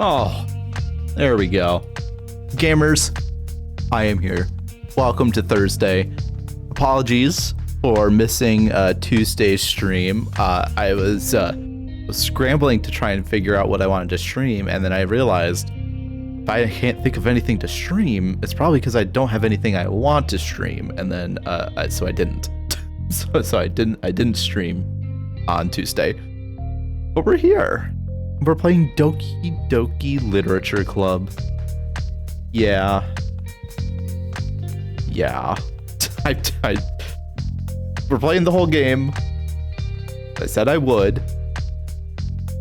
Oh, there we go. Gamers, I am here. Welcome to Thursday. Apologies for missing Tuesday's stream. I was scrambling to try and figure out what I wanted to stream, and then I realized if I can't think of anything to stream, it's probably because I don't have anything I want to stream, and then so I didn't. so I didn't stream on Tuesday. But we're here. We're playing Doki Doki Literature Club. Yeah. We're playing the whole game. I said I would,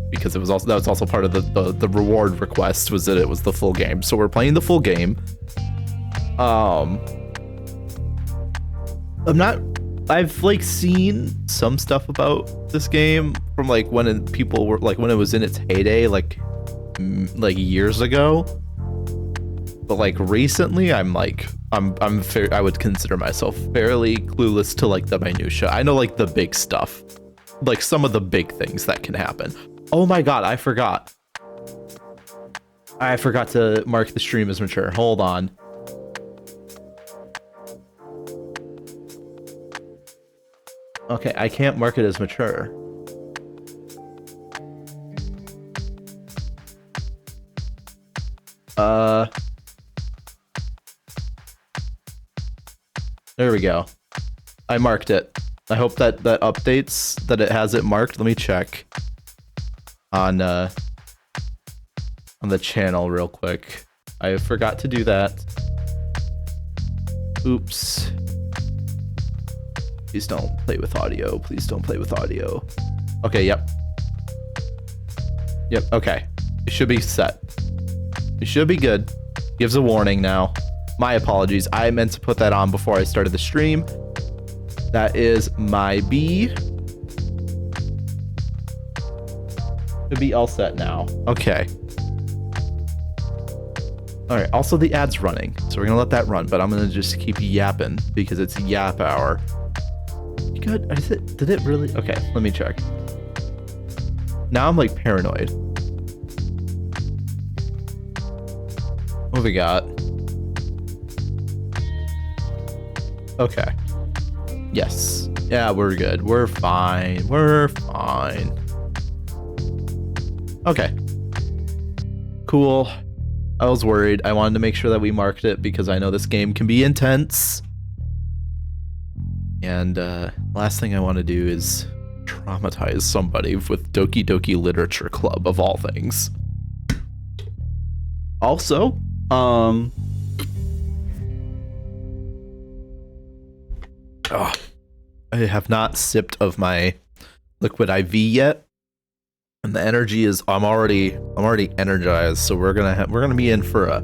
because that was also part of the reward request, was that it was the full game. So we're playing the full game. I've like seen some stuff about this game from like when people were like when it was in its heyday, like years ago. But like recently, I would consider myself fairly clueless to like the minutia. I know like the big stuff, like some of the big things that can happen. Oh my god, I forgot to mark the stream as mature. Hold on. Okay, I can't mark it as mature. There we go. I marked it. I hope that updates, that it has it marked. Let me check on the channel real quick. I forgot to do that. Oops. Please don't play with audio. Please don't play with audio. Okay, yep. Yep, okay. It should be set. It should be good. Gives a warning now. My apologies. I meant to put that on before I started the stream. That is my B. Should be all set now. Okay. Alright, also the ad's running, so we're gonna let that run, but I'm gonna just keep yapping because it's yap hour. Good. Did it really? Okay, let me check. Now I'm like paranoid. What we got? Okay. Yes. Yeah, we're good. We're fine. We're fine. Okay. Cool. I was worried. I wanted to make sure that we marked it because I know this game can be intense. And last thing I want to do is traumatize somebody with Doki Doki Literature Club, of all things. Also, I have not sipped of my liquid IV yet, and the energy is I'm already energized, so we're gonna be in for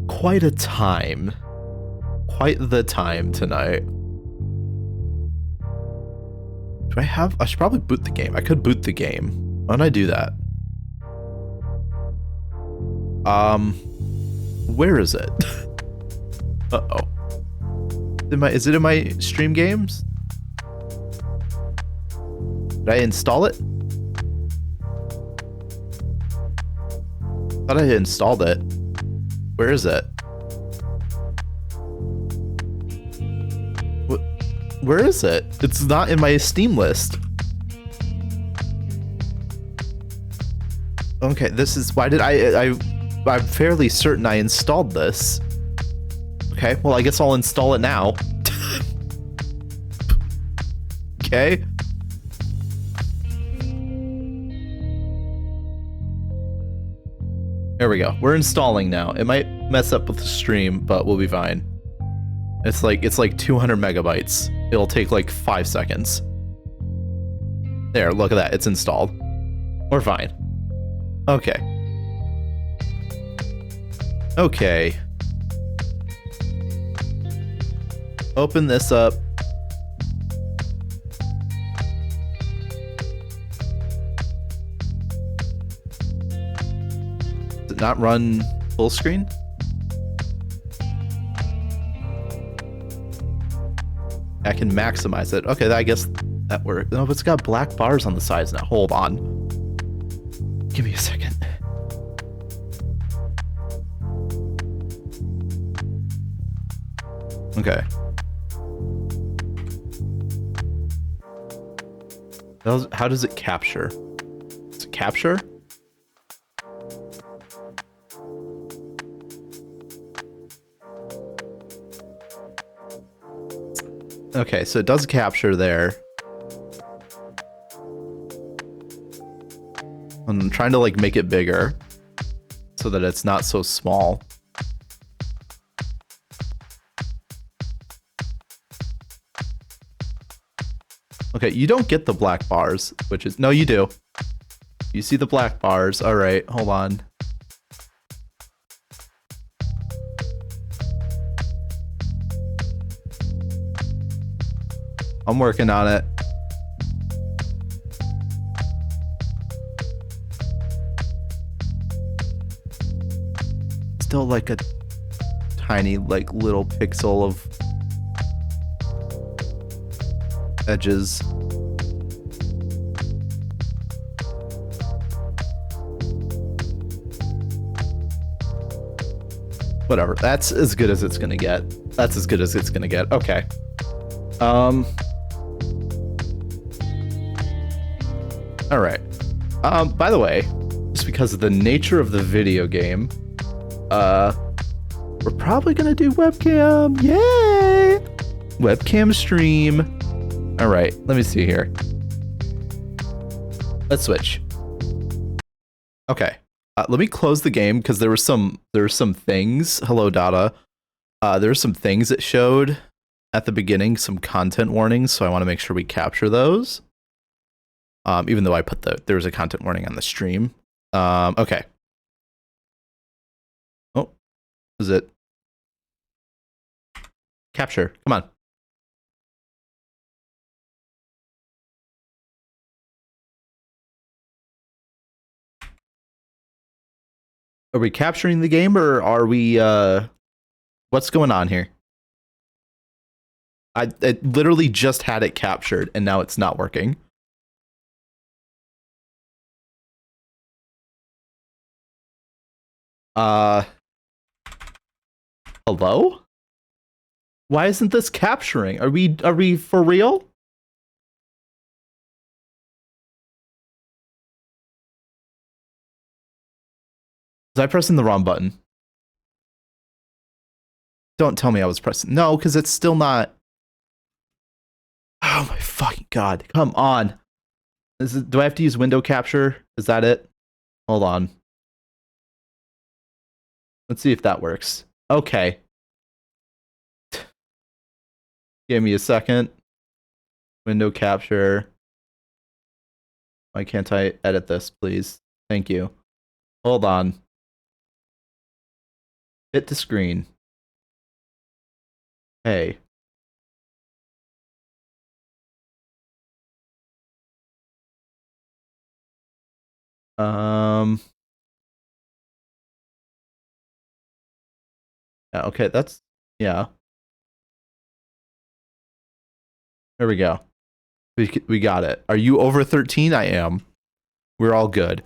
quite the time tonight. I should probably boot the game. I could boot the game. Why don't I do that? Where is it? Uh-oh. Is it in my stream games? Did I install it? Thought I had installed it. Where is it? Where is it? It's not in my Steam list. Okay, this is why did I'm fairly certain I installed this. Okay, well I guess I'll install it now. Okay. There we go. We're installing now. It might mess up with the stream, but we'll be fine. It's like 200 megabytes. It'll take like 5 seconds. There, look at that. It's installed. We're fine. Okay. Okay. Open this up. Does it not run full screen? I can maximize it. Okay, I guess that worked. No, but it's got black bars on the sides now. Hold on. Give me a second. Okay. How does it capture? Does it capture? Okay, so it does capture there. I'm trying to like make it bigger so that it's not so small. Okay, you don't get the black bars, which is... No, you do. You see the black bars. All right, hold on. I'm working on it. Still like a tiny, like little pixel of edges. Whatever. That's as good as it's gonna get. That's as good as it's gonna get. Okay. All right. By the way, just because of the nature of the video game, we're probably gonna do webcam. Yay! Webcam stream. All right, let me see here. Let's switch. Okay, let me close the game because there were some things. Hello, Dada. There were some things that showed at the beginning, some content warnings, so I want to make sure we capture those. Even though I put there was a content warning on the stream. Okay. Oh, is it? Capture, come on. Are we capturing the game or are we, what's going on here? I literally just had it captured and now it's not working. Hello? Why isn't this capturing? Are we for real? Was I pressing the wrong button? Don't tell me I was pressing. No, because it's still not. Oh my fucking god. Come on. Do I have to use window capture? Is that it? Hold on. Let's see if that works. Okay. Give me a second. Window capture. Why can't I edit this, please? Thank you. Hold on. Fit to screen. Hey. Yeah, okay, that's... Yeah. There we go. We got it. Are you over 13? I am. We're all good.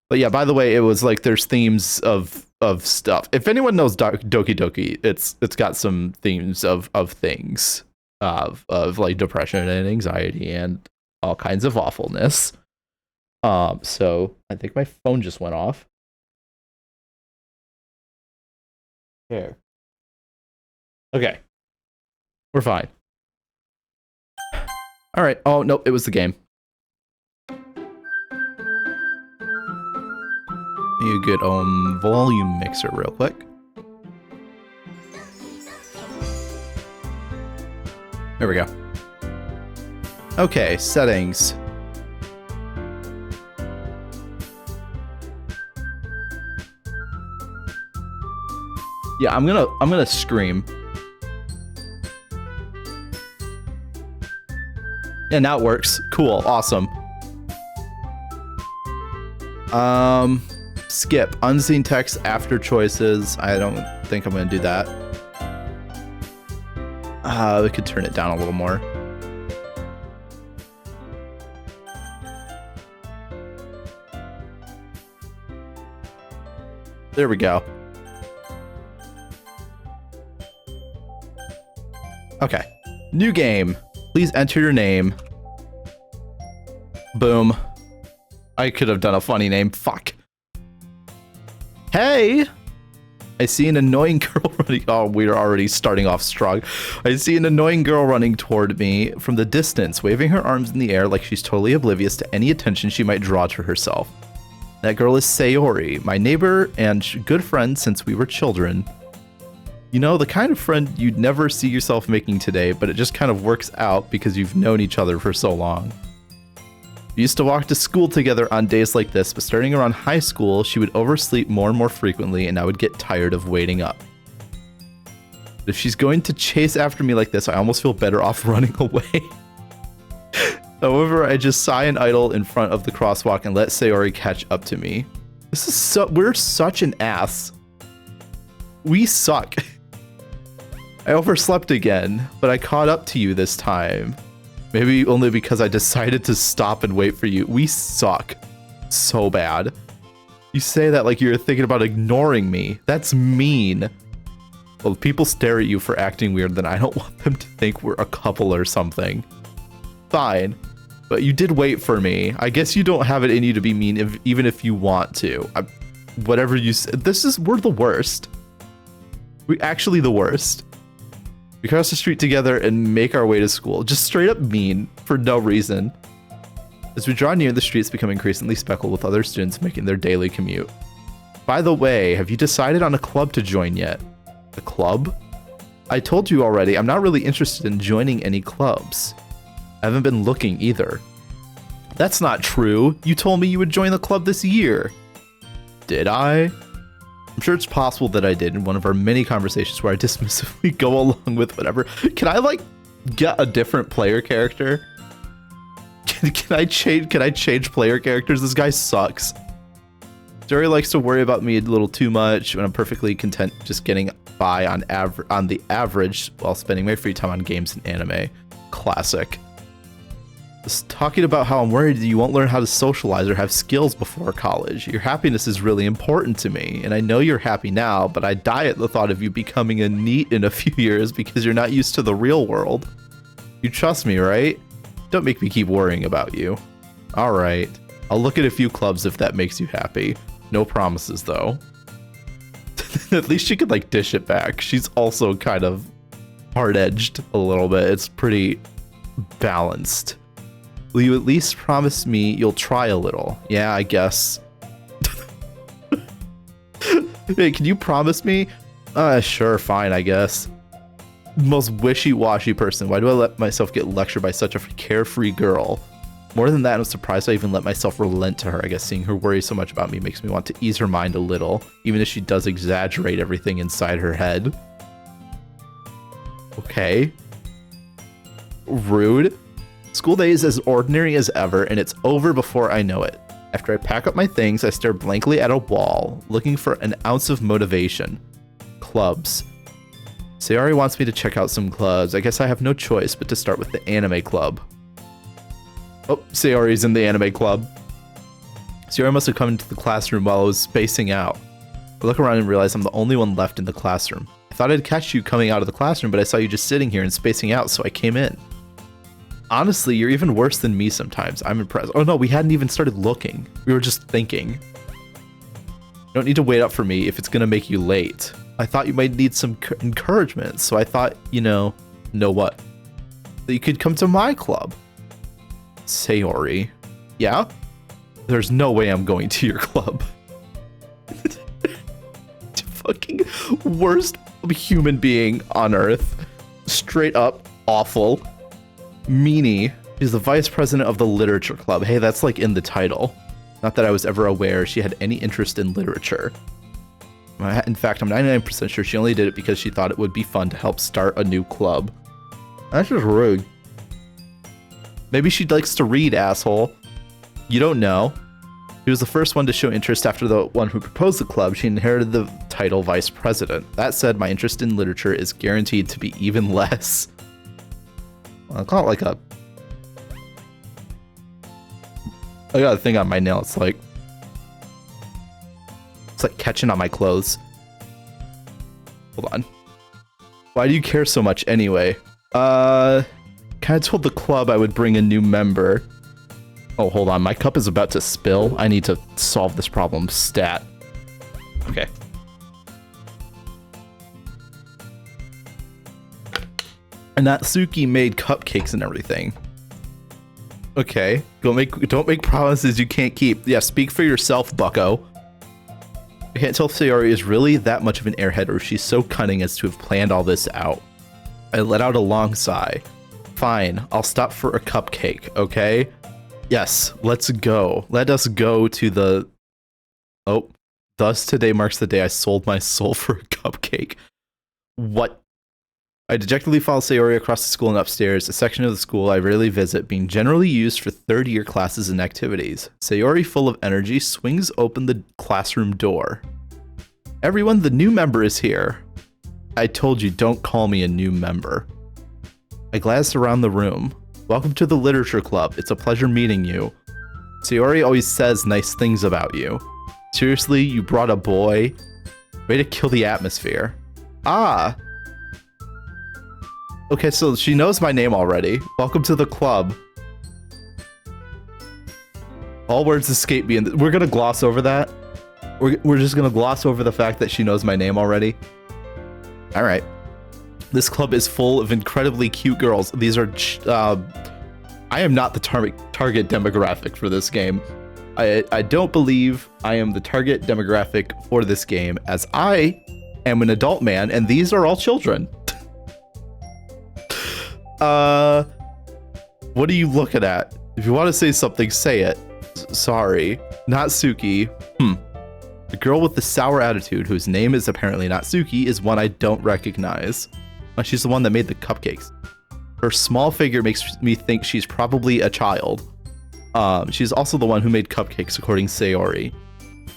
But yeah, by the way, it was like there's themes of stuff. If anyone knows Doki Doki, it's got some themes of things of like depression and anxiety and all kinds of awfulness. So I think my phone just went off. Here. Okay. We're fine. All right. Oh, no, it was the game. You get volume mixer real quick. There we go. Okay, settings. Yeah, I'm gonna scream. Yeah, now it works. Cool, awesome. Skip unseen text after choices. I don't think I'm gonna do that. We could turn it down a little more. There we go. Okay. New game. Please enter your name. Boom. I could have done a funny name. Fuck. Hey! I see an annoying girl running. Oh, we're already starting off strong. I see an annoying girl running toward me from the distance, waving her arms in the air like she's totally oblivious to any attention she might draw to herself. That girl is Sayori, my neighbor and good friend since we were children. You know, the kind of friend you'd never see yourself making today, but it just kind of works out because you've known each other for so long. We used to walk to school together on days like this, but starting around high school, she would oversleep more and more frequently, and I would get tired of waiting up. But if she's going to chase after me like this, I almost feel better off running away. However, I just sigh and idle in front of the crosswalk and let Sayori catch up to me. This is we're such an ass. We suck. I overslept again, but I caught up to you this time. Maybe only because I decided to stop and wait for you. We suck so bad. You say that like you're thinking about ignoring me. That's mean. Well, if people stare at you for acting weird, then I don't want them to think we're a couple or something. Fine, but you did wait for me. I guess you don't have it in you to be mean even if you want to. Whatever you say. We're the worst. We're actually the worst. We cross the street together and make our way to school. Just straight up mean for no reason. As we draw near, the streets become increasingly speckled with other students making their daily commute. By the way, have you decided on a club to join yet? A club? I told you already, I'm not really interested in joining any clubs. I haven't been looking either. That's not true. You told me you would join the club this year. Did I? I'm sure it's possible that I did in one of our many conversations where I dismissively go along with whatever. Can I like get a different player character? Can I change player characters? This guy sucks. Jerry likes to worry about me a little too much when I'm perfectly content just getting by on the average while spending my free time on games and anime. Classic. Just talking about how I'm worried that you won't learn how to socialize or have skills before college. Your happiness is really important to me, and I know you're happy now, but I die at the thought of you becoming a NEET in a few years because you're not used to the real world. You trust me, right? Don't make me keep worrying about you. Alright, I'll look at a few clubs if that makes you happy. No promises, though. At least she could, like, dish it back. She's also kind of hard-edged a little bit. It's pretty balanced. Will you at least promise me you'll try a little? Yeah, I guess. Hey, can you promise me? Sure, fine, I guess. Most wishy-washy person. Why do I let myself get lectured by such a carefree girl? More than that, I'm surprised I even let myself relent to her. I guess seeing her worry so much about me makes me want to ease her mind a little, even if she does exaggerate everything inside her head. Okay. Rude. School day is as ordinary as ever, and it's over before I know it. After I pack up my things, I stare blankly at a wall, looking for an ounce of motivation. Clubs. Sayori wants me to check out some clubs. I guess I have no choice but to start with the anime club. Oh, Sayori's in the anime club. Sayori must have come into the classroom while I was spacing out. I look around and realize I'm the only one left in the classroom. I thought I'd catch you coming out of the classroom, but I saw you just sitting here and spacing out, so I came in. Honestly, you're even worse than me sometimes. I'm impressed. Oh no, we hadn't even started looking. We were just thinking. You don't need to wait up for me if it's gonna make you late. I thought you might need some encouragement, so I thought, know what? That you could come to my club. Sayori. Yeah? There's no way I'm going to your club. Fucking worst human being on earth. Straight up awful. Meanie. She's the vice president of the literature club. Hey, that's like in the title. Not that I was ever aware she had any interest in literature. In fact, I'm 99% sure she only did it because she thought it would be fun to help start a new club. That's just rude. Maybe she likes to read, asshole. You don't know. She was the first one to show interest after the one who proposed the club. She inherited the title vice president. That said, my interest in literature is guaranteed to be even less. I'll call it like a... I got a thing on my nail. It's like catching on my clothes. Hold on. Why do you care so much anyway? Kind of told the club I would bring a new member. Oh, hold on. My cup is about to spill. I need to solve this problem. Stat. Okay. And Natsuki made cupcakes and everything. Okay. Don't make promises you can't keep. Yeah, speak for yourself, bucko. I can't tell if Sayori is really that much of an airhead or if she's so cunning as to have planned all this out. I let out a long sigh. Fine, I'll stop for a cupcake, okay? Yes, let's go. Let us go to the... Oh, thus today marks the day I sold my soul for a cupcake. What? I dejectedly follow Sayori across the school and upstairs, a section of the school I rarely visit, being generally used for third-year classes and activities. Sayori, full of energy, swings open the classroom door. Everyone, the new member is here. I told you, don't call me a new member. I glanced around the room. Welcome to the Literature Club. It's a pleasure meeting you. Sayori always says nice things about you. Seriously, you brought a boy? Way to kill the atmosphere. Ah! Okay, so she knows my name already. Welcome to the club. All words escape me, and we're gonna gloss over that. We're just gonna gloss over the fact that she knows my name already. All right. This club is full of incredibly cute girls. These are... I am not the target demographic for this game. I don't believe I am the target demographic for this game, as I am an adult man, and these are all children. What are you looking at? If you want to say something, say it. Sorry. Natsuki. The girl with the sour attitude, whose name is apparently Natsuki, is one I don't recognize. She's the one that made the cupcakes. Her small figure makes me think she's probably a child. She's also the one who made cupcakes, according to Sayori. You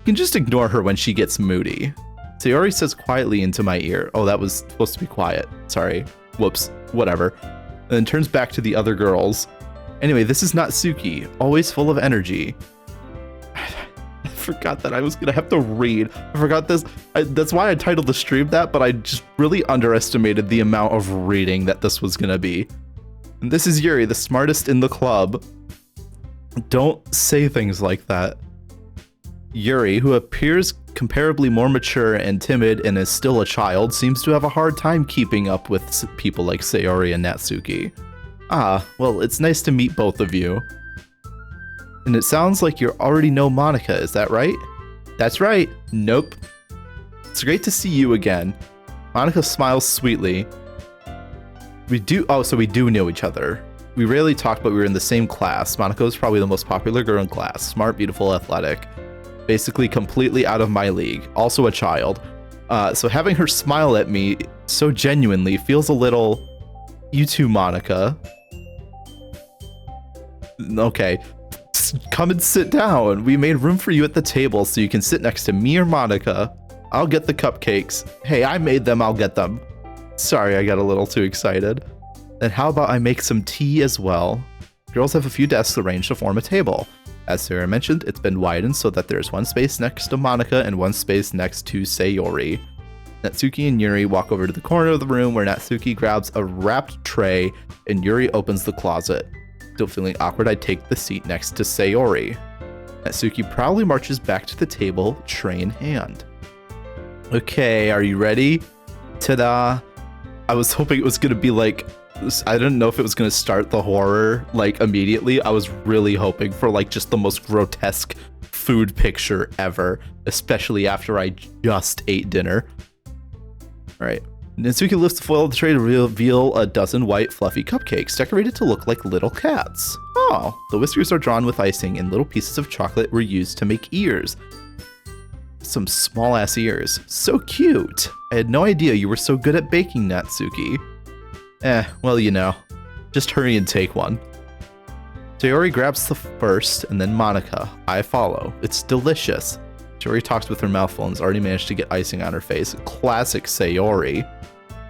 can just ignore her when she gets moody. Sayori says quietly into my ear. Oh, that was supposed to be quiet. Sorry. Whoops. Whatever. And then turns back to the other girls. Anyway, this is Natsuki, always full of energy. I forgot that I was gonna have to read. I forgot this. That's why I titled the stream that, but I just really underestimated the amount of reading that this was gonna be. And this is Yuri, the smartest in the club. Don't say things like that. Yuri, who appears comparably more mature and timid and is still a child, seems to have a hard time keeping up with people like Sayori and Natsuki. Ah, well, it's nice to meet both of you. And it sounds like you already know Monika, is that right? That's right. Nope. It's great to see you again. Monika smiles sweetly. So we do know each other. We rarely talked, but we were in the same class. Monika is probably the most popular girl in class. Smart, beautiful, athletic. Basically completely out of my league. Also a child. So having her smile at me so genuinely feels a little... You too, Monika. Okay. Come and sit down. We made room for you at the table so you can sit next to me or Monika. I'll get the cupcakes. Hey, I made them. I'll get them. Sorry, I got a little too excited. Then how about I make some tea as well? Girls have a few desks arranged to form a table. As Sarah mentioned, it's been widened so that there's one space next to Monika and one space next to Sayori. Natsuki and Yuri walk over to the corner of the room where Natsuki grabs a wrapped tray and Yuri opens the closet. Still feeling awkward, I take the seat next to Sayori. Natsuki proudly marches back to the table, tray in hand. Okay, are you ready? Ta-da! I was hoping it was gonna be like, I didn't know if it was gonna start the horror like immediately. I was really hoping for like just the most grotesque food picture ever, especially after I just ate dinner. All right. Natsuki lifts the foil of the tray to reveal a dozen white, fluffy cupcakes, decorated to look like little cats. Oh, the whiskers are drawn with icing, and little pieces of chocolate were used to make ears. Some small-ass ears. So cute! I had no idea you were so good at baking, Natsuki. Well, you know. Just hurry and take one. Sayori grabs the first, and then Monika. I follow. It's delicious. Sayori talks with her mouth full and has already managed to get icing on her face. Classic Sayori.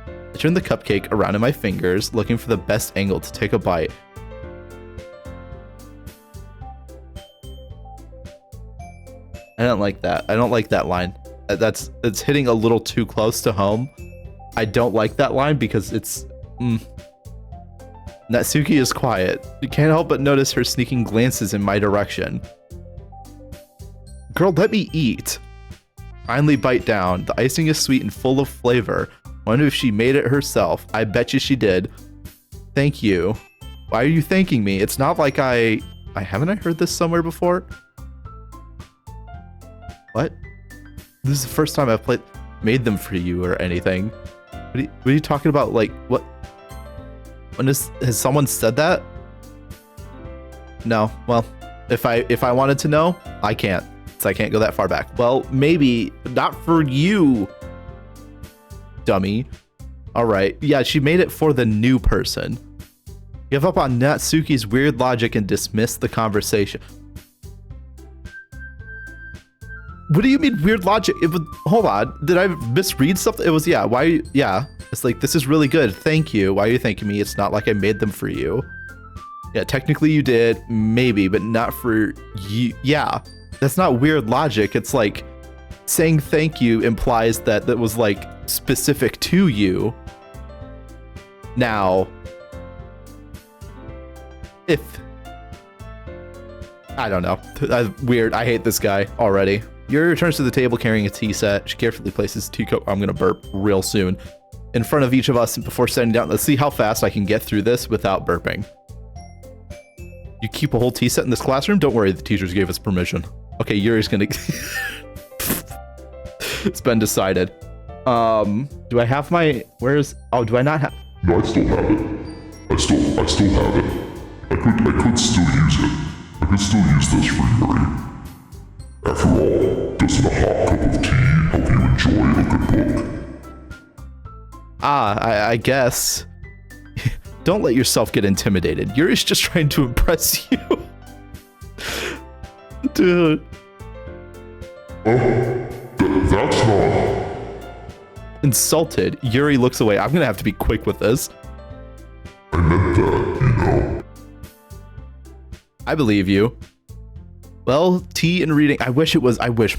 I turn the cupcake around in my fingers, looking for the best angle to take a bite. I don't like that. I don't like that line. It's hitting a little too close to home. I don't like that line because it's Natsuki is quiet. You can't help but notice her sneaking glances in my direction. Girl, let me eat. Finally bite down. The icing is sweet and full of flavor. Wonder if she made it herself. I bet you she did. Thank you. Why are you thanking me? It's not like haven't I heard this somewhere before? What? This is the first time I've made them for you or anything. What are you talking about? Like, what? Has someone said that? No. Well, if I wanted to know, I can't. So I can't go that far back. Well, maybe not for you, dummy. All right. Yeah, she made it for the new person. Give up on Natsuki's weird logic and dismiss the conversation. What do you mean weird logic? Hold on. Did I misread something? It was, yeah. Why? Yeah. It's like, this is really good. Thank you. Why are you thanking me? It's not like I made them for you. Yeah, technically you did. Maybe, but not for you. Yeah. That's not weird logic. It's like saying thank you implies that was like specific to you. Now, I don't know. Weird. I hate this guy already. Yuri returns to the table carrying a tea set. She carefully places tea cup. I'm going to burp real soon. In front of each of us before setting down. Let's see how fast I can get through this without burping. You keep a whole tea set in this classroom? Don't worry, the teachers gave us permission. Okay, Yuri's gonna... It's been decided. Do I have my... Oh, do I not have... No, I still have it. I still have it. I could still use it. I could still use this for Yuri. After all, doesn't a hot cup of tea help you enjoy a good book? I guess. Don't let yourself get intimidated. Yuri's just trying to impress you. Dude. That's not... Insulted, Yuri looks away. I'm gonna have to be quick with this. I meant that, you know. I believe you. Well, tea and reading. I wish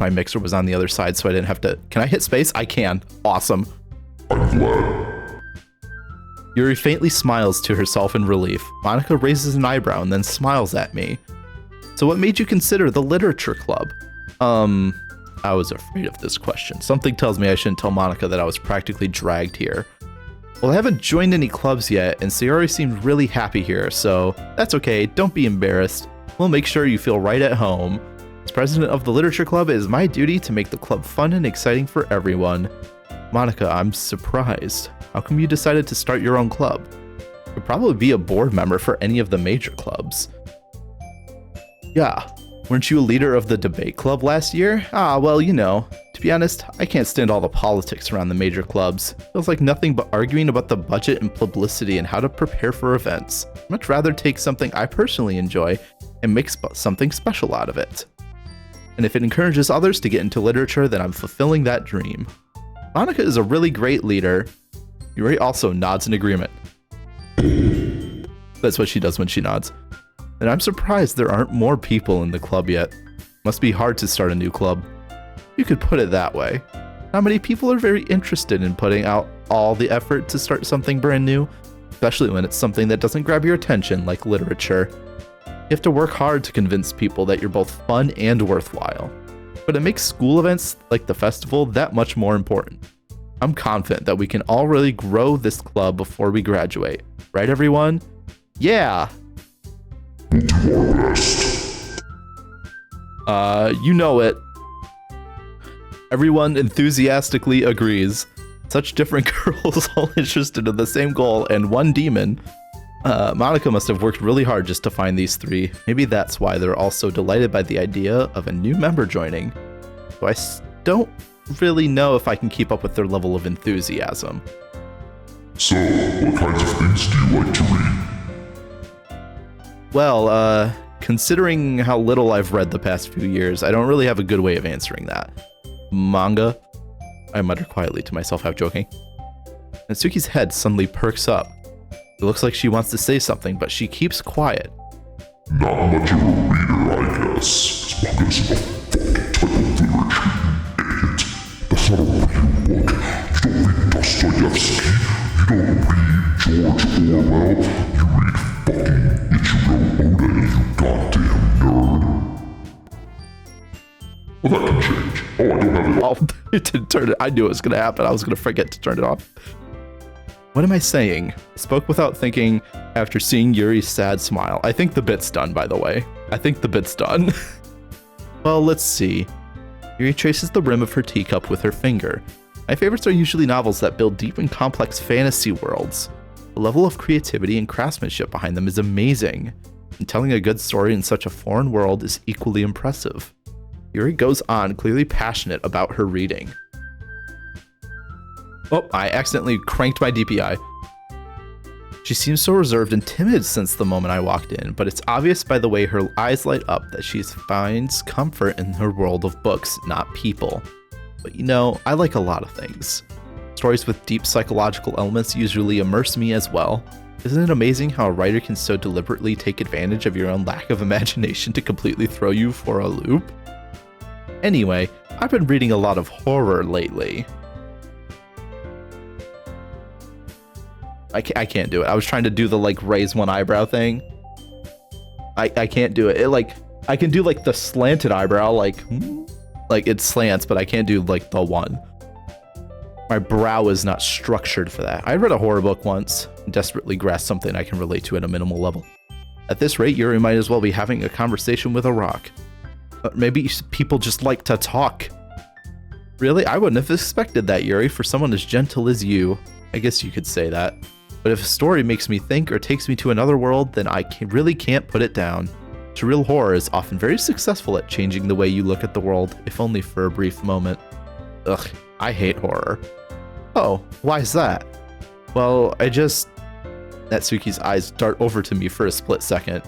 my mixer was on the other side so I didn't have to... Can I hit space? I can. Awesome. I'm glad. Yuri faintly smiles to herself in relief. Monica raises an eyebrow and then smiles at me. So what made you consider the literature club? I was afraid of this question. Something tells me I shouldn't tell Monica that I was practically dragged here. Well, I haven't joined any clubs yet, and Sayori seemed really happy here, so that's okay. Don't be embarrassed. We'll make sure you feel right at home. As president of the literature club, it is my duty to make the club fun and exciting for everyone. Monica, I'm surprised. How come you decided to start your own club? You'd probably be a board member for any of the major clubs. Yeah. Weren't you a leader of the debate club last year? Well, you know. To be honest, I can't stand all the politics around the major clubs. Feels like nothing but arguing about the budget and publicity and how to prepare for events. I'd much rather take something I personally enjoy and make something special out of it. And if it encourages others to get into literature, then I'm fulfilling that dream. Monica is a really great leader. Yuri also nods in agreement. That's what she does when she nods. And I'm surprised there aren't more people in the club yet. Must be hard to start a new club. You could put it that way. Not many people are very interested in putting out all the effort to start something brand new, especially when it's something that doesn't grab your attention like literature. You have to work hard to convince people that you're both fun and worthwhile. But it makes school events like the festival that much more important. I'm confident that we can all really grow this club before we graduate. Right, everyone? Yeah! We'll do our best. You know it. Everyone enthusiastically agrees. Such different girls all interested in the same goal and one demon. Monica must have worked really hard just to find these three. Maybe that's why they're all so delighted by the idea of a new member joining. So I don't really know if I can keep up with their level of enthusiasm. So, what kinds of things do you like to read? Well, considering how little I've read the past few years, I don't really have a good way of answering that. Manga? I mutter quietly to myself, half joking. Natsuki's head suddenly perks up. It looks like she wants to say something, but she keeps quiet. Not much of a reader, I guess. Manga's a fucking type of literature, you idiot. That's not a real book. You don't read Dostoevsky. You don't read George Orwell, you read fucking Ichiro Oda, you goddamn nerd. Well, that can change. Oh, I don't have it. Oh, it didn't turn it. I knew it was going to happen. I was going to forget to turn it off. What am I saying? Spoke without thinking after seeing Yuri's sad smile. I think the bit's done, by the way. I think the bit's done. Well, let's see. Yuri traces the rim of her teacup with her finger. My favorites are usually novels that build deep and complex fantasy worlds. The level of creativity and craftsmanship behind them is amazing, and telling a good story in such a foreign world is equally impressive. Yuri goes on, clearly passionate about her reading. Oh, I accidentally cranked my DPI. She seems so reserved and timid since the moment I walked in, but it's obvious by the way her eyes light up that she finds comfort in her world of books, not people. But you know, I like a lot of things. Stories with deep psychological elements usually immerse me as well. Isn't it amazing how a writer can so deliberately take advantage of your own lack of imagination to completely throw you for a loop? Anyway, I've been reading a lot of horror lately. I can't do it. I was trying to do the like raise one eyebrow thing. I can't do it. I can do like the slanted eyebrow, like it slants, but I can't do like the one. My brow is not structured for that. I read a horror book once and desperately grasped something I can relate to at a minimal level. At this rate, Yuri might as well be having a conversation with a rock. But maybe people just like to talk. Really? I wouldn't have expected that, Yuri, for someone as gentle as you. I guess you could say that. But if a story makes me think or takes me to another world, then I really can't put it down. Surreal horror is often very successful at changing the way you look at the world, if only for a brief moment. Ugh, I hate horror. Oh, why is that? Well, Natsuki's eyes dart over to me for a split second.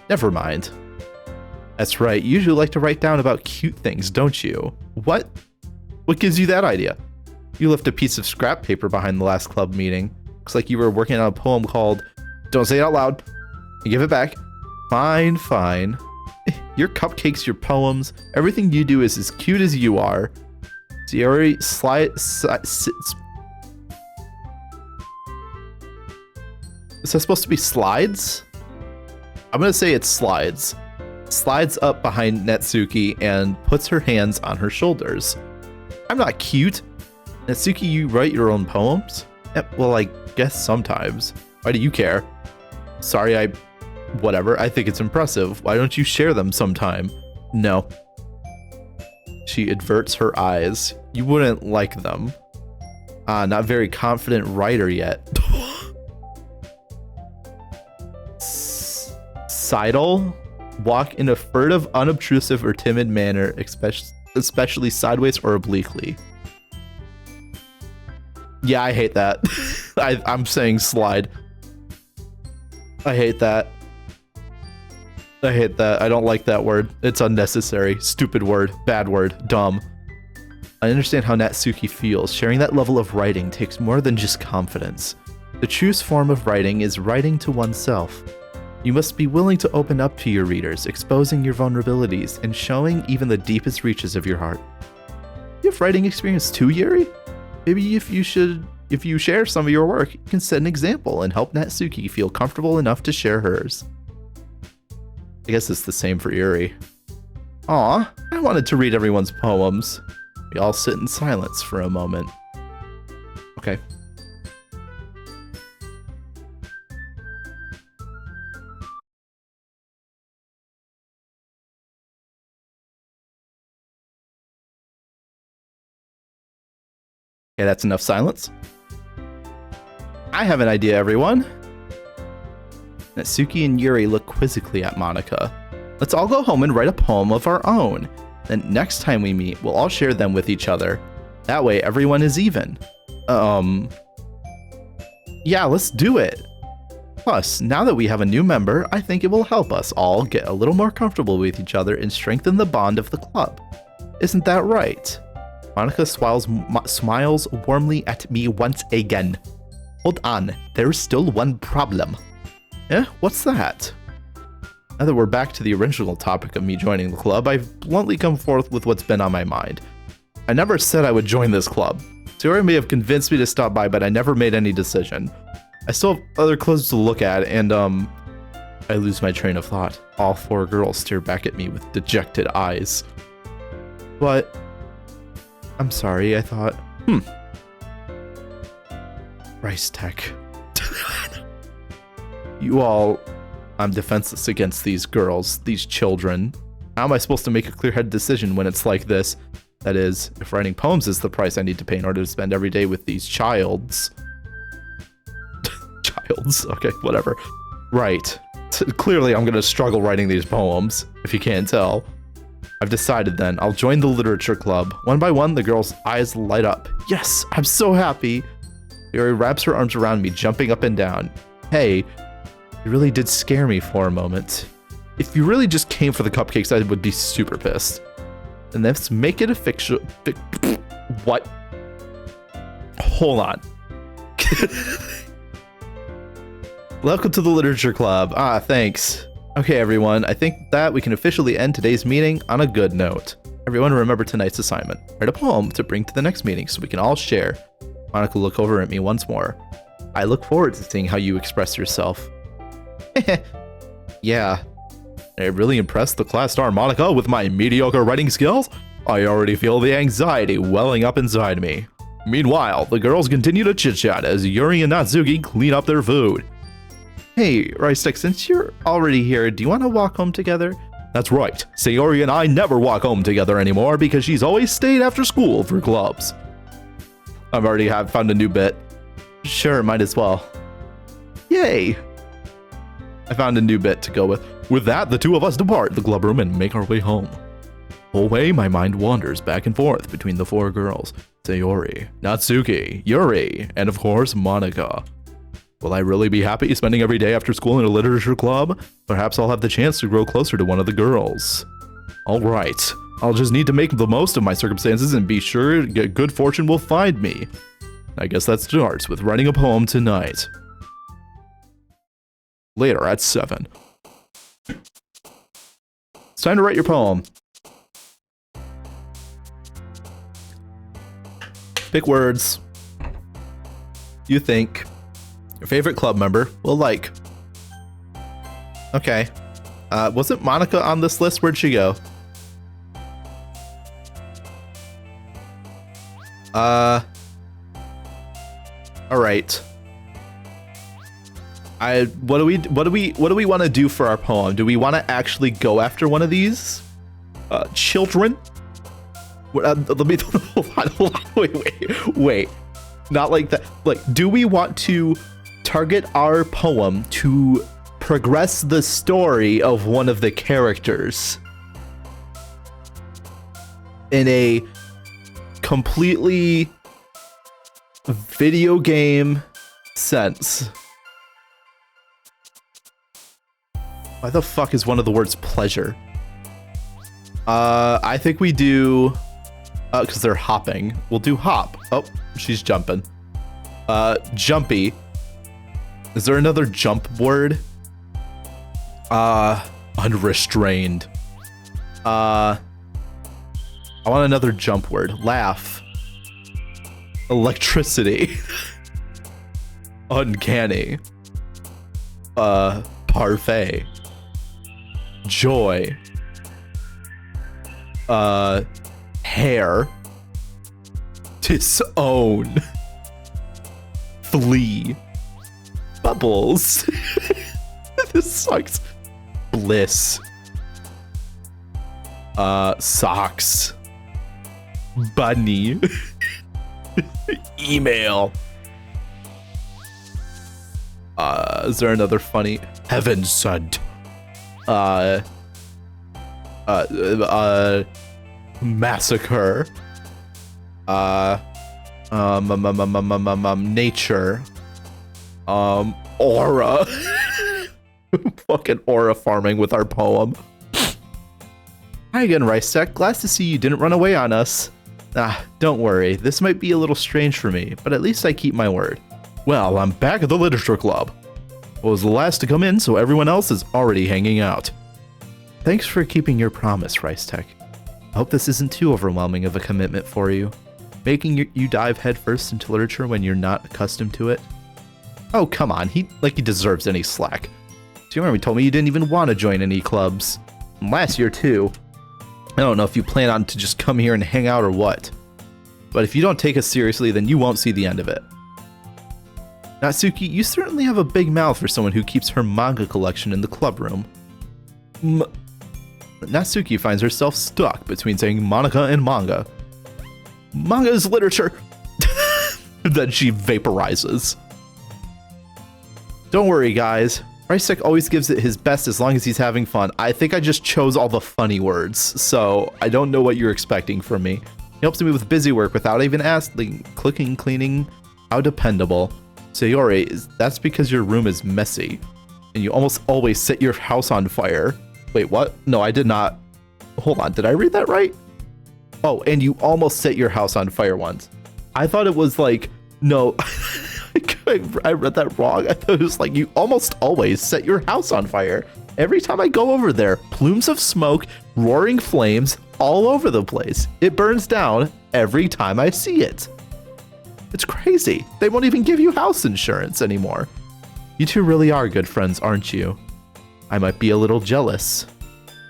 Never mind. That's right, you usually like to write down about cute things, don't you? What? What gives you that idea? You left a piece of scrap paper behind the last club meeting. Looks like you were working on a poem called Don't Say It Out Loud. You give it back. Fine, fine. Your cupcakes, your poems, everything you do is as cute as you are. Yuri is that supposed to be slides? I'm gonna say it's slides. Slides up behind Natsuki and puts her hands on her shoulders. I'm not cute. Natsuki, you write your own poems? Well, I guess sometimes. Why do you care? Sorry, whatever. I think it's impressive. Why don't you share them sometime? No. She averts her eyes. You wouldn't like them. Not very confident writer yet. Sidle? Walk in a furtive, unobtrusive, or timid manner, especially sideways or obliquely. Yeah, I hate that. I'm saying slide. I hate that. I hate that. I don't like that word. It's unnecessary. Stupid word. Bad word. Dumb. I understand how Natsuki feels. Sharing that level of writing takes more than just confidence. The truest form of writing is writing to oneself. You must be willing to open up to your readers, exposing your vulnerabilities, and showing even the deepest reaches of your heart. You have writing experience too, Yuri? Maybe if you share some of your work, you can set an example and help Natsuki feel comfortable enough to share hers. I guess it's the same for Yuri. Aw, I wanted to read everyone's poems. We all sit in silence for a moment. Okay. Okay, that's enough silence. I have an idea, everyone. Natsuki and Yuri look quizzically at Monika. Let's all go home and write a poem of our own. Then next time we meet, we'll all share them with each other. That way, everyone is even. Yeah, let's do it. Plus, now that we have a new member, I think it will help us all get a little more comfortable with each other and strengthen the bond of the club. Isn't that right? Monika smiles warmly at me once again. Hold on, there's still one problem. Eh, what's that? Now that we're back to the original topic of me joining the club, I've bluntly come forth with what's been on my mind. I never said I would join this club. Sayori may have convinced me to stop by, but I never made any decision. I still have other clothes to look at, and I lose my train of thought. All 4 girls stare back at me with dejected eyes. But I'm sorry, I thought, Reistec. You all, I'm defenseless against these girls, these children. How am I supposed to make a clear-headed decision when it's like this? That is, if writing poems is the price I need to pay in order to spend every day with these childs. Childs? Okay, whatever. Right. Clearly I'm gonna struggle writing these poems, if you can't tell. I've decided then, I'll join the literature club. One by one, the girl's eyes light up. Yes, I'm so happy. Sayori wraps her arms around me, jumping up and down. Hey, you really did scare me for a moment. If you really just came for the cupcakes, I would be super pissed. And let's make it a fiction. What? Hold on. Welcome to the literature club. Ah, thanks. Okay, everyone. I think that we can officially end today's meeting on a good note. Everyone remember tonight's assignment. Write a poem to bring to the next meeting so we can all share. Monica looked over at me once more. I look forward to seeing how you express yourself. Yeah. I really impressed the class star Monica with my mediocre writing skills. I already feel the anxiety welling up inside me. Meanwhile, the girls continue to chit-chat as Yuri and Natsuki clean up their food. Hey, Reistec, since you're already here, do you want to walk home together? That's right. Sayori and I never walk home together anymore because she's always stayed after school for clubs. I've already found a new bit. Sure, might as well. Yay! I found a new bit to go with. With that, the two of us depart the club room and make our way home. The whole way, my mind wanders back and forth between the 4 girls. Sayori, Natsuki, Yuri, and of course, Monica. Will I really be happy spending every day after school in a literature club? Perhaps I'll have the chance to grow closer to one of the girls. Alright, I'll just need to make the most of my circumstances and be sure good fortune will find me. I guess that starts with writing a poem tonight. Later at 7. It's time to write your poem. Pick words you think your favorite club member will like. Okay. Wasn't Monica on this list? Where'd she go? All right. What do we want to do for our poem? Do we want to actually go after one of these children? Let me hold on. Wait. Not like that. Like, do we want to target our poem to progress the story of one of the characters in a completely video game sense? Why the fuck is one of the words pleasure? I think we do, because they're hopping. We'll do hop. Oh, she's jumping. Jumpy. Is there another jump word? Unrestrained. I want another jump word. Laugh. Electricity. Uncanny. Parfait. Joy. Hair. Disown. Flee. Bubbles. This sucks. Bliss. Socks. Bunny. Email. Is there another funny? Heaven sent. Massacre. Nature. Aura. Fucking aura farming with our poem. Hi again, Reistec. Glad to see you didn't run away on us. Don't worry. This might be a little strange for me, but at least I keep my word. Well, I'm back at the literature club. I was the last to come in, so everyone else is already hanging out. Thanks for keeping your promise, Reistec. I hope this isn't too overwhelming of a commitment for you. Making you dive headfirst into literature when you're not accustomed to it? Oh, come on. He deserves any slack. Do you remember he told me you didn't even want to join any clubs? Last year, too. I don't know if you plan on to just come here and hang out or what. But if you don't take us seriously, then you won't see the end of it. Natsuki, you certainly have a big mouth for someone who keeps her manga collection in the club room. Natsuki finds herself stuck between saying Monica and manga. Manga is literature. Then she vaporizes. Don't worry, guys. Reistec always gives it his best as long as he's having fun. I think I just chose all the funny words, so I don't know what you're expecting from me. He helps me with busy work without even asking, cooking, cleaning. How dependable. Sayori, that's because your room is messy, and you almost always set your house on fire. Wait, what? No, I did not. Hold on, did I read that right? Oh, and you almost set your house on fire once. I thought it was like, no, I read that wrong. I thought it was like, you almost always set your house on fire. Every time I go over there, plumes of smoke, roaring flames, all over the place. It burns down every time I see it. It's crazy. They won't even give you house insurance anymore. You two really are good friends, aren't you? I might be a little jealous.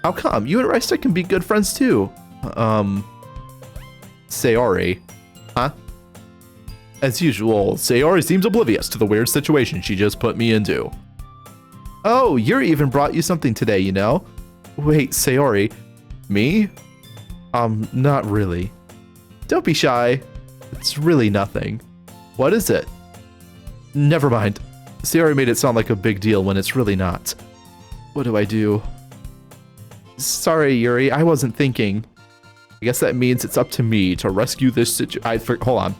How come? You and Reistec can be good friends too. Sayori. Huh? As usual, Sayori seems oblivious to the weird situation she just put me into. Oh, Yuri even brought you something today, you know? Wait, Sayori. Me? Not really. Don't be shy. It's really nothing. What is it? Never mind. Sayori made it sound like a big deal when it's really not. What do I do? Sorry, Yuri, I wasn't thinking. I guess that means it's up to me to rescue this situation. Hold on.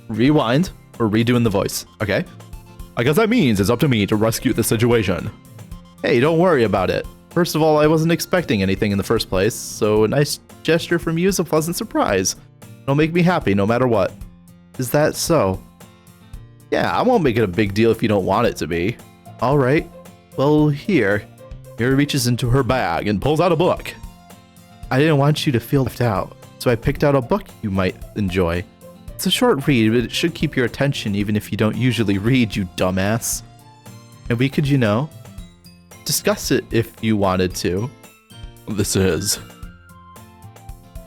Rewind. We're redoing the voice, okay? I guess that means it's up to me to rescue the situation. Hey, don't worry about it. First of all, I wasn't expecting anything in the first place, so a nice gesture from you is a pleasant surprise. It'll make me happy no matter what. Is that so? Yeah, I won't make it a big deal if you don't want it to be. Alright. Well, here. Yuri reaches into her bag and pulls out a book. I didn't want you to feel left out, so I picked out a book you might enjoy. It's a short read, but it should keep your attention even if you don't usually read, you dumbass. And we could, you know, discuss it if you wanted to. This is...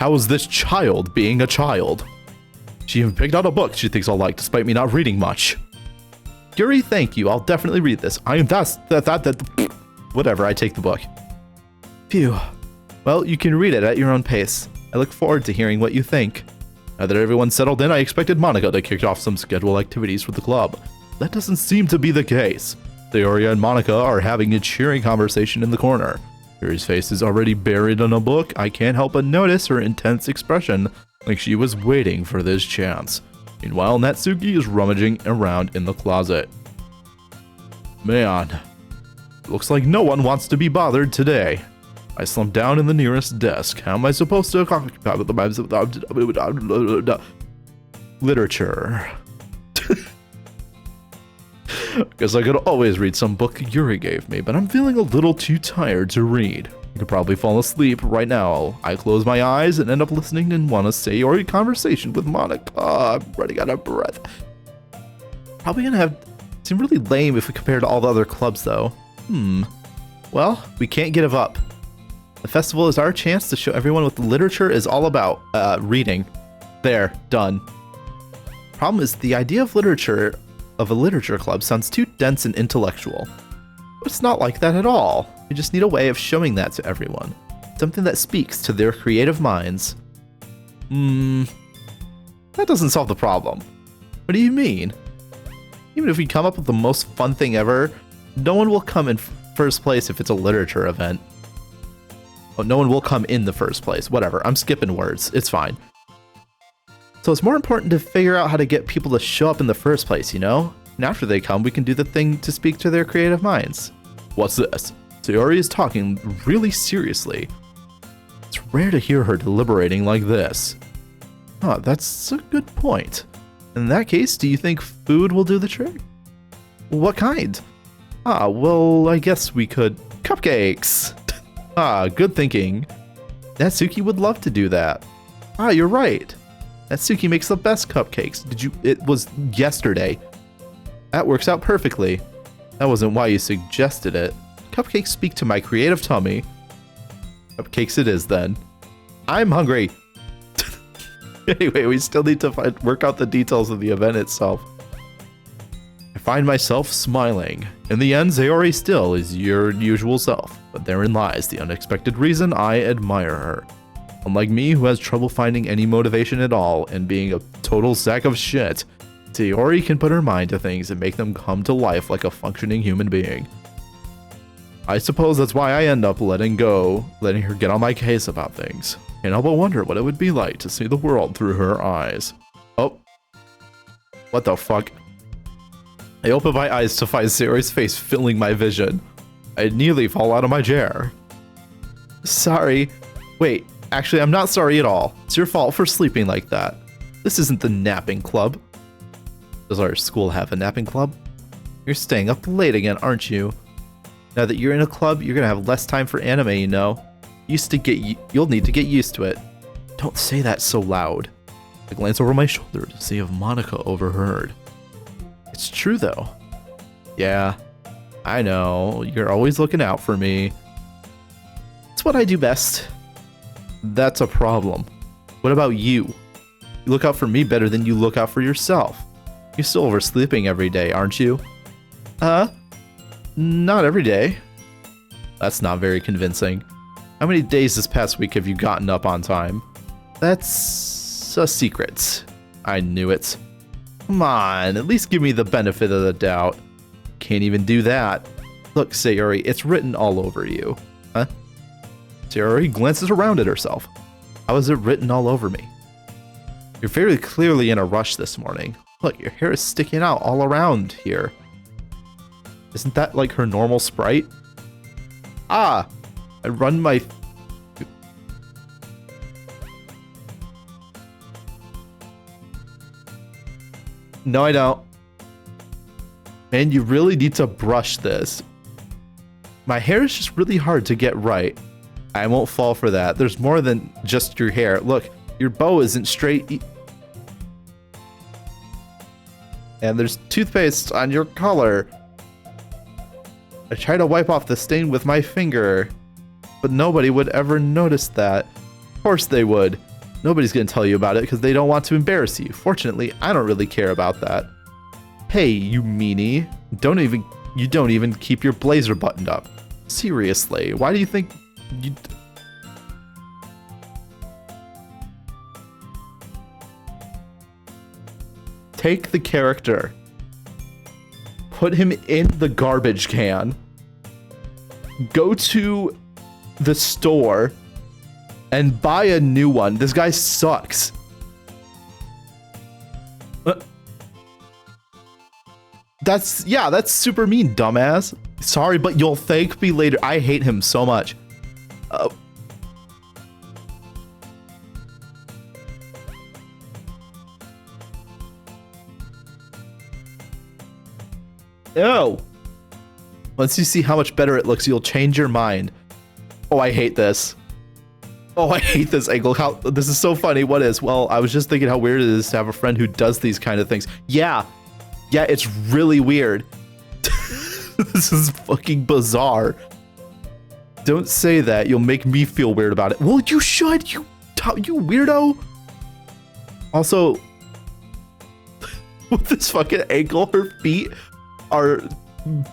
How is this child being a child? She even picked out a book she thinks I'll like, despite me not reading much. Yuri, thank you. I'll definitely read this. Whatever, I take the book. Phew. Well, you can read it at your own pace. I look forward to hearing what you think. Now that everyone's settled in, I expected Monica to kick off some scheduled activities for the club. That doesn't seem to be the case. Theoria and Monica are having a cheering conversation in the corner. Yuri's face is already buried in a book. I can't help but notice her intense expression, like she was waiting for this chance. Meanwhile, Natsuki is rummaging around in the closet. Man, looks like no one wants to be bothered today. I slumped down in the nearest desk. How am I supposed to occupy with the literature? Guess I could always read some book Yuri gave me, but I'm feeling a little too tired to read. I could probably fall asleep right now. I close my eyes and end up listening and want to say or conversation with Monica. I'm running out of breath. Probably gonna have seem really lame if we compare to all the other clubs though. Well, we can't give up. The festival is our chance to show everyone what the literature is all about. Reading. There, done. Problem is, the idea of a literature club sounds too dense and intellectual. But it's not like that at all. We just need a way of showing that to everyone. Something that speaks to their creative minds. That doesn't solve the problem. What do you mean? Even if we come up with the most fun thing ever, no one will come in first place if it's a literature event. Oh, no one will come in the first place. Whatever, I'm skipping words. It's fine. So it's more important to figure out how to get people to show up in the first place, you know? And after they come, we can do the thing to speak to their creative minds. What's this? Sayori is talking really seriously. It's rare to hear her deliberating like this. Huh, that's a good point. In that case, do you think food will do the trick? What kind? Well, I guess we could... Cupcakes! Good thinking. Natsuki would love to do that. You're right. Natsuki makes the best cupcakes. It was yesterday. That works out perfectly. That wasn't why you suggested it. Cupcakes speak to my creative tummy. Cupcakes it is then. I'm hungry. Anyway, we still need to work out the details of the event itself. I find myself smiling. In the end, Sayori still is your usual self, but therein lies the unexpected reason I admire her. Unlike me, who has trouble finding any motivation at all and being a total sack of shit, Sayori can put her mind to things and make them come to life like a functioning human being. I suppose that's why I end up letting her get on my case about things. Can't help but wonder what it would be like to see the world through her eyes. Oh. What the fuck? I open my eyes to find Sayori's face filling my vision. I nearly fall out of my chair. Sorry. Wait, actually, I'm not sorry at all. It's your fault for sleeping like that. This isn't the napping club. Does our school have a napping club? You're staying up late again, aren't you? Now that you're in a club, you're gonna have less time for anime, you know. You'll need to get used to it. Don't say that so loud. I glance over my shoulder to see if Monica overheard. It's true though. Yeah, I know. You're always looking out for me. It's what I do best. That's a problem. What about you? You look out for me better than you look out for yourself. You're still oversleeping every day, aren't you? Not every day. That's not very convincing. How many days this past week have you gotten up on time? That's a secret. I knew it. Come on, at least give me the benefit of the doubt. Can't even do that. Look, Sayori, it's written all over you. Huh? Sayori glances around at herself. How is it written all over me? You're very clearly in a rush this morning. Look, your hair is sticking out all around here. Isn't that like her normal sprite? Ah! I run my... No, I don't. Man, you really need to brush this. My hair is just really hard to get right. I won't fall for that. There's more than just your hair. Look, your bow isn't straight. And there's toothpaste on your collar. I try to wipe off the stain with my finger, but nobody would ever notice that. Of course they would. Nobody's gonna tell you about it because they don't want to embarrass you. Fortunately, I don't really care about that. Hey, you meanie. You don't even keep your blazer buttoned up. Seriously, why do you think you... Take the character. Put him in the garbage can. Go to the store and buy a new one. This guy sucks. That's super mean, dumbass. Sorry, but you'll thank me later. I hate him so much. Ew. Once you see how much better it looks, you'll change your mind. Oh, I hate this. Oh, I hate this angle. This is so funny. What is? Well, I was just thinking how weird it is to have a friend who does these kind of things. Yeah, it's really weird. This is fucking bizarre. Don't say that. You'll make me feel weird about it. Well, you should. You weirdo. Also, with this fucking ankle, her feet are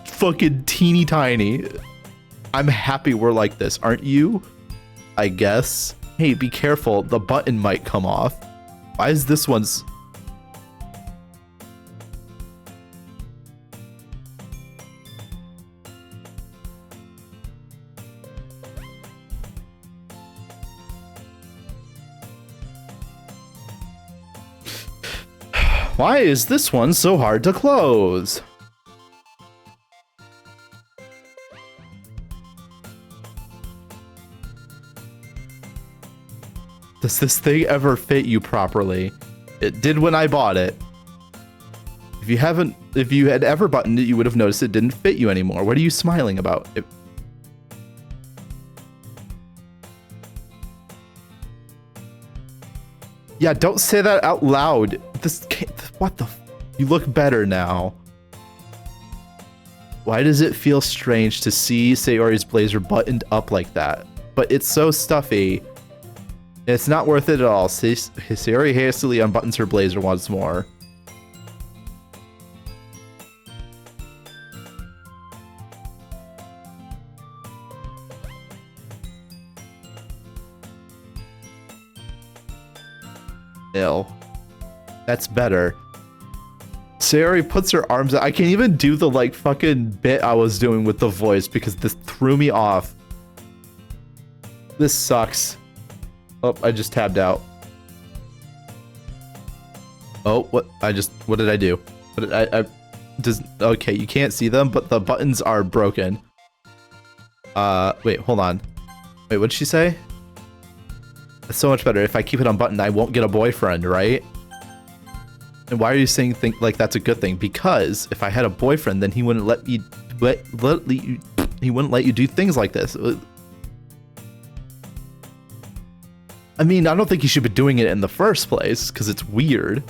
fucking teeny tiny. I'm happy we're like this, aren't you? I guess. Hey, be careful. The button might come off. Why is this one's... Why is this one so hard to close? Does this thing ever fit you properly? It did when I bought it. If you had ever buttoned it, you would have noticed it didn't fit you anymore. What are you smiling about? Yeah, don't say that out loud. This can't, what the? You look better now. Why does it feel strange to see Sayori's blazer buttoned up like that? But it's so stuffy. It's not worth it at all. Sayori hastily unbuttons her blazer once more. Ill. That's better. Sayori puts her arms out. I can't even do the like fucking bit I was doing with the voice because this threw me off. This sucks. Oh, I just tabbed out. Oh, what? What did I do? What did okay, you can't see them, but the buttons are broken. Wait, hold on. Wait, what'd she say? It's so much better. If I keep it unbuttoned, I won't get a boyfriend, right? And why are you saying like that's a good thing? Because if I had a boyfriend, then he wouldn't let me he wouldn't let you do things like this. I mean, I don't think you should be doing it in the first place because it's weird.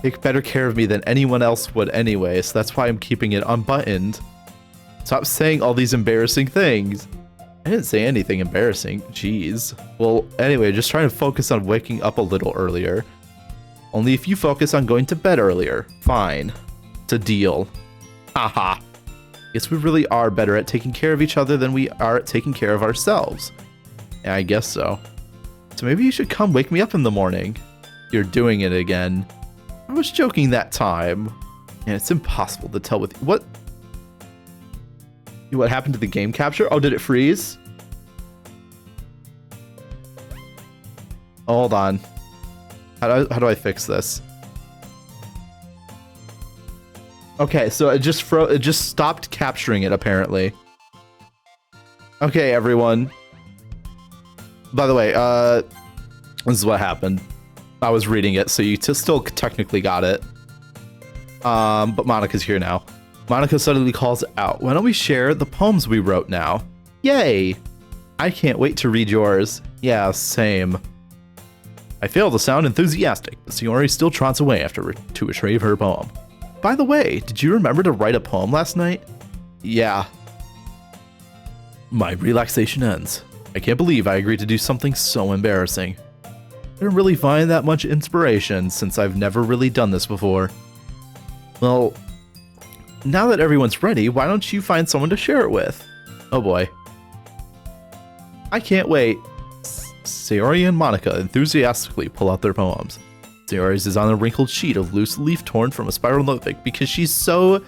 Take better care of me than anyone else would anyway, so that's why I'm keeping it unbuttoned. Stop saying all these embarrassing things. I didn't say anything embarrassing. Jeez. Well, anyway, just trying to focus on waking up a little earlier. Only if you focus on going to bed earlier. Fine. It's a deal. Haha. Guess we really are better at taking care of each other than we are at taking care of ourselves. Yeah, I guess so. So maybe you should come wake me up in the morning. You're doing it again. I was joking that time. And it's impossible to tell with what happened to the game capture? Oh, did it freeze? Oh, hold on. How do I fix this? Okay, so it just stopped capturing it apparently. Okay, everyone. By the way, this is what happened. I was reading it, so you still technically got it. But Monica's here now. Monica suddenly calls out, "Why don't we share the poems we wrote now?" Yay! I can't wait to read yours. Yeah, same. I fail to sound enthusiastic, but Sayori still trots away to retrieve her poem. By the way, did you remember to write a poem last night? Yeah. My relaxation ends. I can't believe I agreed to do something so embarrassing. I didn't really find that much inspiration since I've never really done this before. Well, now that everyone's ready, why don't you find someone to share it with? Oh boy. I can't wait. Sayori and Monica enthusiastically pull out their poems. Sayori's is on a wrinkled sheet of loose leaf torn from a spiral notebook because she's so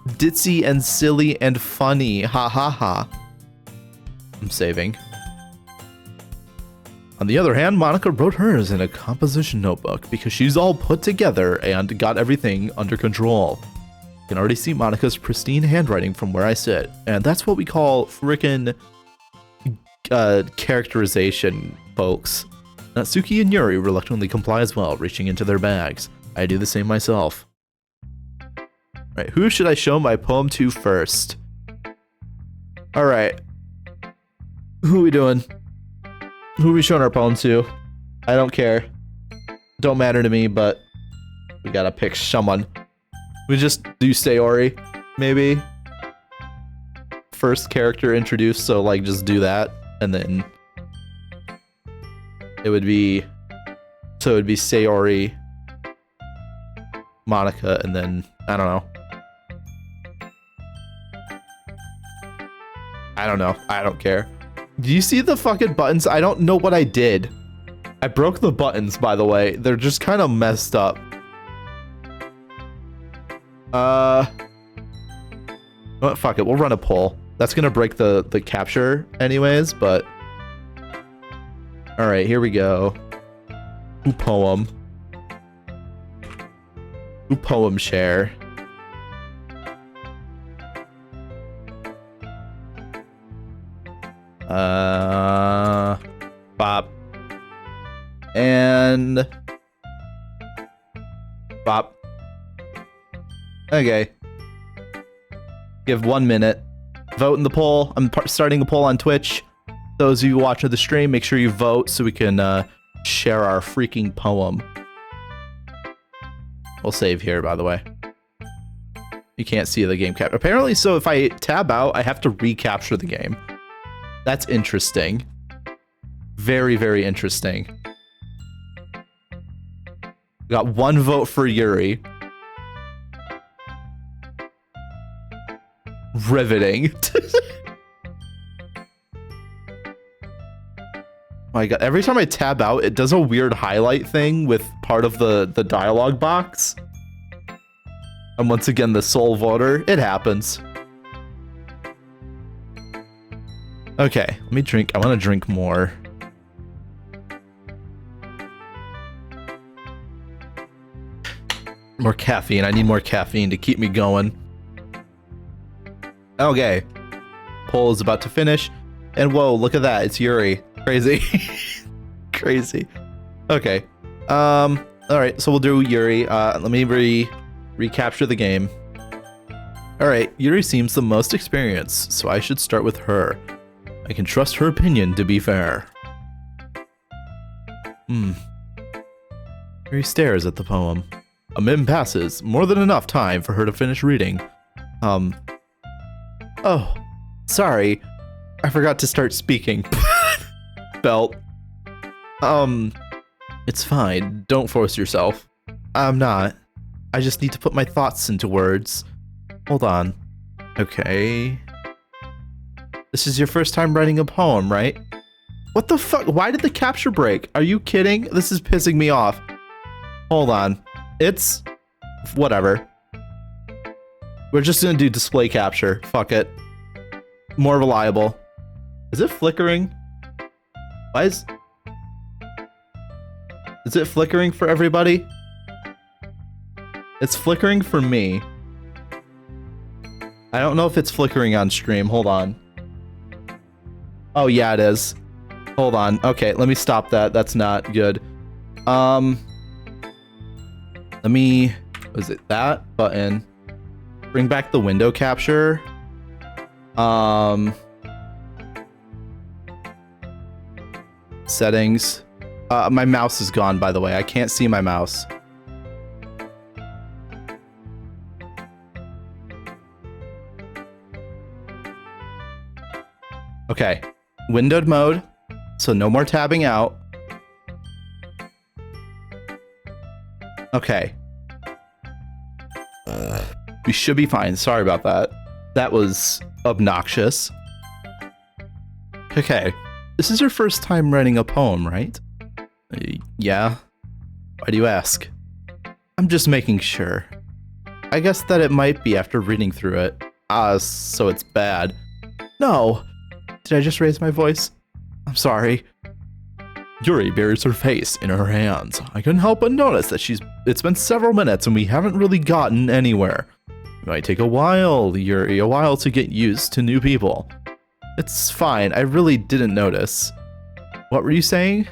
ditzy and silly and funny. Ha ha ha. I'm saving. On the other hand, Monica wrote hers in a composition notebook because she's all put together and got everything under control. You can already see Monica's pristine handwriting from where I sit, and that's what we call frickin' characterization, folks. Natsuki and Yuri reluctantly comply as well, reaching into their bags. I do the same myself. Right, who should I show my poem to first? Alright. Who are we doing? Who are we showing our poem to? I don't care. Don't matter to me, but we gotta pick someone. We just do Sayori, maybe? First character introduced, so like just do that. And then it would be Sayori, Monica, and then I don't know. I don't care. Do you see the fucking buttons? I don't know what I did. I broke the buttons, by the way. They're just kind of messed up. Well, fuck it. We'll run a poll. That's gonna break the capture anyways, but all right, here we go. Who poem share? Bop and bop. Okay. Give 1 minute. Vote in the poll. I'm starting a poll on Twitch. Those of you watching the stream, make sure you vote so we can share our freaking poem. We'll save here, by the way. You can't see the game cap. Apparently, so if I tab out, I have to recapture the game. That's interesting. Very, very interesting. Got 1 vote for Yuri. Riveting. My God, every time I tab out, it does a weird highlight thing with part of the dialogue box. And once again, the sole voter. It happens. Okay, let me drink. I want to drink more. More caffeine. I need more caffeine to keep me going. Okay. Poll is about to finish. And whoa, look at that. It's Yuri. Crazy. Crazy. Okay. All right, so we'll do Yuri. Let me recapture the game. All right, Yuri seems the most experienced, so I should start with her. I can trust her opinion to be fair. Yuri stares at the poem. A minute passes, more than enough time for her to finish reading. Oh, sorry. I forgot to start speaking. Belt. It's fine. Don't force yourself. I'm not. I just need to put my thoughts into words. Hold on. Okay. This is your first time writing a poem, right? What the fuck? Why did the capture break? Are you kidding? This is pissing me off. Hold on. It's... whatever. We're just gonna do display capture. Fuck it. More reliable. Is it flickering? Why is it flickering for everybody? It's flickering for me. I don't know if it's flickering on stream. Hold on. Oh yeah, it is. Hold on. Okay, let me stop that. That's not good. Let me... was it that button? Bring back the window capture. Settings. My mouse is gone, by the way. I can't see my mouse. Okay. Windowed mode. So no more tabbing out. Okay. We should be fine. Sorry about that. That was obnoxious. Okay. This is your first time writing a poem, right? Yeah. Why do you ask? I'm just making sure. I guess that it might be after reading through it. So it's bad. No! Did I just raise my voice? I'm sorry. Yuri buries her face in her hands. I couldn't help but notice that it's been several minutes and we haven't really gotten anywhere. It might take a while, Yuri, a while to get used to new people. It's fine, I really didn't notice. What were you saying?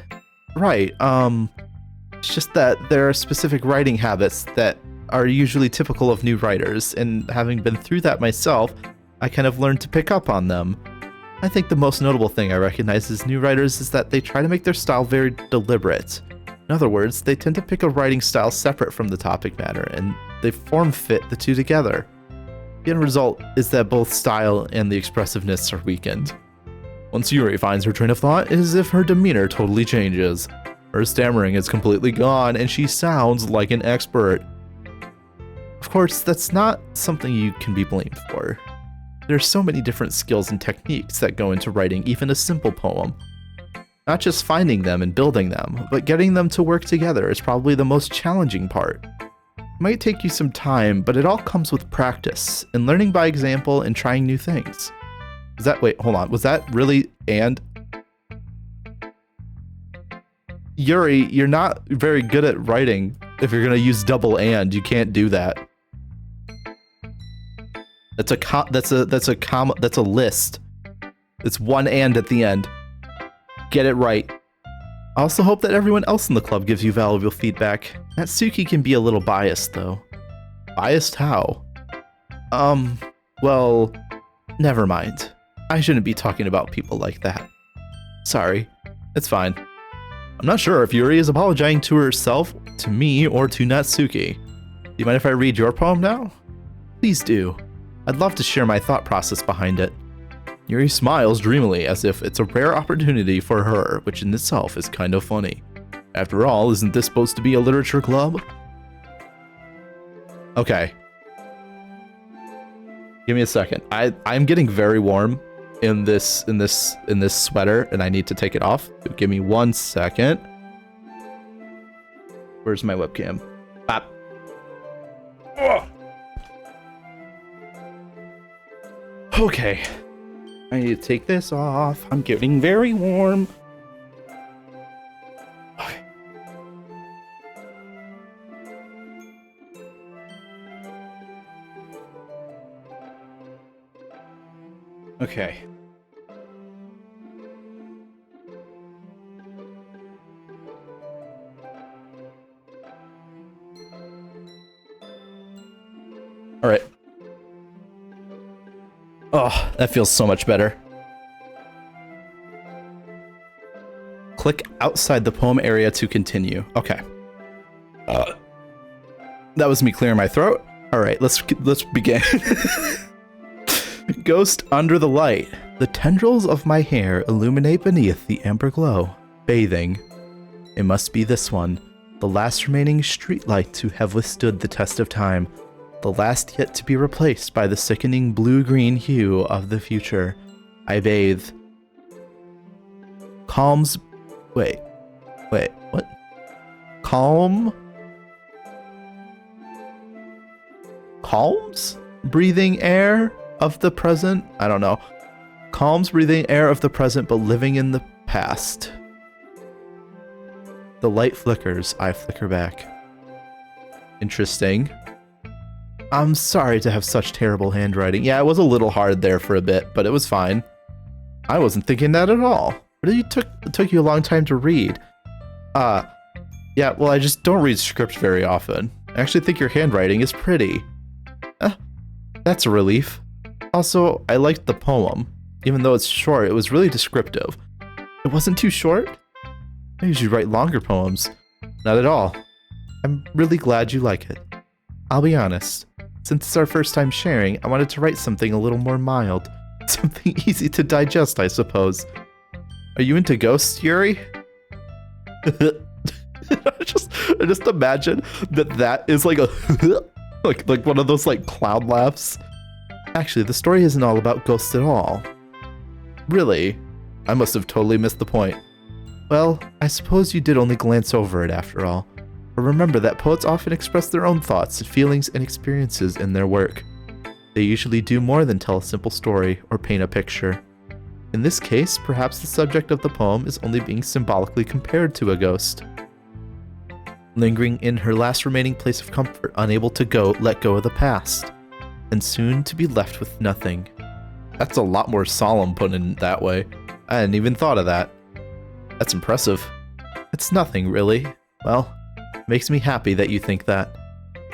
Right, it's just that there are specific writing habits that are usually typical of new writers, and having been through that myself, I kind of learned to pick up on them. I think the most notable thing I recognize as new writers is that they try to make their style very deliberate. In other words, they tend to pick a writing style separate from the topic matter, and they form-fit the two together. The end result is that both style and the expressiveness are weakened. Once Yuri finds her train of thought, it is as if her demeanor totally changes. Her stammering is completely gone, and she sounds like an expert. Of course, that's not something you can be blamed for. There are so many different skills and techniques that go into writing even a simple poem. Not just finding them and building them, but getting them to work together is probably the most challenging part. It might take you some time, but it all comes with practice, and learning by example and trying new things. Wait, hold on, was that really and? Yuri, you're not very good at writing. If you're gonna use double and, you can't do that. That's a list. It's one and at the end. Get it right. I also hope that everyone else in the club gives you valuable feedback. Natsuki can be a little biased, though. Biased how? Well, never mind. I shouldn't be talking about people like that. Sorry. It's fine. I'm not sure if Yuri is apologizing to herself, to me, or to Natsuki. Do you mind if I read your poem now? Please do. I'd love to share my thought process behind it. Yuri smiles dreamily as if it's a rare opportunity for her, which in itself is kind of funny. After all, isn't this supposed to be a literature club? Okay. Give me a second. I'm getting very warm in this sweater, and I need to take it off. So give me 1 second. Where's my webcam? Ah. Ugh. Okay. I need to take this off. I'm getting very warm. Okay. Okay. All right. Oh, that feels so much better. Click outside the poem area to continue. Okay. That was me clearing my throat. All right, let's begin. Ghost under the light. The tendrils of my hair illuminate beneath the amber glow. Bathing. It must be this one. The last remaining streetlight to have withstood the test of time. The last yet to be replaced by the sickening blue-green hue of the future. I bathe. Calms... Wait, what? Calms? Breathing air of the present? I don't know. Calms breathing air of the present, but living in the past. The light flickers, I flicker back. Interesting. I'm sorry to have such terrible handwriting. Yeah, it was a little hard there for a bit, but it was fine. I wasn't thinking that at all. But it took you a long time to read. Yeah, well, I just don't read script very often. I actually think your handwriting is pretty. That's a relief. Also, I liked the poem. Even though it's short, it was really descriptive. It wasn't too short? I usually write longer poems. Not at all. I'm really glad you like it. I'll be honest. Since it's our first time sharing, I wanted to write something a little more mild. Something easy to digest, I suppose. Are you into ghosts, Yuri? I just imagine that is like a like one of those like clown laughs. Actually, the story isn't all about ghosts at all. Really? I must have totally missed the point. Well, I suppose you did only glance over it after all. But remember that poets often express their own thoughts, feelings, and experiences in their work. They usually do more than tell a simple story or paint a picture. In this case, perhaps the subject of the poem is only being symbolically compared to a ghost. Lingering in her last remaining place of comfort, unable to let go of the past, and soon to be left with nothing. That's a lot more solemn put in that way. I hadn't even thought of that. That's impressive. It's nothing, really. Well, it makes me happy that you think that.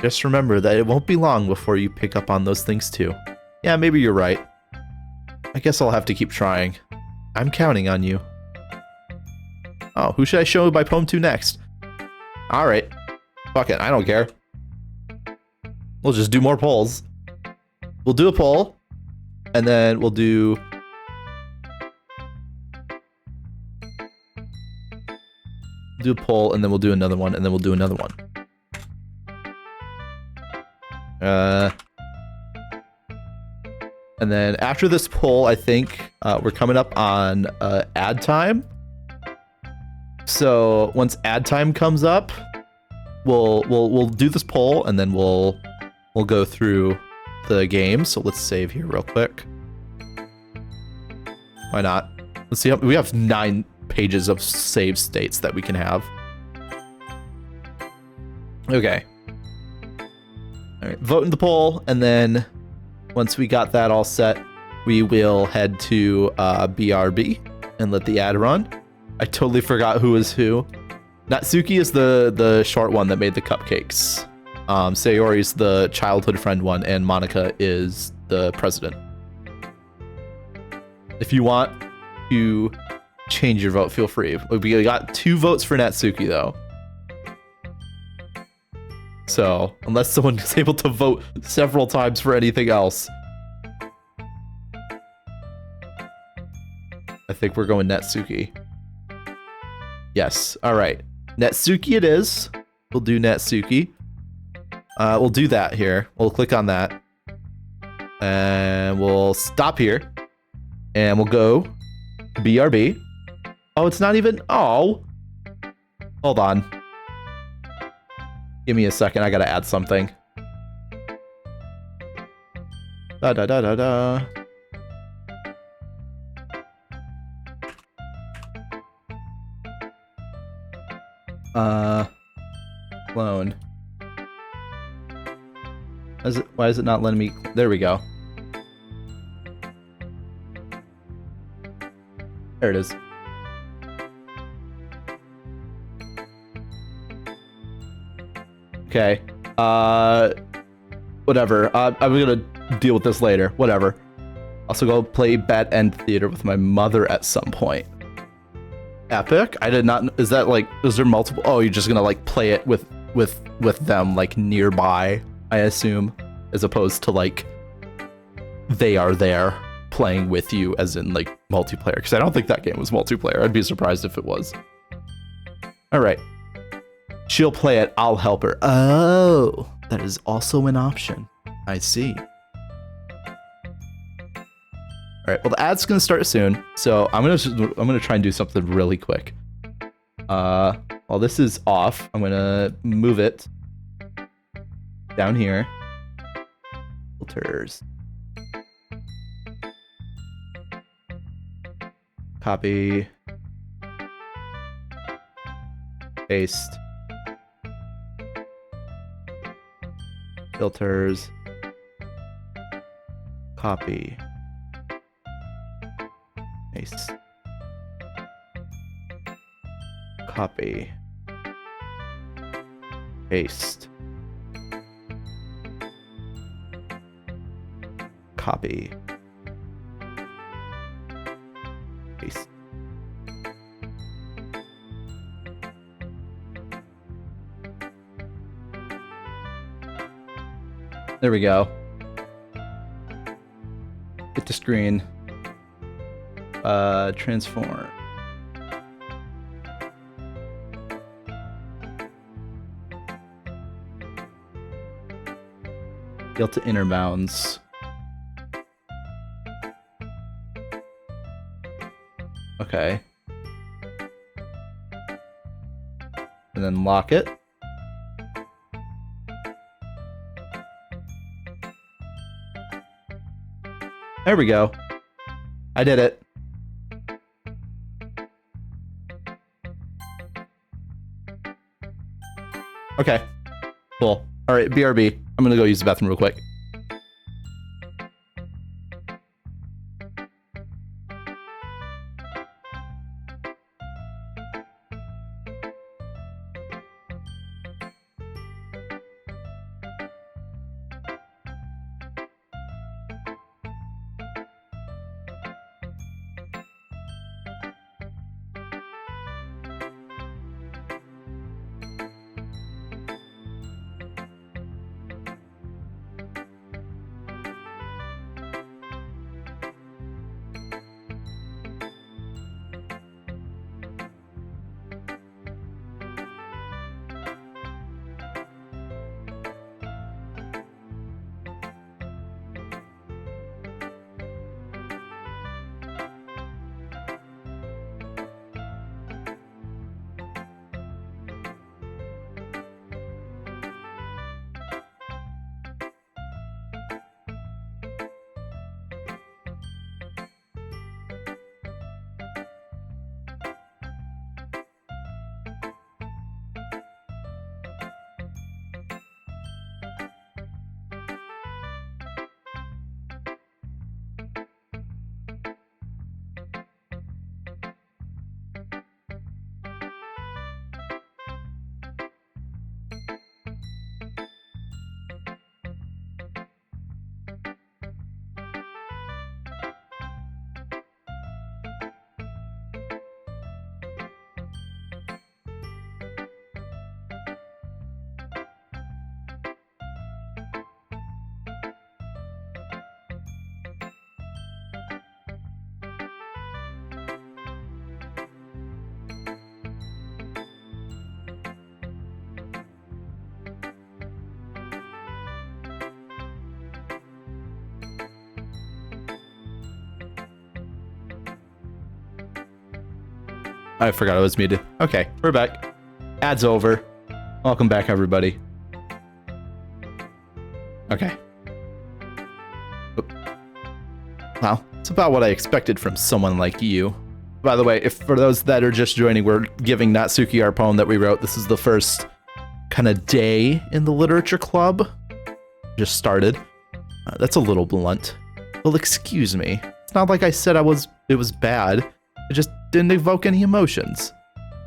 Just remember that it won't be long before you pick up on those things too. Yeah, maybe you're right. I guess I'll have to keep trying. I'm counting on you. Oh, who should I show my poem to next? Alright. Fuck it, I don't care. We'll just do more polls. We'll do a poll, and then we'll do... do a poll, and then we'll do another one, and then we'll do another one. And then after this poll, I think we're coming up on ad time. So once ad time comes up, we'll do this poll, and then we'll go through the game. So let's save here real quick. Why not? Let's see. We have 9 pages of save states that we can have. Okay. All right. Vote in the poll, and then once we got that all set, we will head to BRB and let the ad run. I totally forgot who is who. Natsuki is the short one that made the cupcakes. Sayori's the childhood friend one, and Monica is the president. If you want to change your vote, feel free. We got 2 votes for Natsuki though. So unless someone is able to vote several times for anything else, I think we're going Natsuki. Yes. All right. Natsuki it is. We'll do Natsuki. We'll do that here. We'll click on that. And we'll stop here. And we'll go BRB. Oh, it's not even... Oh. Hold on. Give me a second. I gotta add something. Da da da da da. Clone. Why is it not letting me? There we go. There it is. Okay. Whatever. I'm gonna deal with this later. Whatever. Also go play Bad End Theater with my mother at some point. Epic? I did not. Is that like? Is there multiple? Oh, you're just gonna like play it with them like nearby, I assume, as opposed to like they are there playing with you, as in like multiplayer. Because I don't think that game was multiplayer. I'd be surprised if it was. All right. She'll play it. I'll help her. Oh, that is also an option. I see. All right. Well, the ad's gonna start soon, so I'm gonna try and do something really quick. While this is off, I'm gonna move it down here. Filters. Copy. Paste. Filters. Copy. Paste. Copy. Paste. Copy. Paste. There we go. Hit the screen. Transform. Scale to inner bounds. Okay. And then lock it. There we go. I did it. Okay. Cool. All right, BRB. I'm gonna go use the bathroom real quick. I forgot I was muted. Okay, we're back. Ad's over. Welcome back, everybody. Okay. Wow, it's about what I expected from someone like you. By the way, if for those that are just joining, we're giving Natsuki our poem that we wrote. This is the first kind of day in the literature club. Just started. That's a little blunt. Well, excuse me. It's not like I said it was bad. It just didn't evoke any emotions.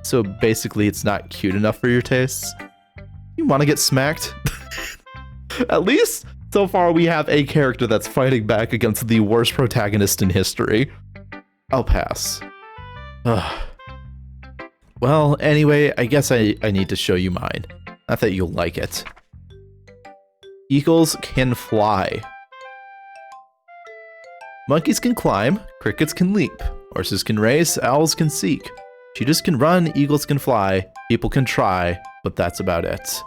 So basically, it's not cute enough for your tastes. You want to get smacked? At least so far we have a character that's fighting back against the worst protagonist in history. I'll pass. Ugh. Well, anyway, I guess I need to show you mine. Not that you'll like it. Eagles can fly. Monkeys can climb, crickets can leap, horses can race, owls can seek. Cheetahs can run, eagles can fly, people can try, but that's about it.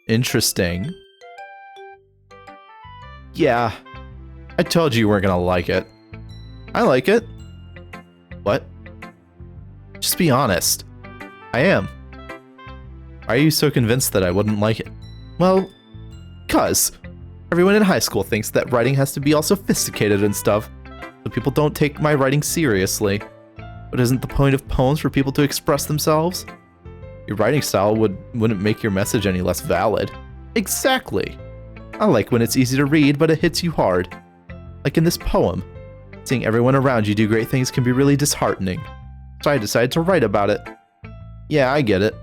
Interesting. Yeah, I told you weren't gonna like it. I like it. What? Just be honest. I am. Why are you so convinced that I wouldn't like it? Well, 'cause everyone in high school thinks that writing has to be all sophisticated and stuff, so people don't take my writing seriously. But isn't the point of poems for people to express themselves? Your writing style wouldn't make your message any less valid. Exactly. I like when it's easy to read, but it hits you hard. Like in this poem. Seeing everyone around you do great things can be really disheartening. So I decided to write about it. Yeah, I get it.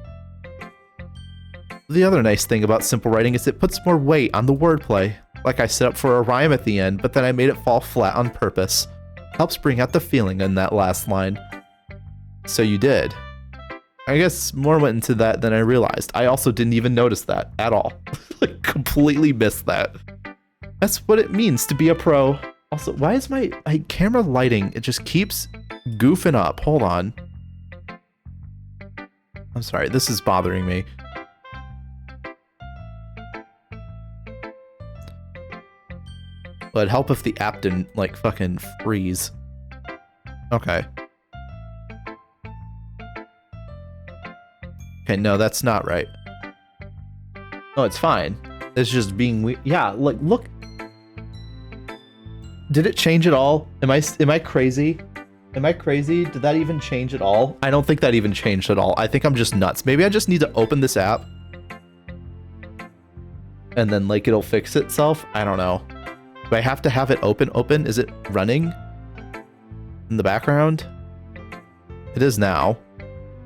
The other nice thing about simple writing is it puts more weight on the wordplay. Like I set up for a rhyme at the end, but then I made it fall flat on purpose. Helps bring out the feeling in that last line. So you did. I guess more went into that than I realized. I also didn't even notice that at all. Like, completely missed that. That's what it means to be a pro. Also, why is my camera lighting, it just keeps goofing up. Hold on. I'm sorry, this is bothering me. Well, it'd help if the app didn't, like, fucking freeze. Okay. Okay, no, that's not right. Oh, it's fine. It's just being weird. Yeah, like, look. Did it change at all? Am I crazy? Am I crazy? Did that even change at all? I don't think that even changed at all. I think I'm just nuts. Maybe I just need to open this app. And then, like, it'll fix itself. I don't know. Do I have to have it open? Is it running in the background? It is now.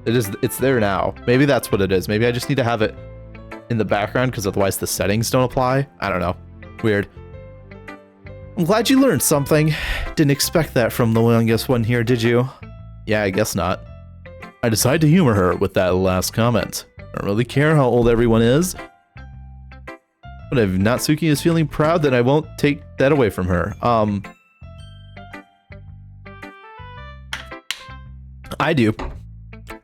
It's there now. Maybe that's what it is. Maybe I just need to have it in the background because otherwise the settings don't apply. I don't know. Weird. I'm glad you learned something. Didn't expect that from the youngest one here, did you? Yeah, I guess not. I decided to humor her with that last comment. I don't really care how old everyone is. But if Natsuki is feeling proud, then I won't take that away from her. I do.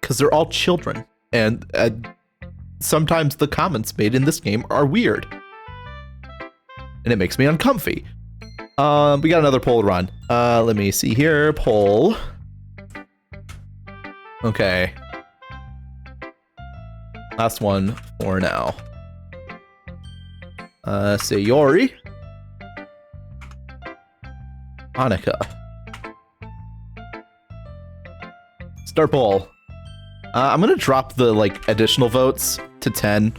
Because they're all children. And sometimes the comments made in this game are weird. And it makes me uncomfy. We got another poll to run. Let me see here. Poll. Okay. Last one for now. Sayori. Monica. Start poll. I'm gonna drop the, like, additional votes to 10.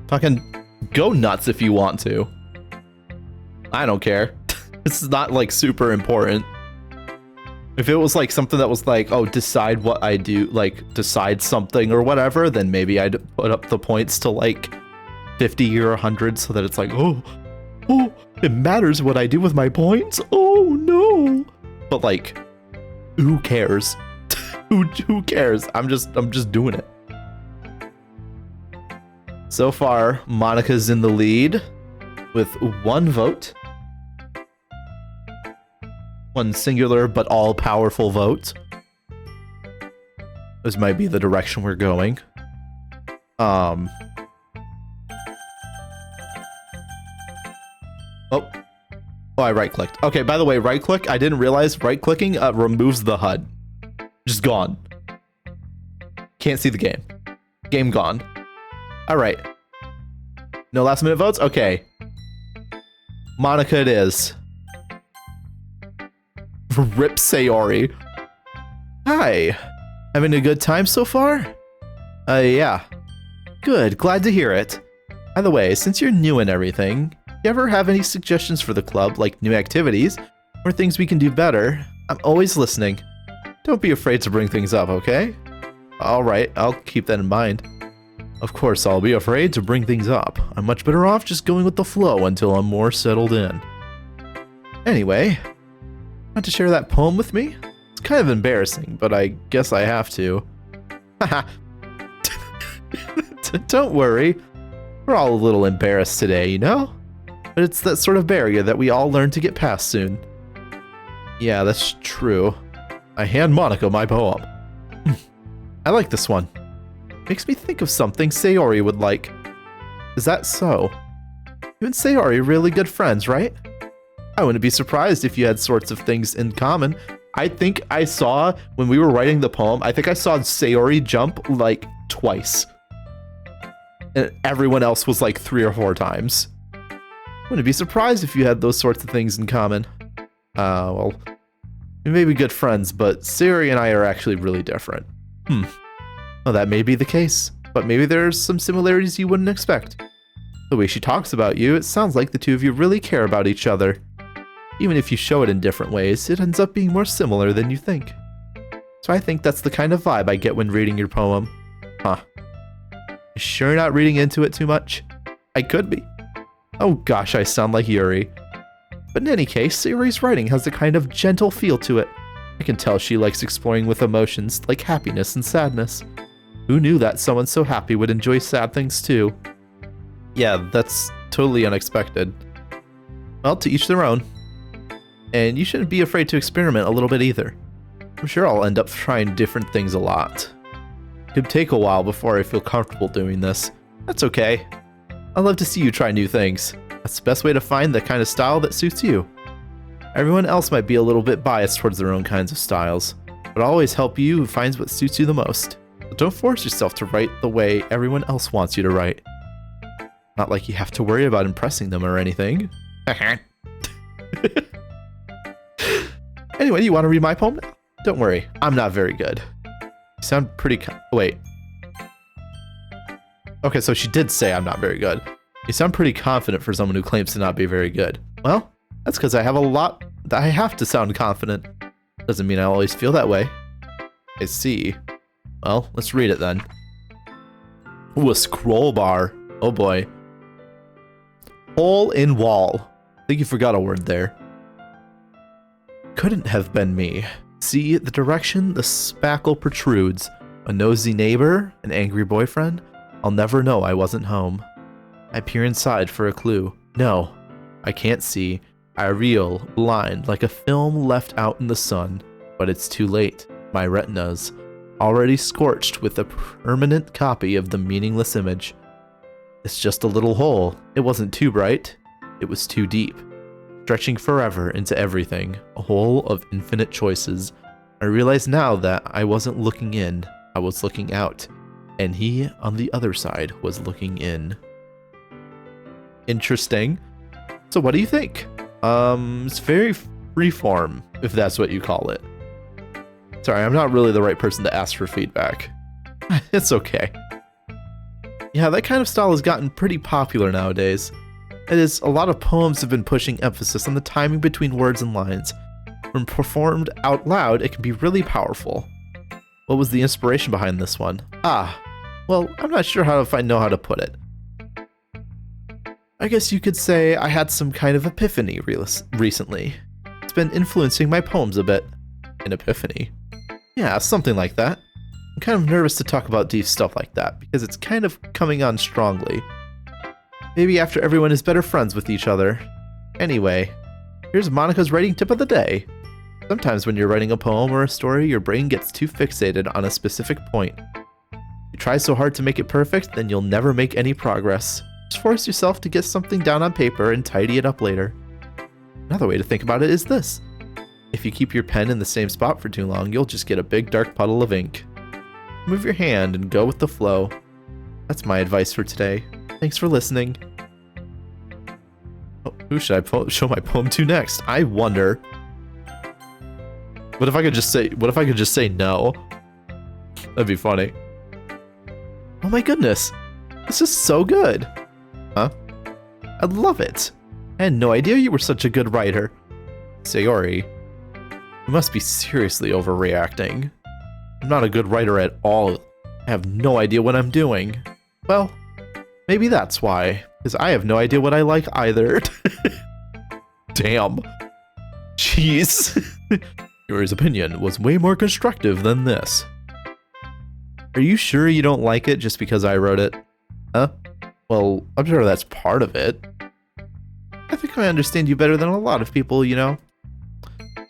Fucking go nuts if you want to. I don't care. This is not, like, super important. If it was, like, something that was like, oh, decide what I do, like, decide something or whatever, then maybe I'd put up the points to, like, 50 or 100 so that it's like, oh, it matters what I do with my points? Oh, no. But, like, who cares? Who cares? I'm just doing it. So far, Monica's in the lead with 1 vote. 1 singular but all-powerful vote. This might be the direction we're going. Oh, I right-clicked. Okay, by the way, right-click, I didn't realize right-clicking removes the HUD. Just gone. Can't see the game. Game gone. All right. No last-minute votes? Okay. Monica it is. Rip Sayori. Hi. Having a good time so far? Yeah. Good, glad to hear it. By the way, since you're new and everything, you ever have any suggestions for the club, like new activities, or things we can do better? I'm always listening. Don't be afraid to bring things up, okay? Alright, I'll keep that in mind. Of course, I'll be afraid to bring things up. I'm much better off just going with the flow until I'm more settled in. Anyway, want to share that poem with me? It's kind of embarrassing, but I guess I have to. Haha. Don't worry. We're all a little embarrassed today, you know? But it's that sort of barrier that we all learn to get past soon. Yeah, that's true. I hand Monica my poem. I like this one. Makes me think of something Sayori would like. Is that so? You and Sayori are really good friends, right? I wouldn't be surprised if you had sorts of things in common. I think I saw, when we were writing the poem, I think I saw Sayori jump like twice. And everyone else was like 3 or 4 times. Wouldn't be surprised if you had those sorts of things in common. Well, we may be good friends, but Sayori and I are actually really different. Well, that may be the case, but maybe there's some similarities you wouldn't expect. The way she talks about you, it sounds like the two of you really care about each other. Even if you show it in different ways, it ends up being more similar than you think. So I think that's the kind of vibe I get when reading your poem. Huh. You sure not reading into it too much? I could be. Oh gosh, I sound like Yuri. But in any case, Sayori's writing has a kind of gentle feel to it. I can tell she likes exploring with emotions like happiness and sadness. Who knew that someone so happy would enjoy sad things too? Yeah, that's totally unexpected. Well, to each their own. And you shouldn't be afraid to experiment a little bit either. I'm sure I'll end up trying different things a lot. It could take a while before I feel comfortable doing this. That's okay. I love to see you try new things. That's the best way to find the kind of style that suits you. Everyone else might be a little bit biased towards their own kinds of styles, but I'll always help you who finds what suits you the most. But don't force yourself to write the way everyone else wants you to write. Not like you have to worry about impressing them or anything. Anyway, you want to read my poem now? Don't worry, I'm not very good. You sound pretty wait. Okay, so she did say I'm not very good. You sound pretty confident for someone who claims to not be very good. Well, that's because I have a lot that I have to sound confident. Doesn't mean I always feel that way. I see. Well, let's read it then. Ooh, a scroll bar. Oh boy. Hole in wall. I think you forgot a word there. Couldn't have been me. See the direction the spackle protrudes. A nosy neighbor? An angry boyfriend? I'll never know I wasn't home. I peer inside for a clue. No, I can't see. I reel, blind, like a film left out in the sun. But it's too late. My retina's already scorched with a permanent copy of the meaningless image. It's just a little hole. It wasn't too bright. It was too deep. Stretching forever into everything. A hole of infinite choices. I realize now that I wasn't looking in. I was looking out. And he, on the other side, was looking in. Interesting. So what do you think? It's very freeform, if that's what you call it. Sorry, I'm not really the right person to ask for feedback. It's okay. Yeah, that kind of style has gotten pretty popular nowadays. It is, a lot of poems have been pushing emphasis on the timing between words and lines. When performed out loud, it can be really powerful. What was the inspiration behind this one? Well, I'm not sure if I know how to put it. I guess you could say I had some kind of epiphany recently. It's been influencing my poems a bit. An epiphany? Yeah, something like that. I'm kind of nervous to talk about deep stuff like that, because it's kind of coming on strongly. Maybe after everyone is better friends with each other. Anyway, here's Monica's writing tip of the day. Sometimes when you're writing a poem or a story, your brain gets too fixated on a specific point. You try so hard to make it perfect, then you'll never make any progress. Just force yourself to get something down on paper and tidy it up later. Another way to think about it is this. If you keep your pen in the same spot for too long, you'll just get a big dark puddle of ink. Move your hand and go with the flow. That's my advice for today. Thanks for listening. Oh, who should I show my poem to next? I wonder. What if I could just say no? That'd be funny. Oh my goodness. This is so good. Huh? I love it. I had no idea you were such a good writer. Sayori, you must be seriously overreacting. I'm not a good writer at all. I have no idea what I'm doing. Well, maybe that's why, because I have no idea what I like either. Damn. Jeez. Yuri's opinion was way more constructive than this. Are you sure you don't like it just because I wrote it? Huh? Well, I'm sure that's part of it. I think I understand you better than a lot of people, you know?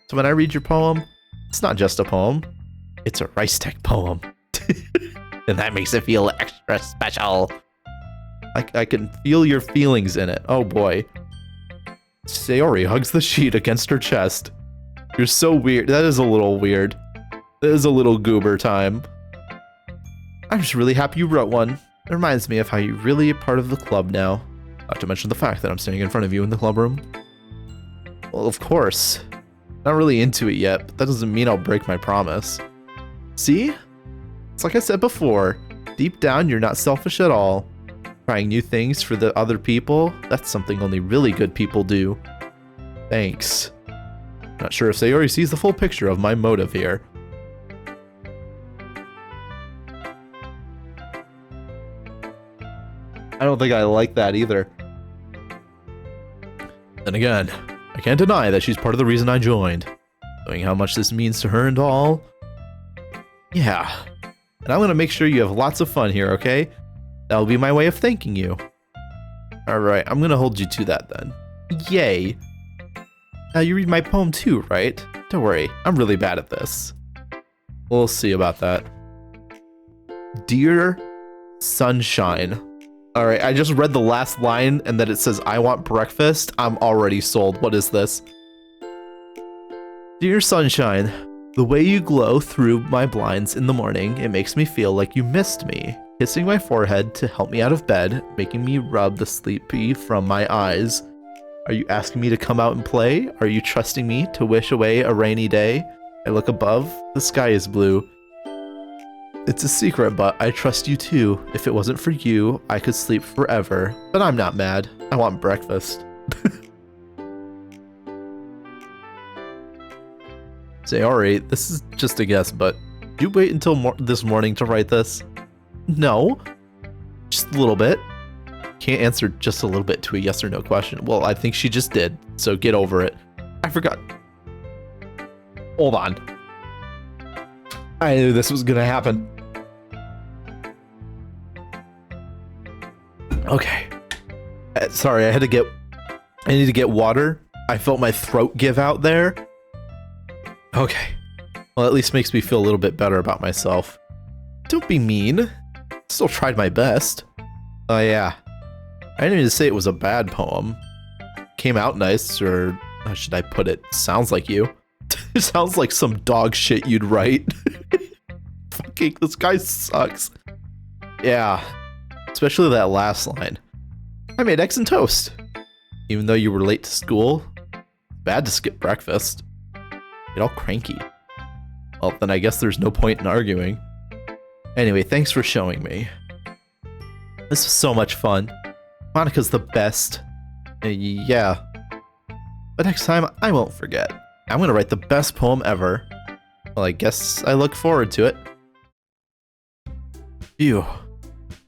So when I read your poem, it's not just a poem. It's a Reistec poem. And that makes it feel extra special. I can feel your feelings in it. Oh boy. Sayori hugs the sheet against her chest. You're so weird. That is a little weird. That is a little goober time. I'm just really happy you wrote one. It reminds me of how you're really a part of the club now. Not to mention the fact that I'm standing in front of you in the club room. Well, of course. Not really into it yet, but that doesn't mean I'll break my promise. See? It's like I said before. Deep down, you're not selfish at all. Trying new things for the other people, that's something only really good people do. Thanks. Not sure if Sayori sees the full picture of my motive here. I don't think I like that either. Then again, I can't deny that she's part of the reason I joined. Knowing how much this means to her and all. Yeah. And I'm gonna make sure you have lots of fun here, okay? That'll be my way of thanking you. Alright, I'm gonna hold you to that then. Yay. Now you read my poem too, right? Don't worry, I'm really bad at this. We'll see about that. Dear Sunshine. Alright, I just read the last line and then it says, I want breakfast. I'm already sold. What is this? Dear Sunshine, the way you glow through my blinds in the morning, it makes me feel like you missed me. Kissing my forehead to help me out of bed, making me rub the sleepy from my eyes. Are you asking me to come out and play? Are you trusting me to wish away a rainy day? I look above, the sky is blue. It's a secret, but I trust you too. If it wasn't for you, I could sleep forever. But I'm not mad. I want breakfast. Sayori, this is just a guess, but did you wait until this morning to write this? No. Just a little bit. Can't answer just a little bit to a yes or no question. Well, I think she just did, so get over it. I forgot. Hold on. I knew this was gonna happen. Okay. Sorry, I need to get water. I felt my throat give out there. Okay. Well, at least makes me feel a little bit better about myself. Don't be mean. Still tried my best. Oh yeah. I didn't even say it was a bad poem. Came out nice, or how should I put it? Sounds like you. It sounds like some dog shit you'd write. Fucking, this guy sucks. Yeah. Especially that last line. I made eggs and toast. Even though you were late to school, bad to skip breakfast. Get all cranky. Well, then I guess there's no point in arguing. Anyway, thanks for showing me. This was so much fun. Monika's the best. Yeah. But next time, I won't forget. I'm gonna write the best poem ever. Well, I guess I look forward to it. Phew.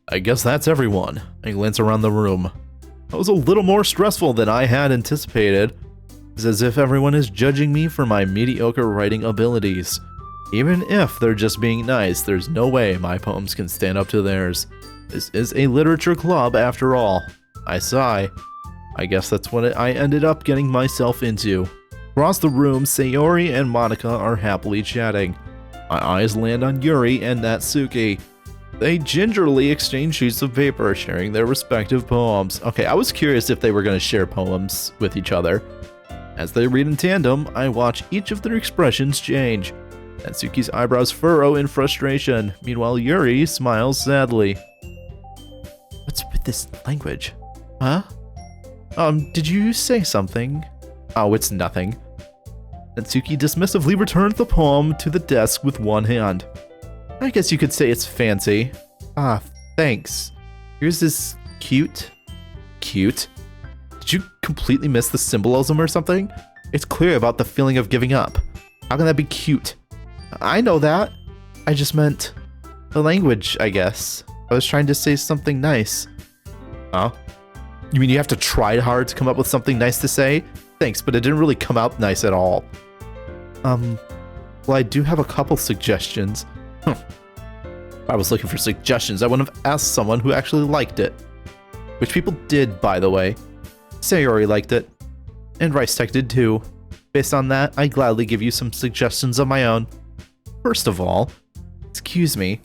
I guess that's everyone. I glance around the room. That was a little more stressful than I had anticipated. It's as if everyone is judging me for my mediocre writing abilities. Even if they're just being nice, there's no way my poems can stand up to theirs. This is a literature club after all. I sigh. I guess that's what I ended up getting myself into. Across the room, Sayori and Monika are happily chatting. My eyes land on Yuri and Natsuki. They gingerly exchange sheets of paper, sharing their respective poems. Okay, I was curious if they were going to share poems with each other. As they read in tandem, I watch each of their expressions change. Natsuki's eyebrows furrow in frustration. Meanwhile, Yuri smiles sadly. What's with this language? Huh? Did you say something? Oh, it's nothing. Natsuki dismissively returned the poem to the desk with one hand. I guess you could say it's fancy. Ah, thanks. Yours is cute. Cute? Did you completely miss the symbolism or something? It's clear about the feeling of giving up. How can that be cute? I know that. I just meant the language, I guess. I was trying to say something nice. Huh? You mean you have to try hard to come up with something nice to say? Thanks, but it didn't really come out nice at all. Well, I do have a couple suggestions. If I was looking for suggestions, I wouldn't have asked someone who actually liked it. Which people did, by the way. Sayori liked it. And Reistec did too. Based on that, I gladly give you some suggestions of my own. First of all, excuse me,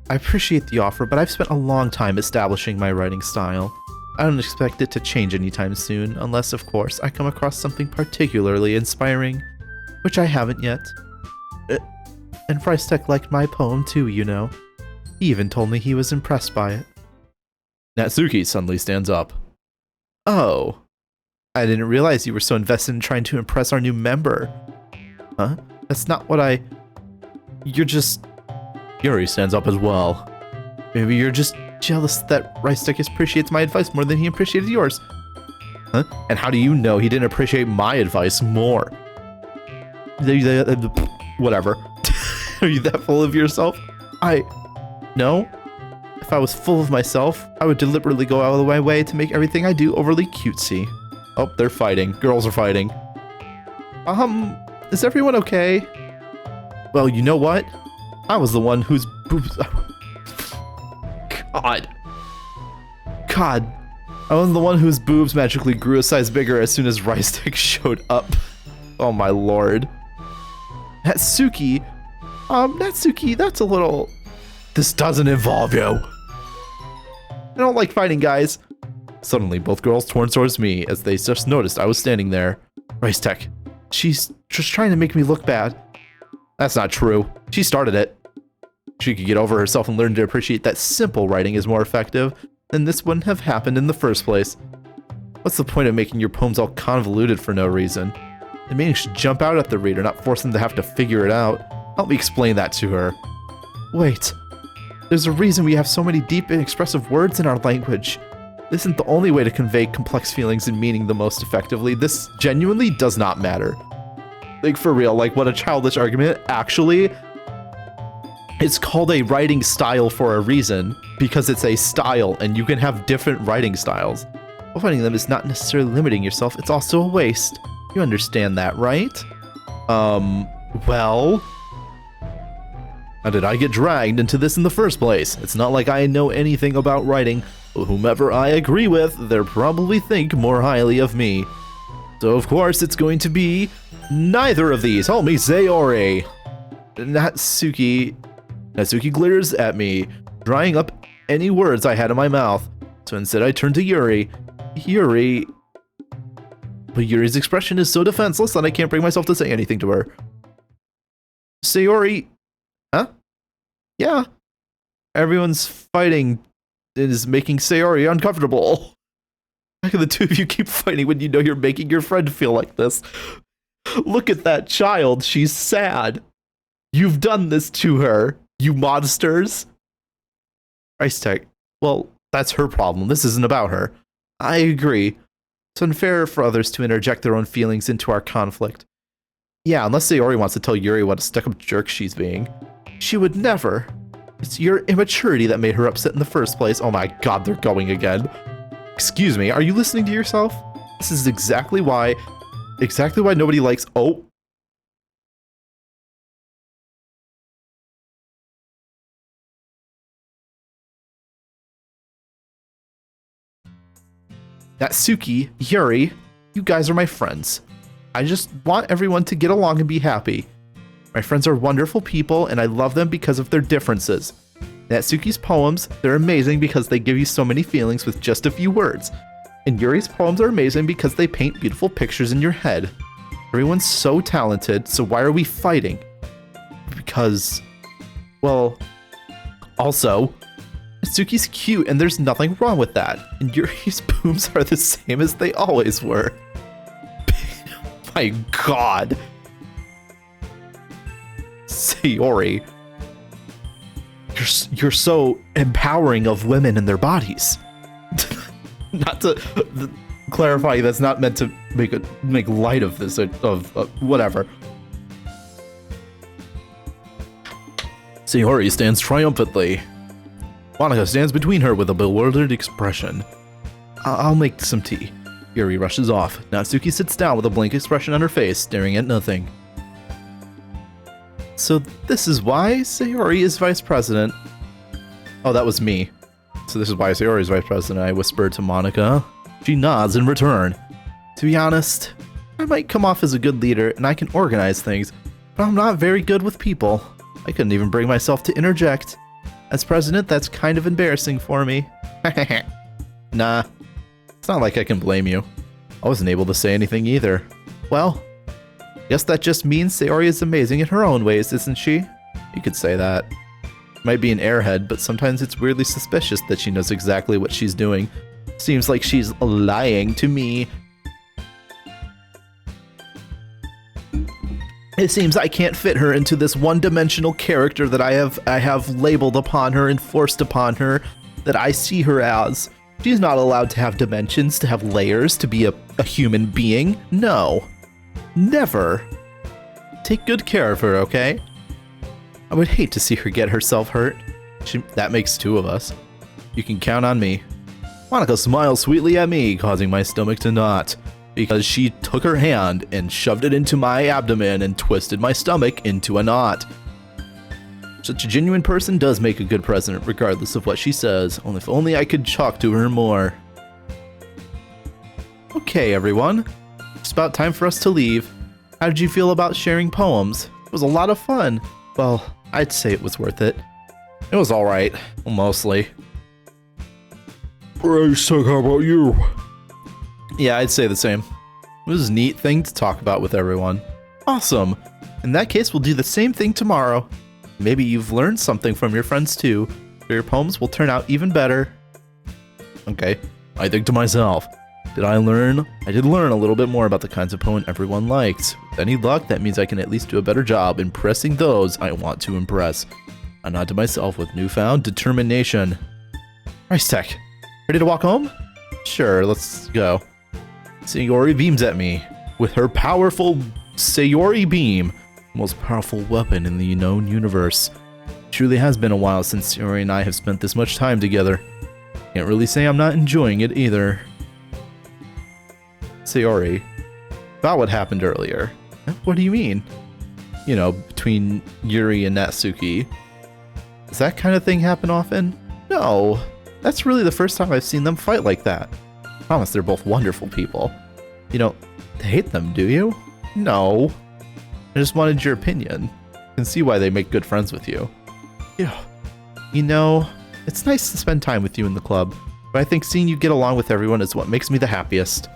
I appreciate the offer, but I've spent a long time establishing my writing style. I don't expect it to change anytime soon, unless, of course, I come across something particularly inspiring, which I haven't yet. And Reistec liked my poem too, you know. He even told me he was impressed by it. Natsuki suddenly stands up. Oh, I didn't realize you were so invested in trying to impress our new member. Huh? That's not what You're just... Yuri stands up as well. Maybe you're just jealous that Reistec appreciates my advice more than he appreciated yours. Huh? And how do you know he didn't appreciate my advice more? Whatever. Are you that full of yourself? No. If I was full of myself, I would deliberately go out of my way to make everything I do overly cutesy. Oh, they're fighting. Girls are fighting. Is everyone okay? Well, you know what? I was the one whose boobs... God. I was the one whose boobs magically grew a size bigger as soon as Reistec showed up. Oh my lord. Natsuki, that's a little... This doesn't involve you. I don't like fighting, guys. Suddenly, both girls turned towards me as they just noticed I was standing there. Reistec, she's just trying to make me look bad. That's not true. She started it. She could get over herself and learn to appreciate that simple writing is more effective, then this wouldn't have happened in the first place. What's the point of making your poems all convoluted for no reason? The meaning should jump out at the reader, not force them to have to figure it out. Help me explain that to her. Wait. There's a reason we have so many deep and expressive words in our language. This isn't the only way to convey complex feelings and meaning the most effectively. This genuinely does not matter. Like, for real, like, what a childish argument. Actually, it's called a writing style for a reason, because it's a style, and you can have different writing styles. Finding them is not necessarily limiting yourself, it's also a waste. You understand that, right? Well... How did I get dragged into this in the first place? It's not like I know anything about writing, but whomever I agree with, they'll probably think more highly of me. So of course it's going to be neither of these. Help me, Sayori. Natsuki glares at me, drying up any words I had in my mouth. So instead I turn to Yuri. But Yuri's expression is so defenseless that I can't bring myself to say anything to her. Sayori. Huh? Yeah. Everyone's fighting is making Sayori uncomfortable. How can the two of you keep fighting when you know you're making your friend feel like this? Look at that child. She's sad. You've done this to her, you monsters. Reistec. Well, that's her problem. This isn't about her. I agree. It's unfair for others to interject their own feelings into our conflict. Yeah, unless Sayori wants to tell Yuri what a stuck-up jerk she's being. She would never. It's your immaturity that made her upset in the first place. Oh my god, they're going again. Excuse me, are you listening to yourself? This is exactly why nobody likes... Oh. Natsuki, Yuri, you guys are my friends. I just want everyone to get along and be happy. My friends are wonderful people, and I love them because of their differences. Natsuki's poems, they're amazing because they give you so many feelings with just a few words. And Yuri's poems are amazing because they paint beautiful pictures in your head. Everyone's so talented, so why are we fighting? Because, well, also, Suki's cute and there's nothing wrong with that. And Yuri's booms are the same as they always were. My god. Sayori, you're so empowering of women and their bodies. Not to clarify, that's not meant to make light of this, whatever. Sayori stands triumphantly. Monica stands between her with a bewildered expression. I'll make some tea. Yuri rushes off. Natsuki sits down with a blank expression on her face, staring at nothing. So this is why Sayori is vice president. Oh, that was me. So this is why Sayori is vice president, I whispered to Monica. She nods in return. To be honest, I might come off as a good leader and I can organize things, but I'm not very good with people. I couldn't even bring myself to interject. As president, that's kind of embarrassing for me. Nah, it's not like I can blame you. I wasn't able to say anything either. Well, guess that just means Sayori is amazing in her own ways, isn't she? You could say that. Might be an airhead, but sometimes it's weirdly suspicious that she knows exactly what she's doing. Seems like she's lying to me. It seems I can't fit her into this one-dimensional character that I have labeled upon her and forced upon her that I see her as. She's not allowed to have dimensions, to have layers, to be a human being. No. Never. Take good care of her, okay? I would hate to see her get herself hurt. That makes two of us. You can count on me. Monica smiles sweetly at me, causing my stomach to knot, because she took her hand and shoved it into my abdomen and twisted my stomach into a knot. Such a genuine person does make a good president, regardless of what she says. If only I could talk to her more. Okay, everyone. It's about time for us to leave. How did you feel about sharing poems? It was a lot of fun. Well, I'd say it was worth it. It was alright. Well, mostly. Reistec, how about you? Yeah, I'd say the same. It was a neat thing to talk about with everyone. Awesome. In that case, we'll do the same thing tomorrow. Maybe you've learned something from your friends too, so your poems will turn out even better. Okay, I think to myself, I did learn a little bit more about the kinds of poem everyone likes. With any luck, that means I can at least do a better job impressing those I want to impress. I nod to myself with newfound determination. Reistec, ready to walk home? Sure, let's go. Sayori beams at me with her powerful Sayori beam, the most powerful weapon in the known universe. It truly has been a while since Sayori and I have spent this much time together. Can't really say I'm not enjoying it either. Sayori, about what happened earlier. What do you mean? You know, between Yuri and Natsuki. Does that kind of thing happen often? No, that's really the first time I've seen them fight like that. I promise they're both wonderful people. You don't hate them, do you? No. I just wanted your opinion. I can see why they make good friends with you. You know, it's nice to spend time with you in the club, but I think seeing you get along with everyone is what makes me the happiest.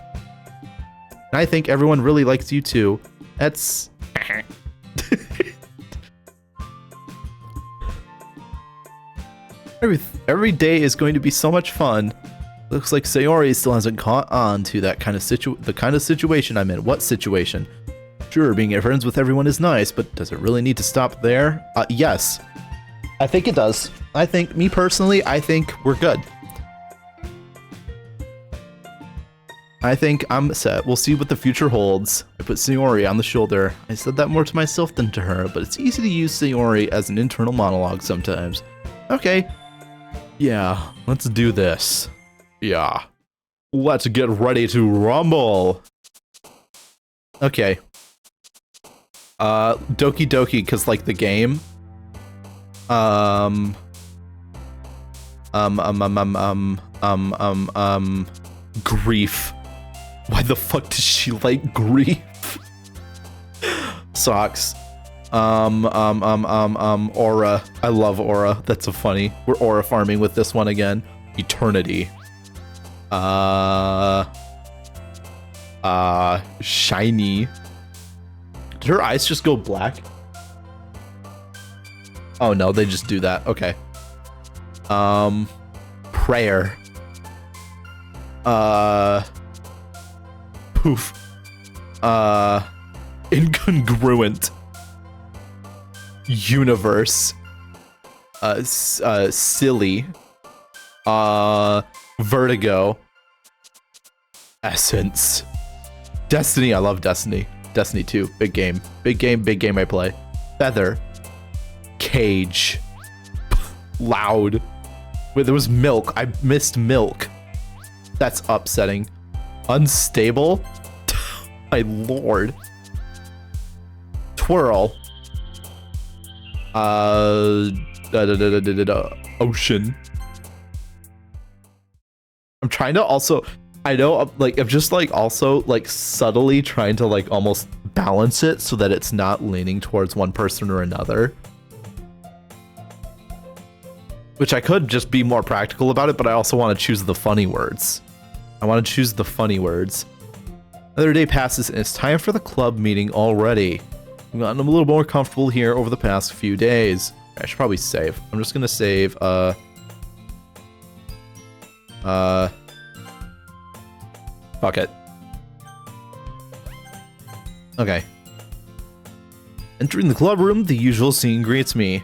And I think everyone really likes you too. That's... Every day is going to be so much fun. Looks like Sayori still hasn't caught on to that kind of situation I'm in. What situation? Sure, being friends with everyone is nice, but does it really need to stop there? Yes. I think it does. Me personally, I think we're good. I think I'm set. We'll see what the future holds. I put Sayori on the shoulder. I said that more to myself than to her, but it's easy to use Sayori as an internal monologue sometimes. Okay. Yeah, let's do this. Yeah. Let's get ready to rumble. Okay. Doki Doki, cause like the game. Grief. Why the fuck does she like grief? Socks. Aura. I love Aura. That's so funny. We're Aura farming with this one again. Eternity. Shiny. Did her eyes just go black? Oh no, they just do that. Okay. Prayer. Poof. Incongruent. Universe. Silly. Vertigo. Essence. Destiny. I love Destiny. Destiny 2. Big game. Big game I play. Feather. Cage. Loud. Wait, there was milk. I missed milk. That's upsetting. Unstable. My lord. Twirl. Ocean. I'm trying to also, I know, like, I'm just like also like subtly trying to like almost balance it so that it's not leaning towards one person or another. Which I could just be more practical about it, but I also want to choose the funny words. I want to choose the funny words. Another day passes and it's time for the club meeting already. I've gotten a little more comfortable here over the past few days. I should probably save. I'm just gonna save, fuck it. Okay. Entering the club room, the usual scene greets me.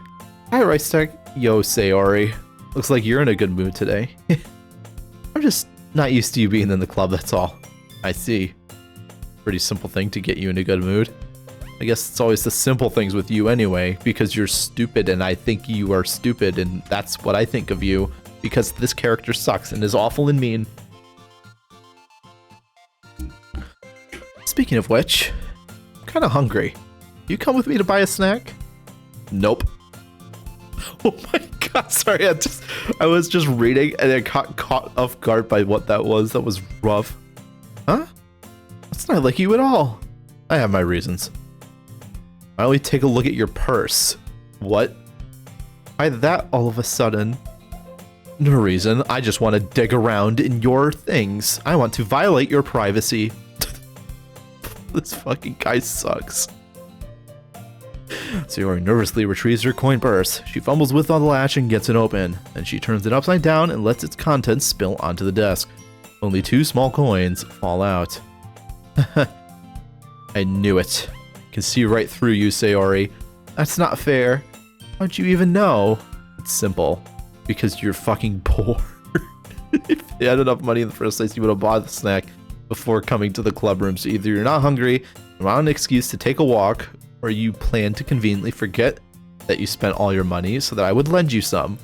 Hi, Reistec. Yo, Sayori. Looks like you're in a good mood today. I'm just not used to you being in the club, that's all. I see. Pretty simple thing to get you in a good mood. I guess it's always the simple things with you anyway, because you're stupid and I think you are stupid, and that's what I think of you, because this character sucks and is awful and mean. Speaking of which, I'm kind of hungry. You come with me to buy a snack? Nope. Oh my god, sorry, I was just reading and I got caught off guard by what that was. That was rough. Huh? That's not like you at all. I have my reasons. Why don't we take a look at your purse? What? Why that all of a sudden? No reason. I just want to dig around in your things. I want to violate your privacy. This fucking guy sucks. Sayori nervously retrieves her coin purse. She fumbles with the latch and gets it open. Then she turns it upside down and lets its contents spill onto the desk. Only 2 small coins fall out. I knew it. Can see right through you, Sayori. That's not fair. How'd you even know? It's simple. Because you're fucking poor. If they had enough money in the first place, you would have bought the snack before coming to the club room. So either you're not hungry, you want an excuse to take a walk, or you plan to conveniently forget that you spent all your money so that I would lend you some.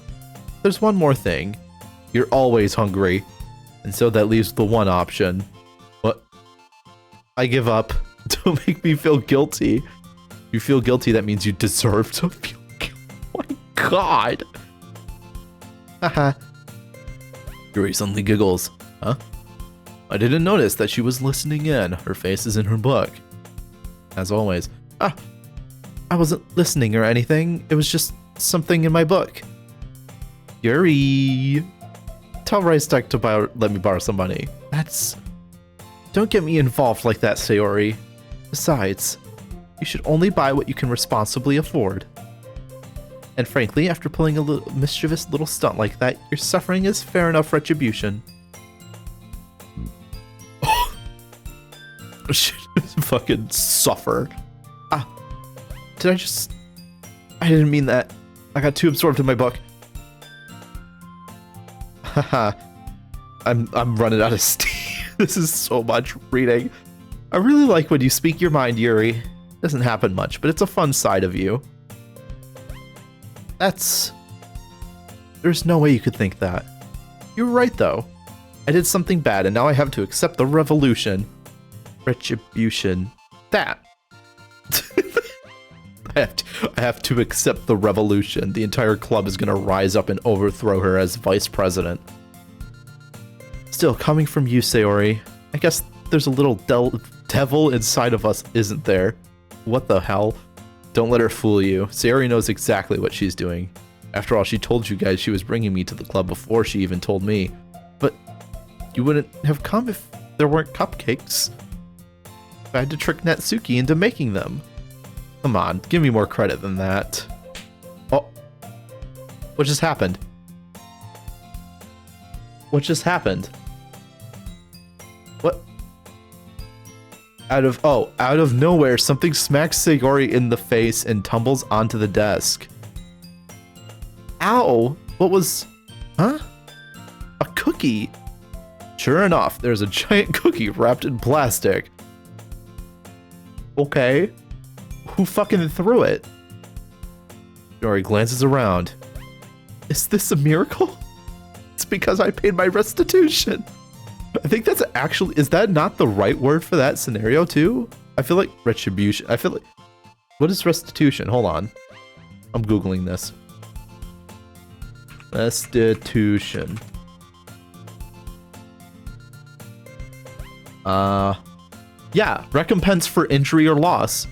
There's one more thing. You're always hungry. And so that leaves the one option. What? I give up. Don't make me feel guilty. If you feel guilty, that means you deserve to feel guilty. Oh my god. Haha. Yuri suddenly giggles. Huh? I didn't notice that she was listening in. Her face is in her book. As always. Ah, I wasn't listening or anything. It was just something in my book. Yuri. Tell Reistec to let me borrow some money. Don't get me involved like that, Sayori. Besides, you should only buy what you can responsibly afford. And frankly, after pulling a mischievous little stunt like that, your suffering is fair enough retribution. Fucking suffer. Ah, I didn't mean that. I got too absorbed in my book. Haha. I'm running out of steam. This is so much reading. I really like when you speak your mind, Yuri. Doesn't happen much, but it's a fun side of you. There's no way you could think that. You're right, though. I did something bad, and now I have to accept the retribution. That. I have to accept the revolution. The entire club is gonna rise up and overthrow her as vice president. Still, coming from you, Sayori, I guess there's a little devil inside of us, isn't there? What the hell? Don't let her fool you. Sayori knows exactly what she's doing. After all, she told you guys she was bringing me to the club before she even told me. But you wouldn't have come if there weren't cupcakes. I had to trick Natsuki into making them. Come on, give me more credit than that. Oh. What just happened? What just happened? What? Out of nowhere, something smacks Sayori in the face and tumbles onto the desk. Ow! What was... Huh? A cookie! Sure enough, there's a giant cookie wrapped in plastic. Okay. Who fucking threw it? Sayori glances around. Is this a miracle? It's because I paid my restitution. I think that's actually... Is that not the right word for that scenario, too? I feel like retribution... I feel like... What is restitution? Hold on. I'm Googling this. Restitution. Yeah, recompense for injury or loss.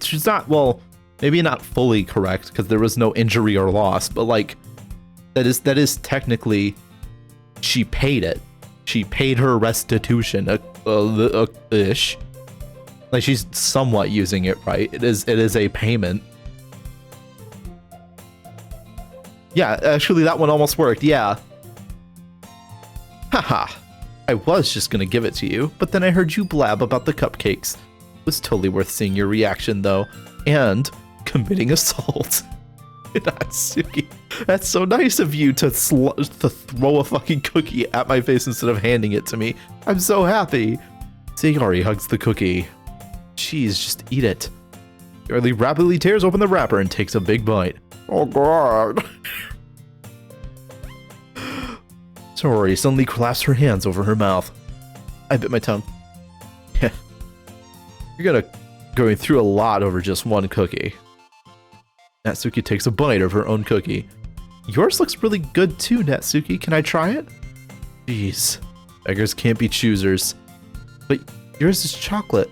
She's not... Well, maybe not fully correct, because there was no injury or loss, but, like... That is technically... She paid it. She paid her restitution ish. Like, she's somewhat using it right. It is a payment. Yeah, actually that one almost worked. Yeah. Haha. I was just gonna give it to you, but then I heard you blab about the cupcakes. It was totally worth seeing your reaction though. And committing assault. Natsuki, that's so nice of you to throw a fucking cookie at my face instead of handing it to me. I'm so happy. Sayori hugs the cookie. Jeez, just eat it. Sayori rapidly tears open the wrapper and takes a big bite. Oh god. Sayori suddenly clasps her hands over her mouth. I bit my tongue. You're going through a lot over just one cookie. Natsuki takes a bite of her own cookie. Yours looks really good too, Natsuki. Can I try it? Jeez. Beggars can't be choosers. But yours is chocolate.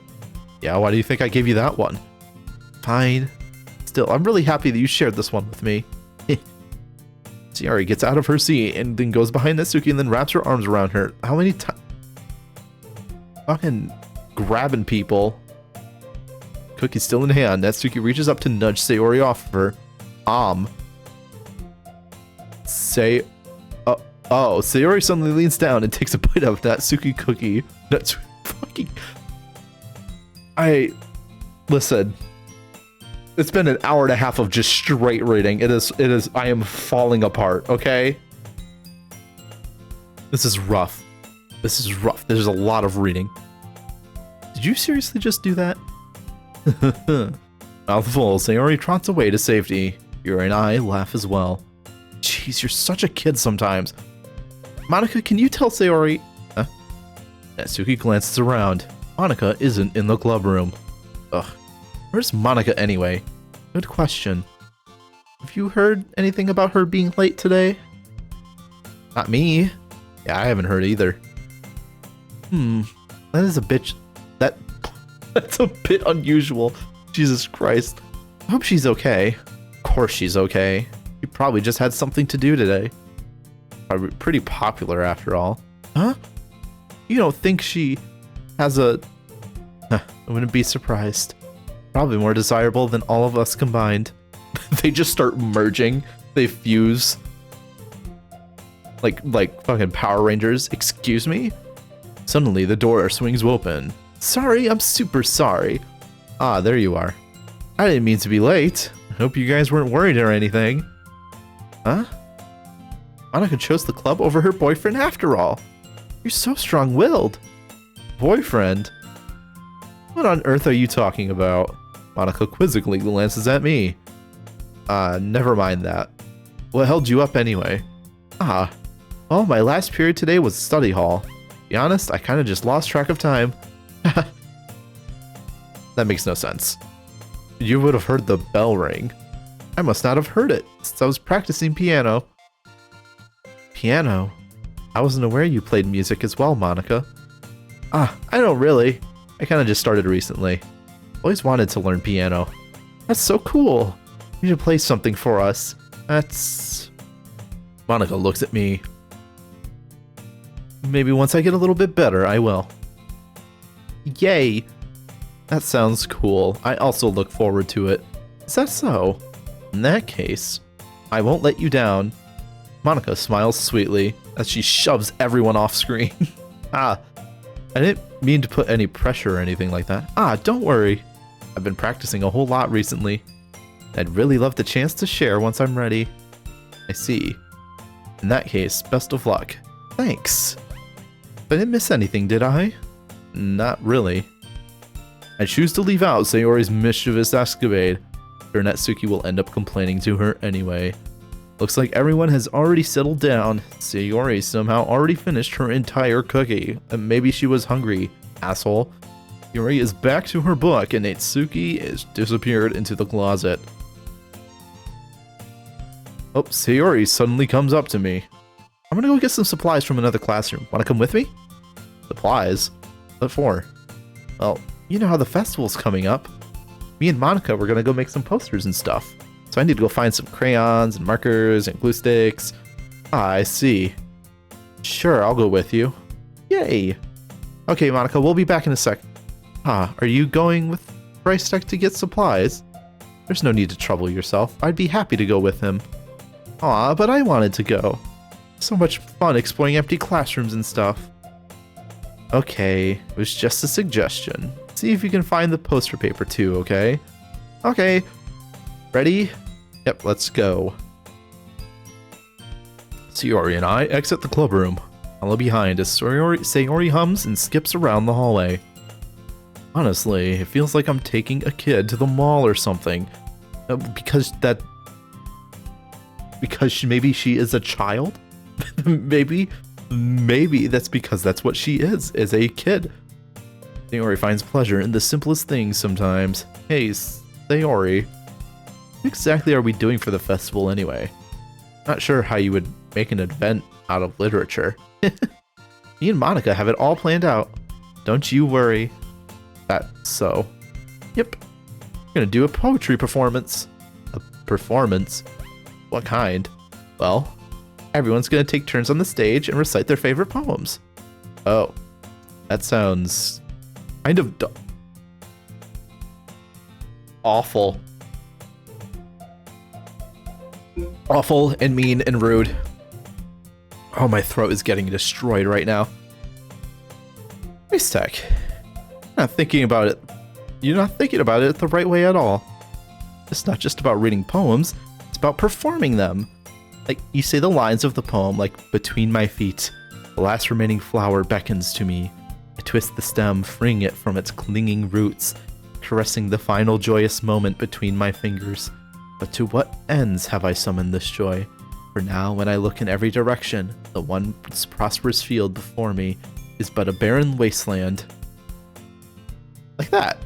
Yeah, why do you think I gave you that one? Fine. Still, I'm really happy that you shared this one with me. Sayori gets out of her seat and then goes behind Natsuki and then wraps her arms around her. How many times? Fucking grabbing people. Cookie still in hand, Natsuki reaches up to nudge Sayori off of her. Sayori suddenly leans down and takes a bite of Natsuki cookie. Natsuki fucking... Listen. It's been an hour and a half of just straight reading. It is, I am falling apart, okay? This is rough. This is rough. There's a lot of reading. Did you seriously just do that? Mouthful, Sayori trots away to safety. Yuri and I laugh as well. Jeez, you're such a kid sometimes. Monika, can you tell Sayori... Huh? Natsuki glances around. Monika isn't in the club room. Ugh. Where's Monika anyway? Good question. Have you heard anything about her being late today? Not me. Yeah, I haven't heard either. That is a bitch. That's a bit unusual. Jesus Christ. I hope she's okay. Of course she's okay. She probably just had something to do today. Probably pretty popular after all. Huh? You don't think she has a... I wouldn't be surprised. Probably more desirable than all of us combined. They just start merging. They fuse. Like fucking Power Rangers. Excuse me? Suddenly the door swings open. Sorry, I'm super sorry. Ah, there you are. I didn't mean to be late. I hope you guys weren't worried or anything. Huh? Monika chose the club over her boyfriend after all. You're so strong-willed. Boyfriend? What on earth are you talking about? Monika quizzically glances at me. Never mind that. What held you up anyway? Well, my last period today was study hall. To be honest, I kinda just lost track of time. That makes no sense. You would have heard the bell ring. I must not have heard it, since I was practicing piano. Piano? I wasn't aware you played music as well, Monika. I don't really. I kinda just started recently. Always wanted to learn piano. That's so cool. You should play something for us. That's... Monika looks at me. Maybe once I get a little bit better, I will. Yay! That sounds cool. I also look forward to it. Is that so? In that case, I won't let you down. Monica smiles sweetly as she shoves everyone off screen. I didn't mean to put any pressure or anything like that. Don't worry. I've been practicing a whole lot recently. I'd really love the chance to share once I'm ready. I see. In that case, best of luck. Thanks. I didn't miss anything, did I? Not really. I choose to leave out Sayori's mischievous escapade. Sure, Natsuki will end up complaining to her anyway. Looks like everyone has already settled down. Sayori somehow already finished her entire cookie. And maybe she was hungry, asshole. Sayori is back to her book and Natsuki is disappeared into the closet. Oh, Sayori suddenly comes up to me. I'm gonna go get some supplies from another classroom. Wanna come with me? Supplies? What for? Well, you know how the festival's coming up. Me and Monica were gonna go make some posters and stuff. So I need to go find some crayons and markers and glue sticks. I see. Sure, I'll go with you. Yay! Okay, Monica, we'll be back in a sec. Are you going with Reistec to get supplies? There's no need to trouble yourself. I'd be happy to go with him. But I wanted to go. So much fun exploring empty classrooms and stuff. Okay, it was just a suggestion. See if you can find the poster paper too, okay? Okay. Ready? Yep, let's go. Sayori and I exit the club room. Follow behind as Sayori hums and skips around the hallway. Honestly, it feels like I'm taking a kid to the mall or something. Because maybe she is a child? Maybe that's because that's what she is a kid. Sayori finds pleasure in the simplest things sometimes. Hey, Sayori. What exactly are we doing for the festival anyway? Not sure how you would make an event out of literature. Me and Monica have it all planned out. Don't you worry. That's so. Yep. We're gonna do a poetry performance. A performance? What kind? Well, everyone's gonna take turns on the stage and recite their favorite poems. Oh. That sounds kind of awful. Awful and mean and rude. Oh, my throat is getting destroyed right now. Reistec, not thinking about it. You're not thinking about it the right way at all. It's not just about reading poems, it's about performing them. Like, you say the lines of the poem, like, between my feet, the last remaining flower beckons to me. I twist the stem, freeing it from its clinging roots, caressing the final joyous moment between my fingers. But to what ends have I summoned this joy? For now, when I look in every direction, the once prosperous field before me is but a barren wasteland. Like that.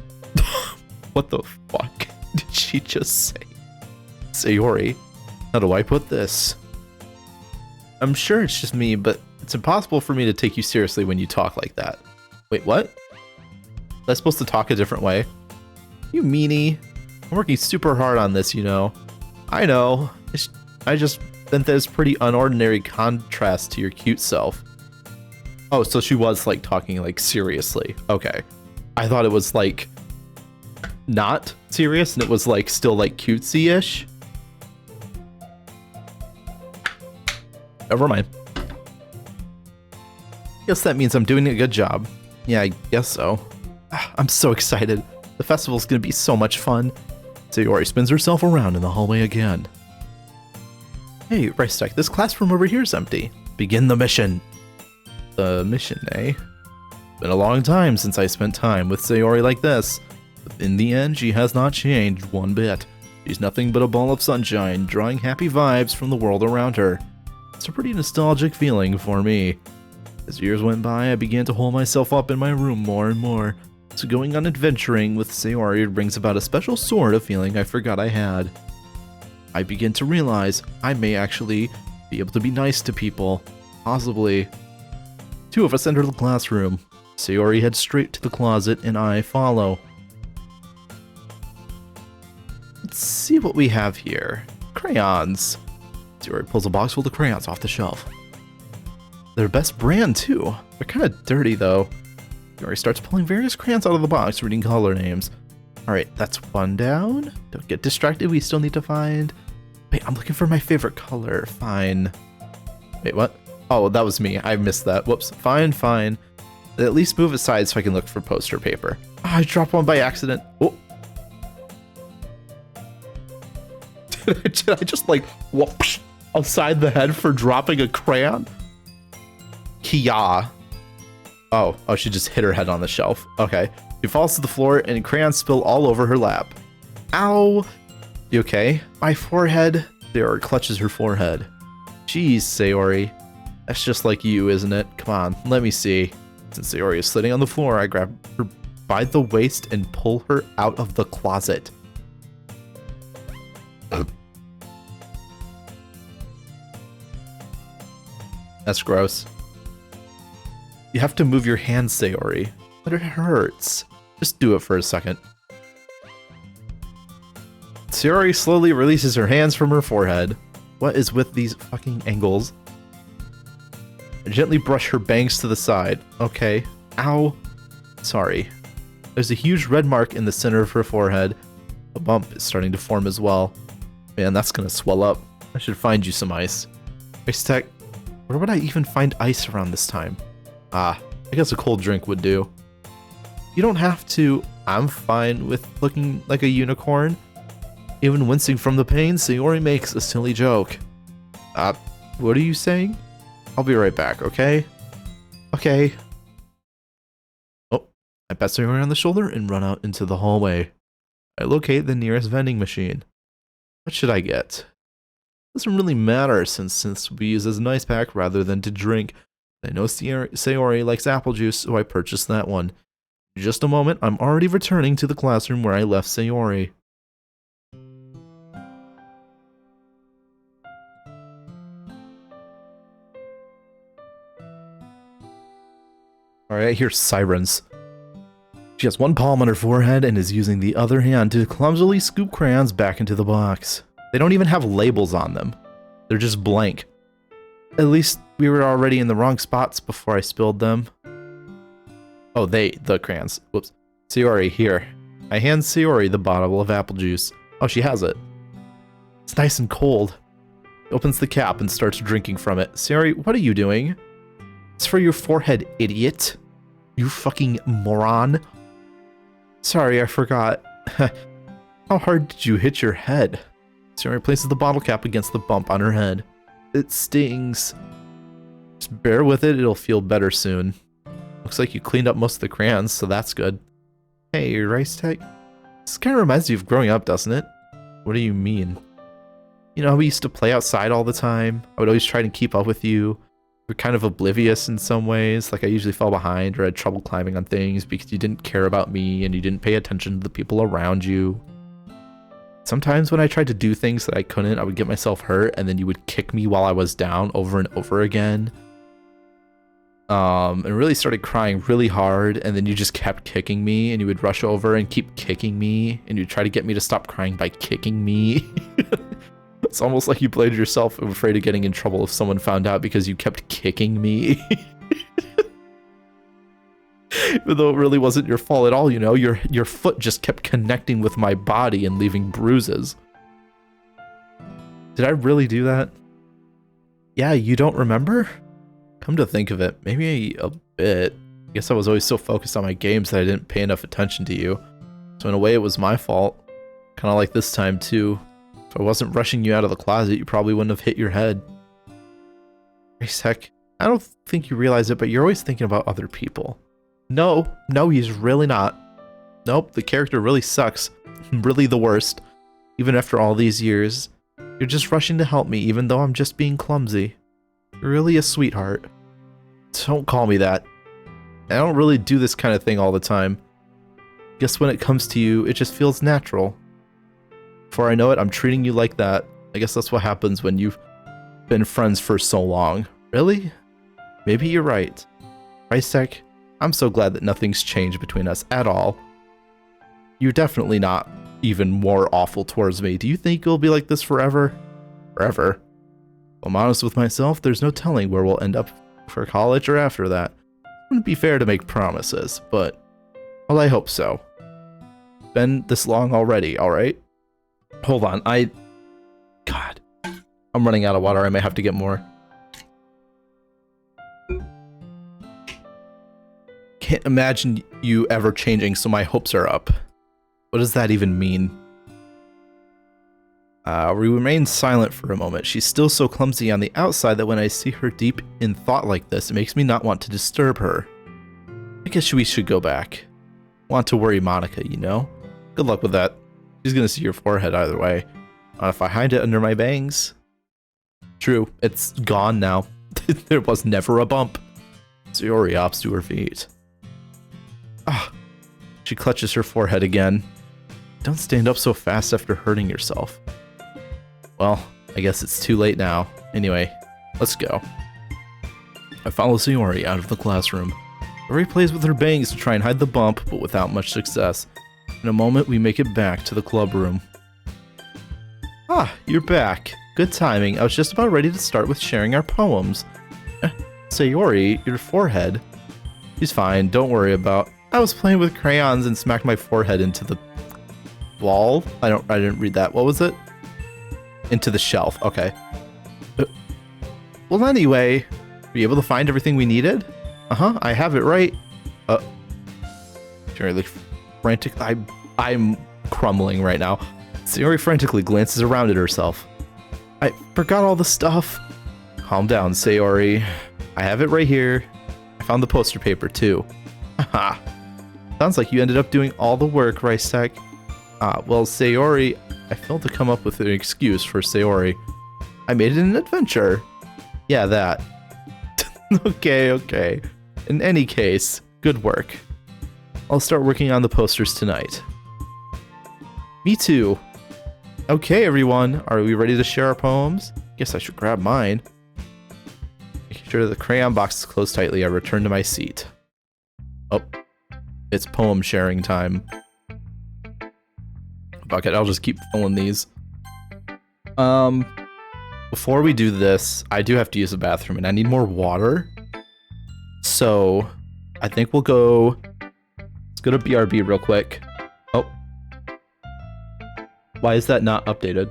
What the fuck did she just say? Sayori, how do I put this? I'm sure it's just me, but it's impossible for me to take you seriously when you talk like that. Wait, what? Was I supposed to talk a different way? You meanie. I'm working super hard on this, you know. I know. I just think there's pretty unordinary contrast to your cute self. Oh, so she was like talking like seriously. Okay. I thought it was like not serious and it was like still like cutesy-ish. Never mind. Guess that means I'm doing a good job. Yeah, I guess so. I'm so excited. The festival's gonna be so much fun. Sayori spins herself around in the hallway again. Hey, Reistec, this classroom over here is empty. Begin the mission. The mission, eh? Been a long time since I spent time with Sayori like this. But in the end, she has not changed one bit. She's nothing but a ball of sunshine, drawing happy vibes from the world around her. It's a pretty nostalgic feeling for me. As years went by, I began to hole myself up in my room more and more. So going on adventuring with Sayori brings about a special sort of feeling I forgot I had. I begin to realize I may actually be able to be nice to people. Possibly. Two of us enter the classroom. Sayori heads straight to the closet and I follow. Let's see what we have here. Crayons. Sayori pulls a box full of crayons off the shelf. They're best brand too. They're kind of dirty though. Sayori starts pulling various crayons out of the box, reading color names. Alright, that's one down. Don't get distracted, we still need to find... Wait, I'm looking for my favorite color. Fine. Wait, what? Oh, that was me. I missed that. Whoops. Fine, fine. At least move aside so I can look for poster paper. Oh, I dropped one by accident. Oh. Did I just like whoosh outside the head for dropping a crayon? Kia. Oh, she just hit her head on the shelf. Okay. She falls to the floor and crayons spill all over her lap. Ow. You okay? My forehead. Sayori clutches her forehead. Jeez, Sayori. That's just like you, isn't it? Come on, let me see. Since Sayori is sitting on the floor, I grab her by the waist and pull her out of the closet. That's gross. You have to move your hands, Sayori. But it hurts. Just do it for a second. Sayori slowly releases her hands from her forehead. What is with these fucking angles? I gently brush her bangs to the side. Okay. Ow. Sorry. There's a huge red mark in the center of her forehead. A bump is starting to form as well. Man, that's gonna swell up. I should find you some ice. Reistec, where would I even find ice around this time? Ah, I guess a cold drink would do. You don't have to. I'm fine with looking like a unicorn. Even wincing from the pain, Sayori makes a silly joke. What are you saying? I'll be right back, okay? Okay. Oh, I pat Sayori on the shoulder and run out into the hallway. I locate the nearest vending machine. What should I get? Doesn't really matter since we use as an ice pack rather than to drink. I know Sayori likes apple juice, so I purchased that one. In just a moment, I'm already returning to the classroom where I left Sayori. Alright, I hear sirens. She has one palm on her forehead and is using the other hand to clumsily scoop crayons back into the box. They don't even have labels on them. They're just blank. At least we were already in the wrong spots before I spilled them. Oh, the crayons. Whoops. Sayori, here. I hand Sayori the bottle of apple juice. Oh, she has it. It's nice and cold. She opens the cap and starts drinking from it. Sayori, what are you doing? It's for your forehead, idiot. You fucking moron. Sorry, I forgot. How hard did you hit your head? Sayori places the bottle cap against the bump on her head. It stings. Just bear with it, it'll feel better soon. Looks like you cleaned up most of the crayons, so that's good. Hey, Reistec. This kind of reminds you of growing up, doesn't it? What do you mean? You know how we used to play outside all the time? I would always try to keep up with you. You're kind of oblivious in some ways, like I usually fell behind or had trouble climbing on things because you didn't care about me and you didn't pay attention to the people around you. Sometimes when I tried to do things that I couldn't, I would get myself hurt and then you would kick me while I was down over and over again. And really started crying really hard, and then you just kept kicking me and you would rush over and keep kicking me and you'd try to get me to stop crying by kicking me. It's almost like you blamed yourself and were afraid of getting in trouble if someone found out because you kept kicking me. Even though it really wasn't your fault at all, you know, your foot just kept connecting with my body and leaving bruises. Did I really do that? Yeah, you don't remember? Come to think of it, maybe a bit. I guess I was always so focused on my games that I didn't pay enough attention to you. So in a way it was my fault. Kind of like this time too. If I wasn't rushing you out of the closet, you probably wouldn't have hit your head. Reistec, I don't think you realize it, but you're always thinking about other people. No, he's really not. Nope, the character really sucks. Really the worst. Even after all these years. You're just rushing to help me, even though I'm just being clumsy. You're really a sweetheart. Don't call me that. I don't really do this kind of thing all the time. Guess when it comes to you, it just feels natural. Before I know it, I'm treating you like that. I guess that's what happens when you've been friends for so long. Really? Maybe you're right. Reistec, I'm so glad that nothing's changed between us at all. You're definitely not even more awful towards me. Do you think you'll be like this forever? Forever? If I'm honest with myself, there's no telling where we'll end up for college or after that. Wouldn't be fair to make promises, but, well, I hope so. Been this long already, alright? Hold on, God. I'm running out of water, I may have to get more. Can't imagine you ever changing, so my hopes are up. What does that even mean? We remain silent for a moment. She's still so clumsy on the outside that when I see her deep in thought like this, it makes me not want to disturb her. I guess we should go back. Want to worry Monica, you know? Good luck with that. She's gonna see your forehead either way. If I hide it under my bangs. True, it's gone now. There was never a bump. Sayori hops to her feet. Ah, she clutches her forehead again. Don't stand up so fast after hurting yourself. Well, I guess it's too late now. Anyway, let's go. I follow Sayori out of the classroom. Sayori plays with her bangs to try and hide the bump, but without much success. In a moment, we make it back to the club room. Ah, you're back. Good timing. I was just about ready to start with sharing our poems. Sayori, your forehead. She's fine, don't worry about. I was playing with crayons and smacked my forehead into the wall. I didn't read that. What was it? Into the shelf. Okay. Well, anyway, were you able to find everything we needed? Uh-huh, I have it right. Sayori, frantic. I'm crumbling right now. Sayori frantically glances around at herself. I forgot all the stuff. Calm down, Sayori. I have it right here. I found the poster paper, too. Haha. Sounds like you ended up doing all the work, Reistec. Well, Sayori, I failed to come up with an excuse for Sayori. I made it an adventure. Yeah, that. Okay. In any case, good work. I'll start working on the posters tonight. Me too. Okay, everyone. Are we ready to share our poems? Guess I should grab mine. Making sure the crayon box is closed tightly, I return to my seat. Oh. It's poem sharing time. Fuck it, I'll just keep filling these. Before we do this, I do have to use the bathroom and I need more water. So, I think we'll go... Let's go to BRB real quick. Oh. Why is that not updated?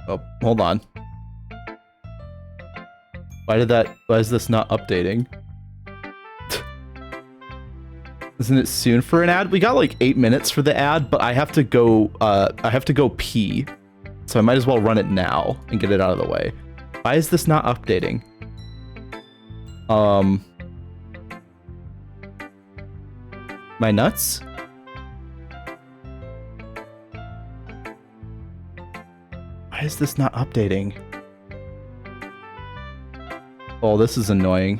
Oh, hold on. Why is this not updating? Isn't it soon for an ad? We got like 8 minutes for the ad, but I have to go pee. So I might as well run it now and get it out of the way. Why is this not updating? My nuts? Why is this not updating? Oh, this is annoying.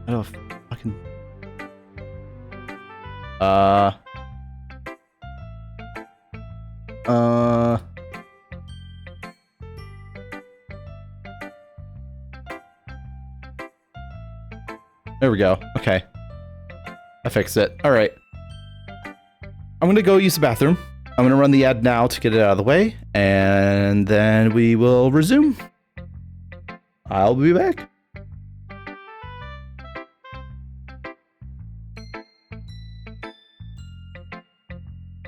Oh, fucking... There we go. Okay. I fixed it. Alright. I'm gonna go use the bathroom. I'm gonna run the ad now to get it out of the way, and then we will resume. I'll be back.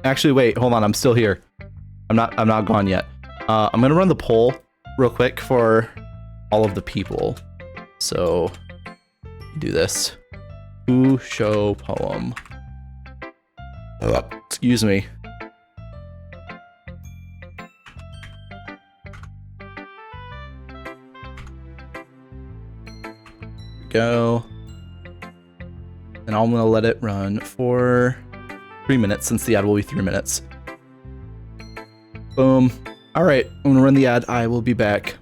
Actually, wait, hold on, I'm still here. I'm not gone yet. I'm gonna run the poll real quick for all of the people. So, do this. Who show poem? Excuse me. Go. And I'm gonna let it run for 3 minutes since the ad will be 3 minutes. Boom. All right, I'm gonna run the ad. I will be back.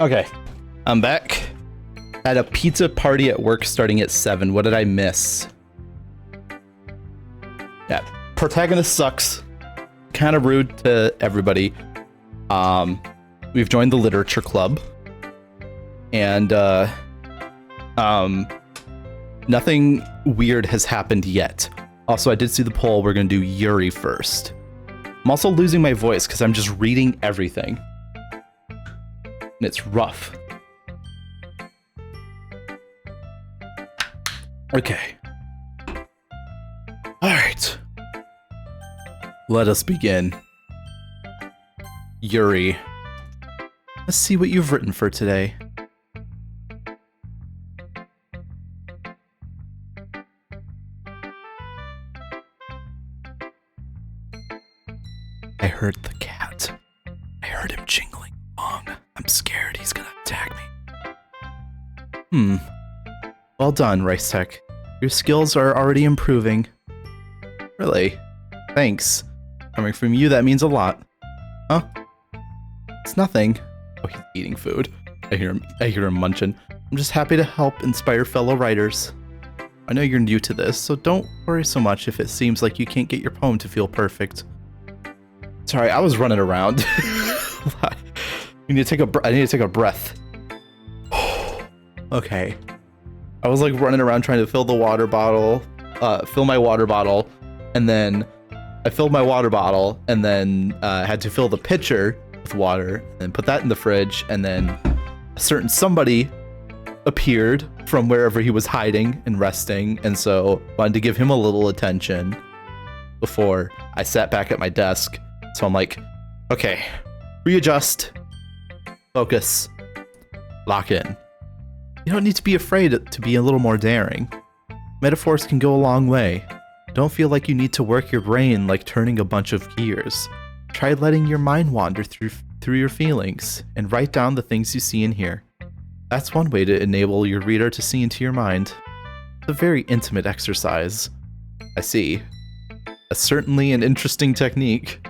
Okay, I'm back. At a pizza party at work starting at 7. What did I miss? Yeah, protagonist sucks. Kind of rude to everybody. We've joined the literature club, and nothing weird has happened yet. Also, I did see the poll. We're gonna do Yuri first. I'm also losing my voice because I'm just reading everything, and it's rough. Okay. All right. Let us begin. Yuri. Let's see what you've written for today. I heard the cat. I heard him jingling along. I'm scared he's gonna attack me. Well done, Reistec. Your skills are already improving. Really? Thanks. Coming from you, that means a lot. Huh? It's nothing. Oh, he's eating food. I hear him munching. I'm just happy to help inspire fellow writers. I know you're new to this, so don't worry so much if it seems like you can't get your poem to feel perfect. Sorry, I was running around. I need to take a breath. Okay. I was like running around trying to fill my water bottle, and then I filled my water bottle, and then had to fill the pitcher with water, and put that in the fridge, and then a certain somebody appeared from wherever he was hiding and resting, and so wanted to give him a little attention before I sat back at my desk. So I'm like, okay, readjust, focus, lock in. You don't need to be afraid to be a little more daring. Metaphors can go a long way. Don't feel like you need to work your brain like turning a bunch of gears. Try letting your mind wander through your feelings and write down the things you see and hear. That's one way to enable your reader to see into your mind. It's a very intimate exercise. I see. That's certainly an interesting technique.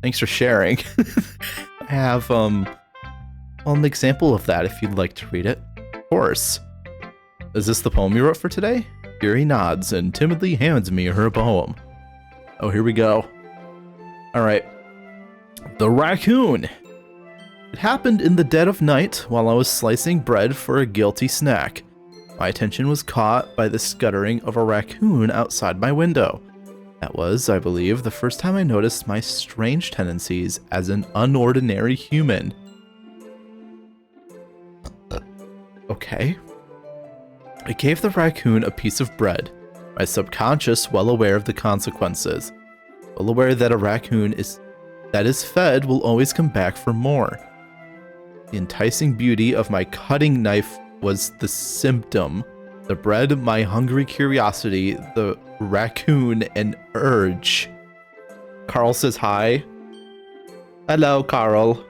Thanks for sharing. I have an example of that if you'd like to read it. Of course. Is this the poem you wrote for today? Yuri nods and timidly hands me her poem. Oh, here we go. All right. The Raccoon. It happened in the dead of night while I was slicing bread for a guilty snack. My attention was caught by the scuttering of a raccoon outside my window. That was, I believe, the first time I noticed my strange tendencies as an unordinary human. Okay. I gave the raccoon a piece of bread, my subconscious well aware of the consequences, well aware that a raccoon that is fed will always come back for more. The enticing beauty of my cutting knife was the symptom. The bread, my hungry curiosity, the raccoon, an urge. Carl says hi. Hello, Carl.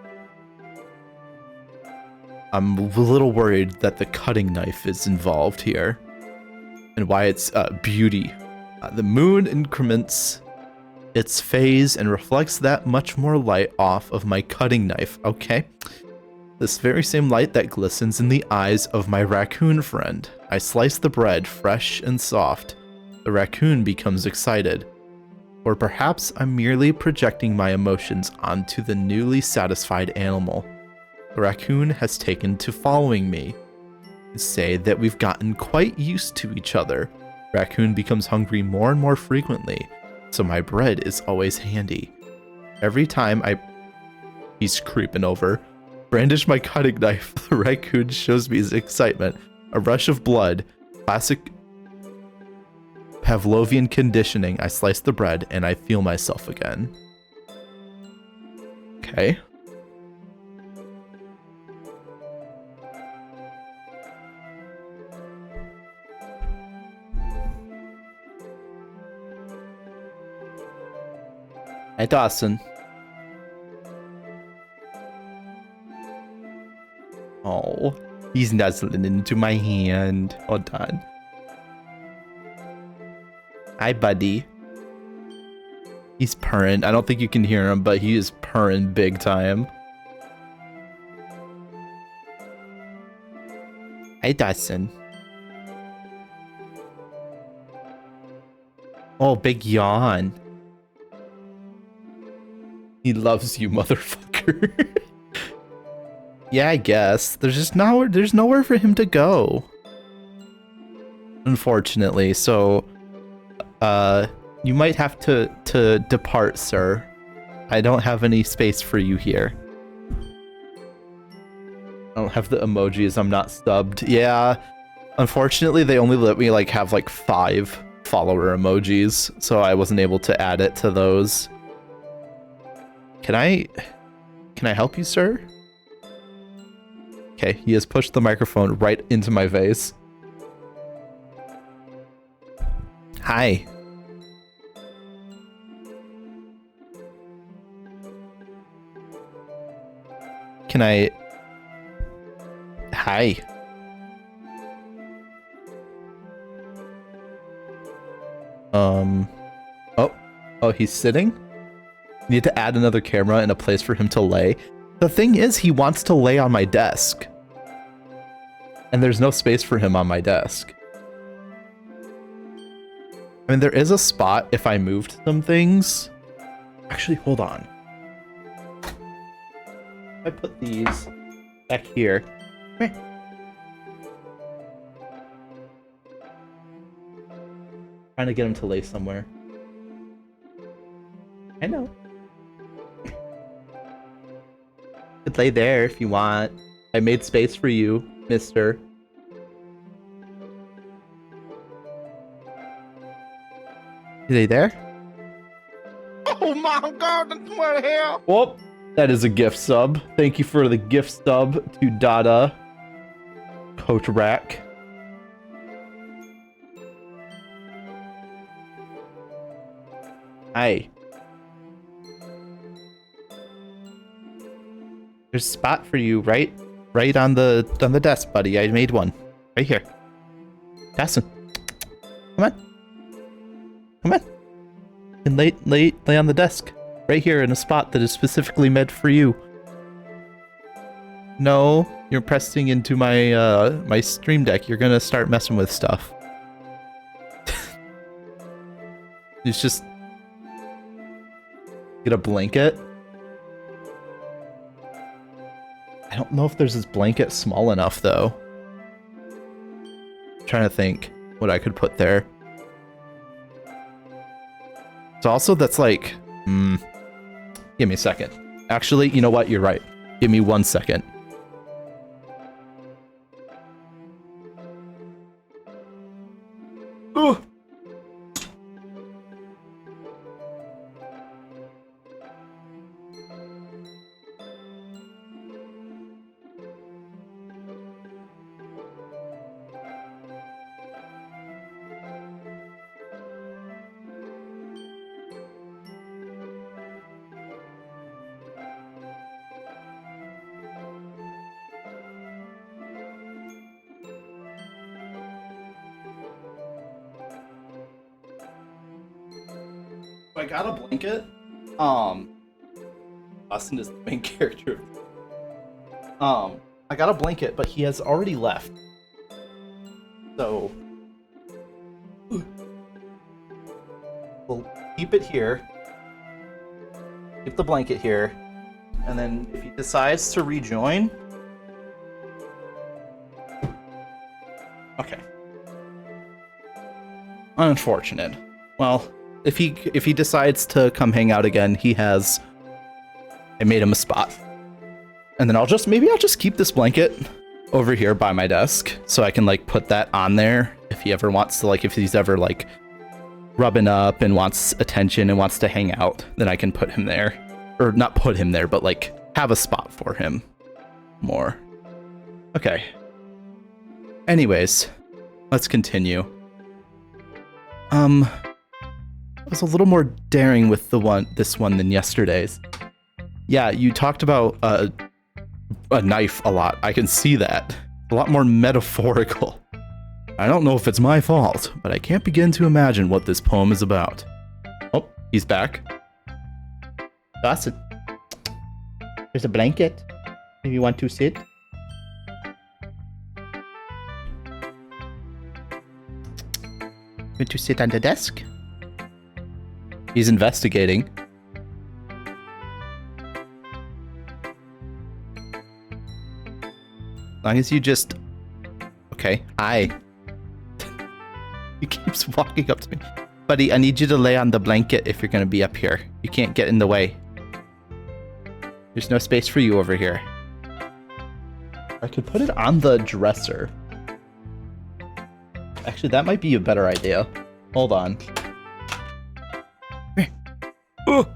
I'm a little worried that the cutting knife is involved here, and why it's beauty. The moon increments its phase and reflects that much more light off of my cutting knife. Okay. This very same light that glistens in the eyes of my raccoon friend. I slice the bread, fresh and soft. The raccoon becomes excited. Or perhaps I'm merely projecting my emotions onto the newly satisfied animal. The raccoon has taken to following me. I'd say that we've gotten quite used to each other. Raccoon becomes hungry more and more frequently, so my bread is always handy. Every time he's creeping over, brandish my cutting knife, the raccoon shows me his excitement. A rush of blood, classic Pavlovian conditioning. I slice the bread and I feel myself again. Okay. Hey, Dawson. Oh, he's nuzzling into my hand. Hold on. Hi, buddy. He's purring. I don't think you can hear him, but he is purring big time. Hey, Dyson. Oh, big yawn. He loves you, motherfucker. Yeah, I guess. There's nowhere for him to go. Unfortunately, so you might have to depart, sir. I don't have any space for you here. I don't have the emojis. I'm not subbed. Yeah. Unfortunately, they only let me like have like 5 follower emojis, so I wasn't able to add it to those. Can I help you, sir? Okay, he has pushed the microphone right into my face. Hi. Can I... Hi. Oh, he's sitting? Need to add another camera and a place for him to lay. The thing is, he wants to lay on my desk. And there's no space for him on my desk. I mean, there is a spot if I moved some things. Actually, hold on. I put these back here. Come here. Trying to get him to lay somewhere. I know. Could lay there if you want. I made space for you, mister. Is he there? Oh my god, that's what the hell? Whoop. That is a gift sub. Thank you for the gift sub to Dada. Coach Rack. Hi. There's a spot for you right on the desk, buddy. I made one. Right here. Dawson. Come on. Come on. And lay on the desk. Right here in a spot that is specifically meant for you. No, you're pressing into my my stream deck. You're gonna start messing with stuff. It's just get a blanket. I don't know if there's this blanket small enough though. I'm trying to think what I could put there. So also that's like, give me a second. Actually, you know what? You're right. Give me 1 second. Ooh. I got a blanket. Austin is the main character. I got a blanket, but he has already left. So we'll keep it here. Keep the blanket here. And then if he decides to rejoin. Okay. Unfortunate. Well, if he decides to come hang out again, I made him a spot. And then maybe I'll just keep this blanket over here by my desk so I can like put that on there if he ever wants to, like if he's ever like rubbing up and wants attention and wants to hang out, then I can put him there. Or not put him there, but like have a spot for him more. Okay. Anyways, let's continue. I was a little more daring with this one than yesterday's. Yeah, you talked about a knife a lot. I can see that. A lot more metaphorical. I don't know if it's my fault, but I can't begin to imagine what this poem is about. Oh, he's back. Dawson. There's a blanket if you want to sit. Going to sit on the desk? He's investigating. As long as you just... Okay, hi. He keeps walking up to me. Buddy, I need you to lay on the blanket if you're going to be up here. You can't get in the way. There's no space for you over here. I could put it on the dresser. Actually, that might be a better idea. Hold on. Oh.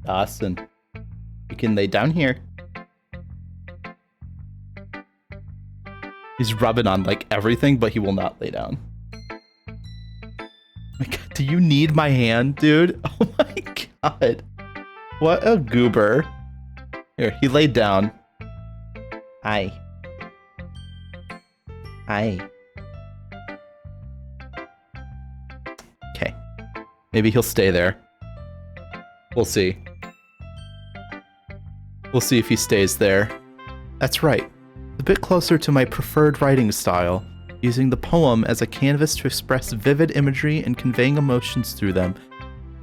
Dawson, you can lay down here. He's rubbing on like everything, but he will not lay down. My God, do you need my hand, dude? Oh my God. What a goober. Here, he laid down. Hi. Hi. Okay. Maybe he'll stay there. We'll see. We'll see if he stays there. That's right. A bit closer to my preferred writing style, using the poem as a canvas to express vivid imagery and conveying emotions through them.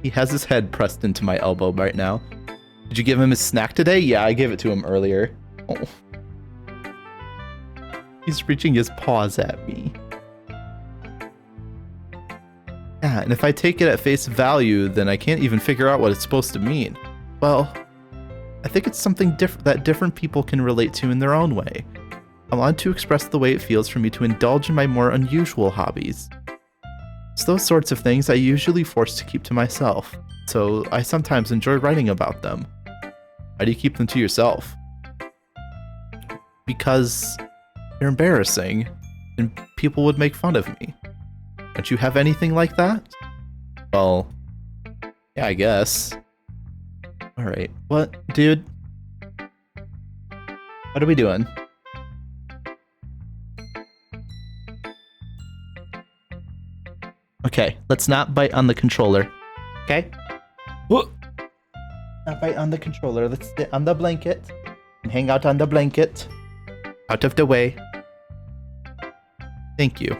He has his head pressed into my elbow right now. Did you give him his snack today? Yeah, I gave it to him earlier. Oh. He's reaching his paws at me. Yeah, and if I take it at face value, then I can't even figure out what it's supposed to mean. Well, I think it's something that different people can relate to in their own way. I want to express the way it feels for me to indulge in my more unusual hobbies. It's those sorts of things I usually force to keep to myself, so I sometimes enjoy writing about them. Why do you keep them to yourself? Because they're embarrassing, and people would make fun of me. Don't you have anything like that? Well, yeah, I guess. Alright, what? Dude? What are we doing? Okay, let's not bite on the controller. Okay? Whoa. Not bite on the controller. Let's sit on the blanket and hang out on the blanket. Out of the way. Thank you.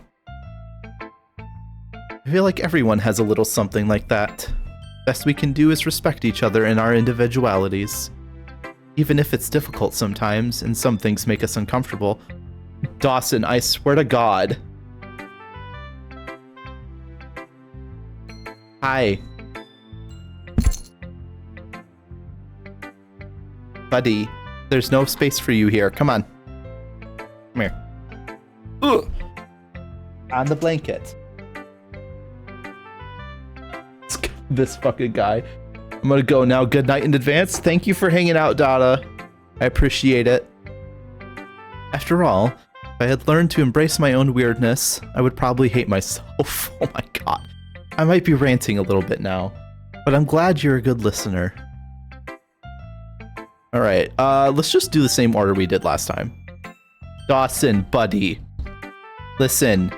I feel like everyone has a little something like that. Best we can do is respect each other in our individualities. Even if it's difficult sometimes, and some things make us uncomfortable. Dawson, I swear to God. Hi. Buddy, there's no space for you here. Come on. Come here. Ugh. On the blanket. This fucking guy. I'm gonna go now. Good night in advance. Thank you for hanging out, Dada. I appreciate it. After all, if I had learned to embrace my own weirdness, I would probably hate myself. Oh my God. I might be ranting a little bit now, but I'm glad you're a good listener. Alright, let's just do the same order we did last time. Dawson, buddy. Listen.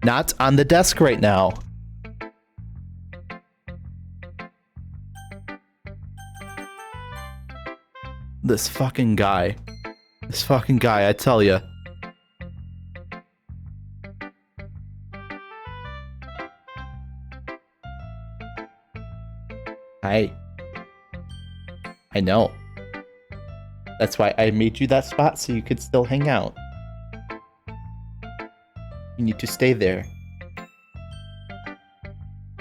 Not on the desk right now. This fucking guy. This fucking guy, I tell ya. I know. That's why I made you that spot so you could still hang out. You need to stay there.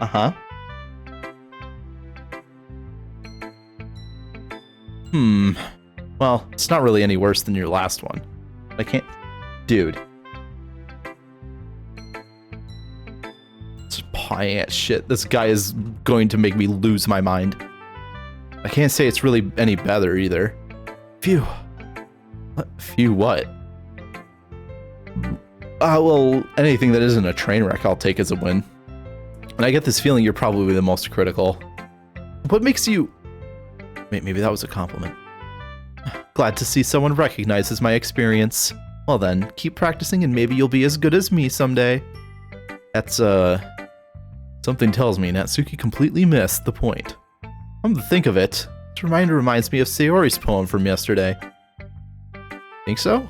Uh-huh. Well, it's not really any worse than your last one. I can't... Dude. It's pie ass shit. This guy is going to make me lose my mind. I can't say it's really any better either. Phew. What? Phew what? Well, anything that isn't a train wreck I'll take as a win. And I get this feeling you're probably the most critical. What makes you... Wait, maybe that was a compliment. Glad to see someone recognizes my experience. Well then, keep practicing and maybe you'll be as good as me someday. That's, something tells me Natsuki completely missed the point. Come to think of it, this reminder reminds me of Sayori's poem from yesterday. Think so?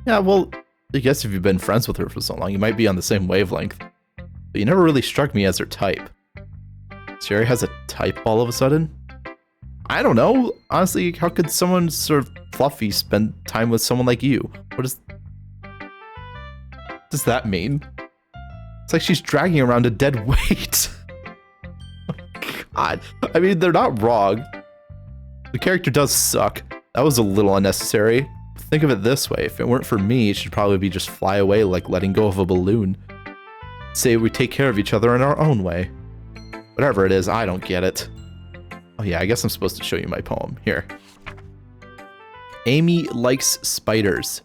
Yeah, well, I guess if you've been friends with her for so long, you might be on the same wavelength. But you never really struck me as her type. Sayori has a type all of a sudden? I don't know. Honestly, how could someone sort of fluffy spend time with someone like you? What does that mean? It's like she's dragging around a dead weight. God. I mean, they're not wrong. The character does suck. That was a little unnecessary. Think of it this way. If it weren't for me, she'd probably be just fly away like letting go of a balloon. Say we take care of each other in our own way. Whatever it is, I don't get it. Oh yeah, I guess I'm supposed to show you my poem. Here. Amy likes spiders.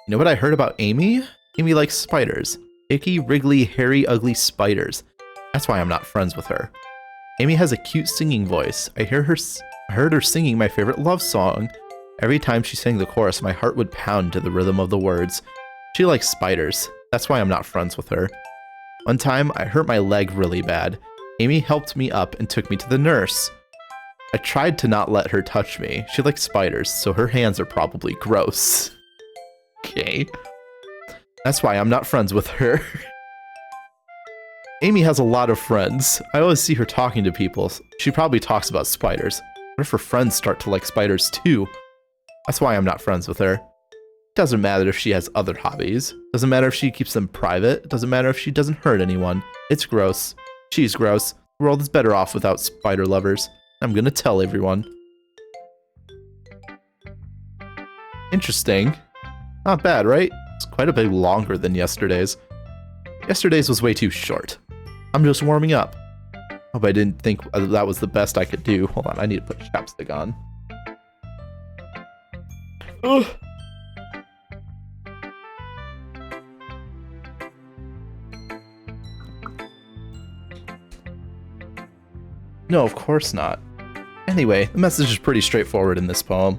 You know what I heard about Amy? Amy likes spiders. Icky, wriggly, hairy, ugly spiders. That's why I'm not friends with her. Amy has a cute singing voice. I heard her singing my favorite love song. Every time she sang the chorus, my heart would pound to the rhythm of the words. She likes spiders. That's why I'm not friends with her. One time, I hurt my leg really bad. Amy helped me up and took me to the nurse. I tried to not let her touch me. She likes spiders, so her hands are probably gross. Okay. That's why I'm not friends with her. Amy has a lot of friends. I always see her talking to people. She probably talks about spiders. What if her friends start to like spiders too? That's why I'm not friends with her. Doesn't matter if she has other hobbies. Doesn't matter if she keeps them private. Doesn't matter if she doesn't hurt anyone. It's gross. She's gross. The world is better off without spider lovers. I'm gonna tell everyone. Interesting. Not bad, right? It's quite a bit longer than yesterday's. Yesterday's was way too short. I'm just warming up. Hope I didn't think that was the best I could do. Hold on, I need to put chapstick on. Ugh. No, of course not. Anyway, the message is pretty straightforward in this poem.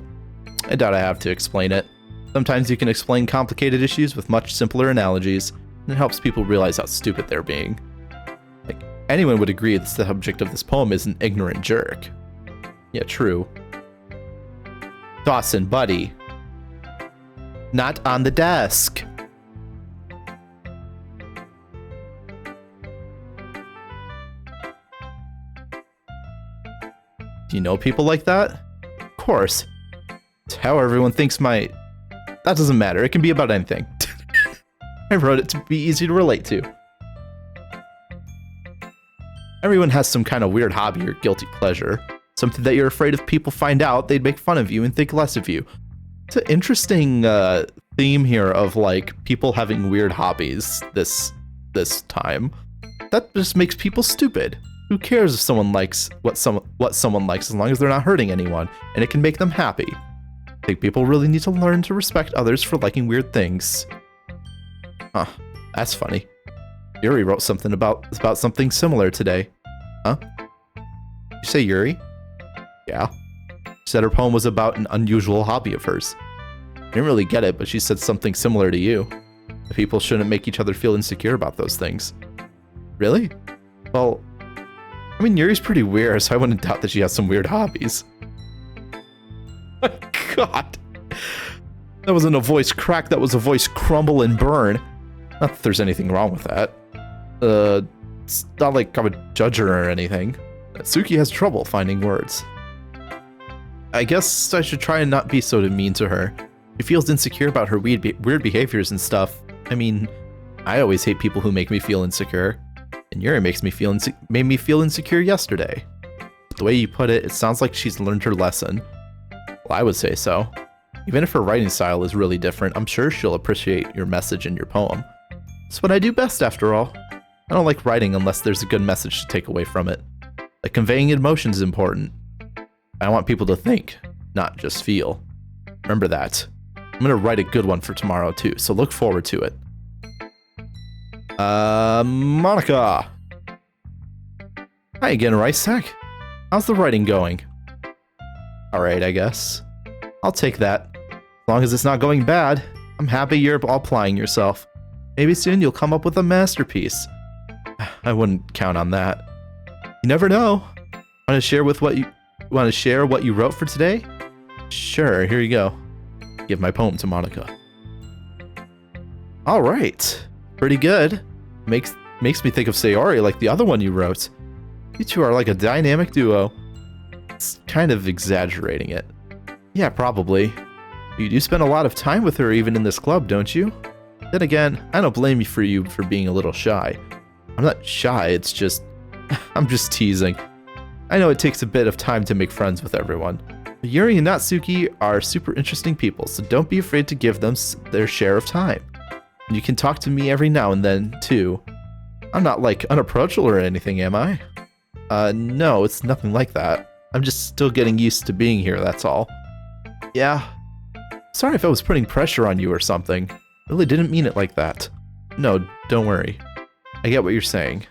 I doubt I have to explain it. Sometimes you can explain complicated issues with much simpler analogies, and it helps people realize how stupid they're being. Like, anyone would agree that the subject of this poem is an ignorant jerk. Yeah, true. Dawson, buddy. Not on the desk. Do you know people like that? Of course. It's how everyone thinks my... That doesn't matter. It can be about anything. I wrote it to be easy to relate to. Everyone has some kind of weird hobby or guilty pleasure. Something that you're afraid if people find out, they'd make fun of you and think less of you. It's an interesting theme here of like people having weird hobbies this time. That just makes people stupid. Who cares if someone likes what someone likes as long as they're not hurting anyone and it can make them happy? I think people really need to learn to respect others for liking weird things. Huh, that's funny. Yuri wrote something about something similar today. Huh? Did you say Yuri? Yeah. She said her poem was about an unusual hobby of hers. I didn't really get it, but she said something similar to you. The people shouldn't make each other feel insecure about those things. Really? Well, I mean, Yuri's pretty weird, so I wouldn't doubt that she has some weird hobbies. God. That wasn't a voice crack, that was a voice crumble and burn. Not that there's anything wrong with that. It's not like I would judge her or anything. Suki has trouble finding words. I guess I should try and not be so mean to her. She feels insecure about her weird behaviors and stuff. I mean, I always hate people who make me feel insecure. And Yuri made me feel insecure yesterday. The way you put it, it sounds like she's learned her lesson. Well, I would say so. Even if her writing style is really different, I'm sure she'll appreciate your message in your poem. It's what I do best, after all. I don't like writing unless there's a good message to take away from it. Like conveying emotion is important. I want people to think, not just feel. Remember that. I'm gonna write a good one for tomorrow too, so look forward to it. Monica! Hi again, Reistec. How's the writing going? Alright, I guess. I'll take that. As long as it's not going bad. I'm happy you're applying yourself. Maybe soon you'll come up with a masterpiece. I wouldn't count on that. You never know. Want to share what you wrote for today? Sure, here you go. Give my poem to Monica. All right, pretty good. Makes me think of Sayori like the other one you wrote. You two are like a dynamic duo. It's kind of exaggerating it. Yeah, probably. You do spend a lot of time with her even in this club, don't you? Then again, I don't blame you for being a little shy. I'm not shy, it's just... I'm just teasing. I know it takes a bit of time to make friends with everyone. But Yuri and Natsuki are super interesting people, so don't be afraid to give them their share of time. And you can talk to me every now and then, too. I'm not, like, unapproachable or anything, am I? No, it's nothing like that. I'm just still getting used to being here, that's all. Yeah. Sorry if I was putting pressure on you or something. Really didn't mean it like that. No, don't worry. I get what you're saying.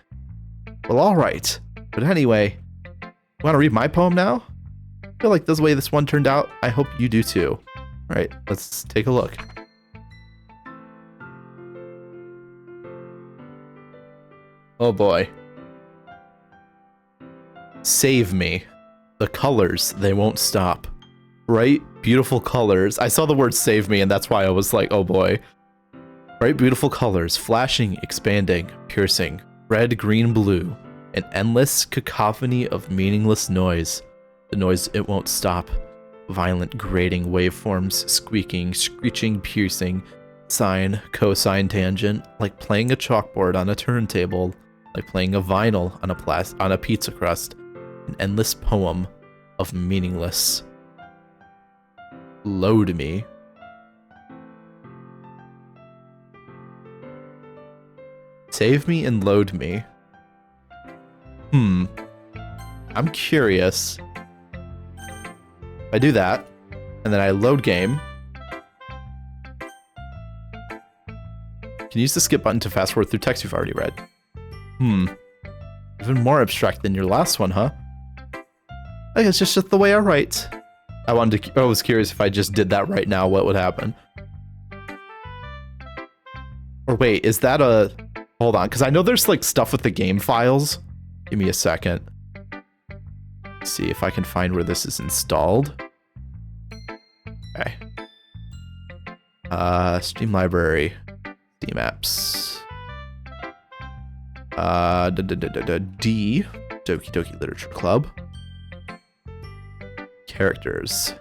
Well, alright. But anyway, want to read my poem now? I feel like the way this one turned out, I hope you do too. Alright, let's take a look. Oh boy. Save me. The colors, they won't stop. Bright, beautiful colors. I saw the word save me and that's why I was like, oh boy. Bright, beautiful colors, flashing, expanding, piercing, red, green, blue. An endless cacophony of meaningless noise. The noise, it won't stop. Violent, grating waveforms, squeaking, screeching, piercing. Sine, cosine, tangent, like playing a chalkboard on a turntable. Like playing a vinyl on a pizza crust. An endless poem of meaningless. Load me. Save me and load me. I'm curious. I do that, and then I load game. Can use the skip button to fast forward through text you've already read. Even more abstract than your last one, huh? I guess it's just the way I write. I was curious if I just did that right now, what would happen? Or wait, is that a... Hold on, because I know there's like stuff with the game files. Give me a second. Let's see if I can find where this is installed. Okay. Steam library. Steam apps. D. Doki Doki Literature Club. Characters.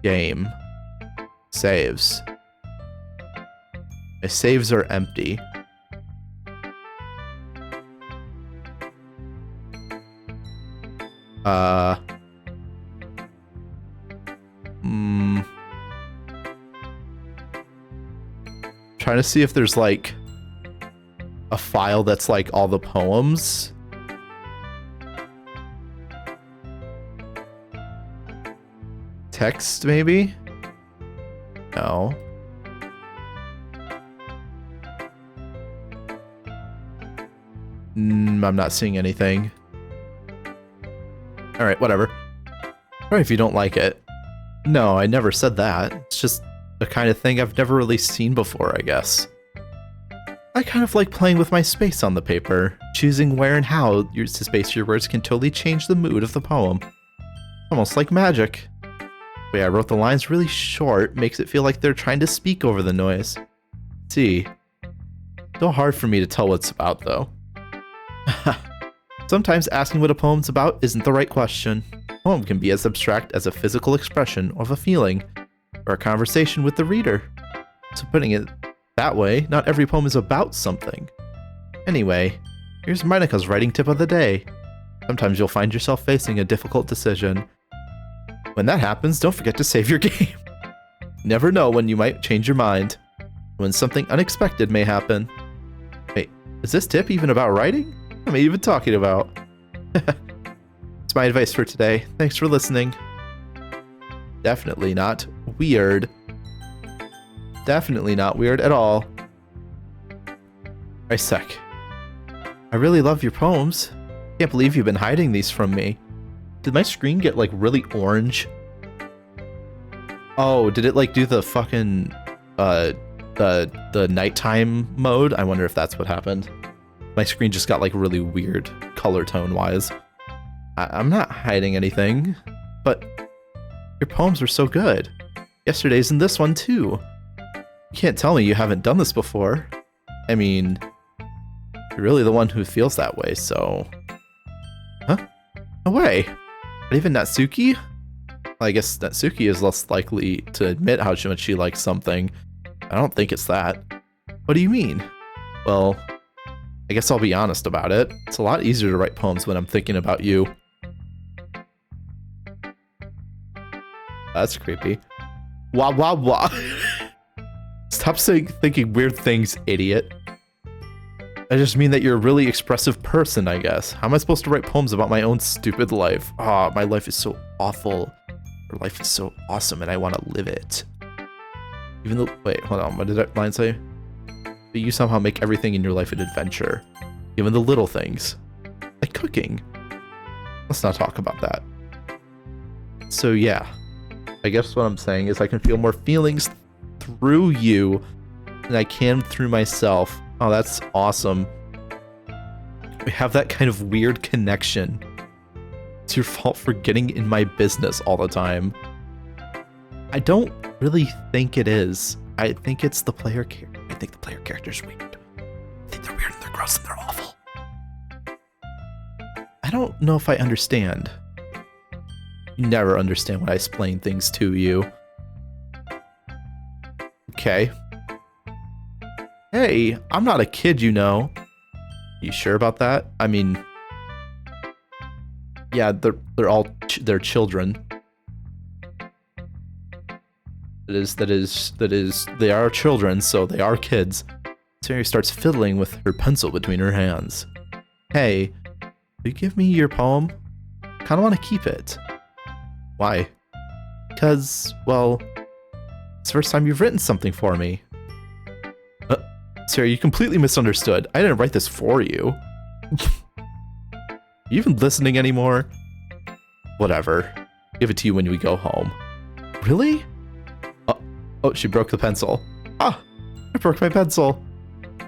Game. Saves. My saves are empty. Trying to see if there's like a file that's like all the poems. Text, maybe? No. I'm not seeing anything. Alright, whatever. Sorry if you don't like it. No, I never said that. It's just the kind of thing I've never really seen before, I guess. I kind of like playing with my space on the paper. Choosing where and how to space your words can totally change the mood of the poem. Almost like magic. The way I wrote the lines really short makes it feel like they're trying to speak over the noise. See. Still hard for me to tell what it's about, though. Sometimes asking what a poem's about isn't the right question. A poem can be as abstract as a physical expression of a feeling, or a conversation with the reader. So putting it that way, not every poem is about something. Anyway, here's Monica's writing tip of the day. Sometimes you'll find yourself facing a difficult decision. When that happens, don't forget to save your game. Never know when you might change your mind. When something unexpected may happen. Wait, is this tip even about writing? What am I even talking about? It's my advice for today. Thanks for listening. Definitely not weird. Definitely not weird at all. Reistec. I really love your poems. Can't believe you've been hiding these from me. Did my screen get like really orange? Oh, did it like do the fucking the nighttime mode? I wonder if that's what happened. My screen just got like really weird color tone wise. I'm not hiding anything, but your poems were so good. Yesterday's and this one too. You can't tell me you haven't done this before. I mean, you're really the one who feels that way, so... Huh? No way. Not even Natsuki? Well, I guess Natsuki is less likely to admit how much she likes something. I don't think it's that. What do you mean? Well, I guess I'll be honest about it. It's a lot easier to write poems when I'm thinking about you. That's creepy. Wah wah wah. Stop thinking weird things, idiot. I just mean that you're a really expressive person, I guess. How am I supposed to write poems about my own stupid life? Ah, my life is so awful. Your life is so awesome and I want to live it. Even though, wait, hold on, what did that line say? But you somehow make everything in your life an adventure. Even the little things. Like cooking. Let's not talk about that. So yeah, I guess what I'm saying is I can feel more feelings through you than I can through myself. Oh, that's awesome. We have that kind of weird connection. It's your fault for getting in my business all the time. I don't really think it is. I think it's the player character. I think the player character's weird. I think they're weird and they're gross and they're awful. I don't know if I understand. You never understand when I explain things to you. Okay. Hey, I'm not a kid, you know. You sure about that? I mean, yeah, they're children. That is, they are children, so they are kids. Sari starts fiddling with her pencil between her hands. Hey, will you give me your poem? I kinda wanna keep it. Why? Because, well, it's the first time you've written something for me. Sari, you completely misunderstood. I didn't write this for you. You even listening anymore? Whatever. Give it to you when we go home. Really? Oh, she broke the pencil. Ah, I broke my pencil.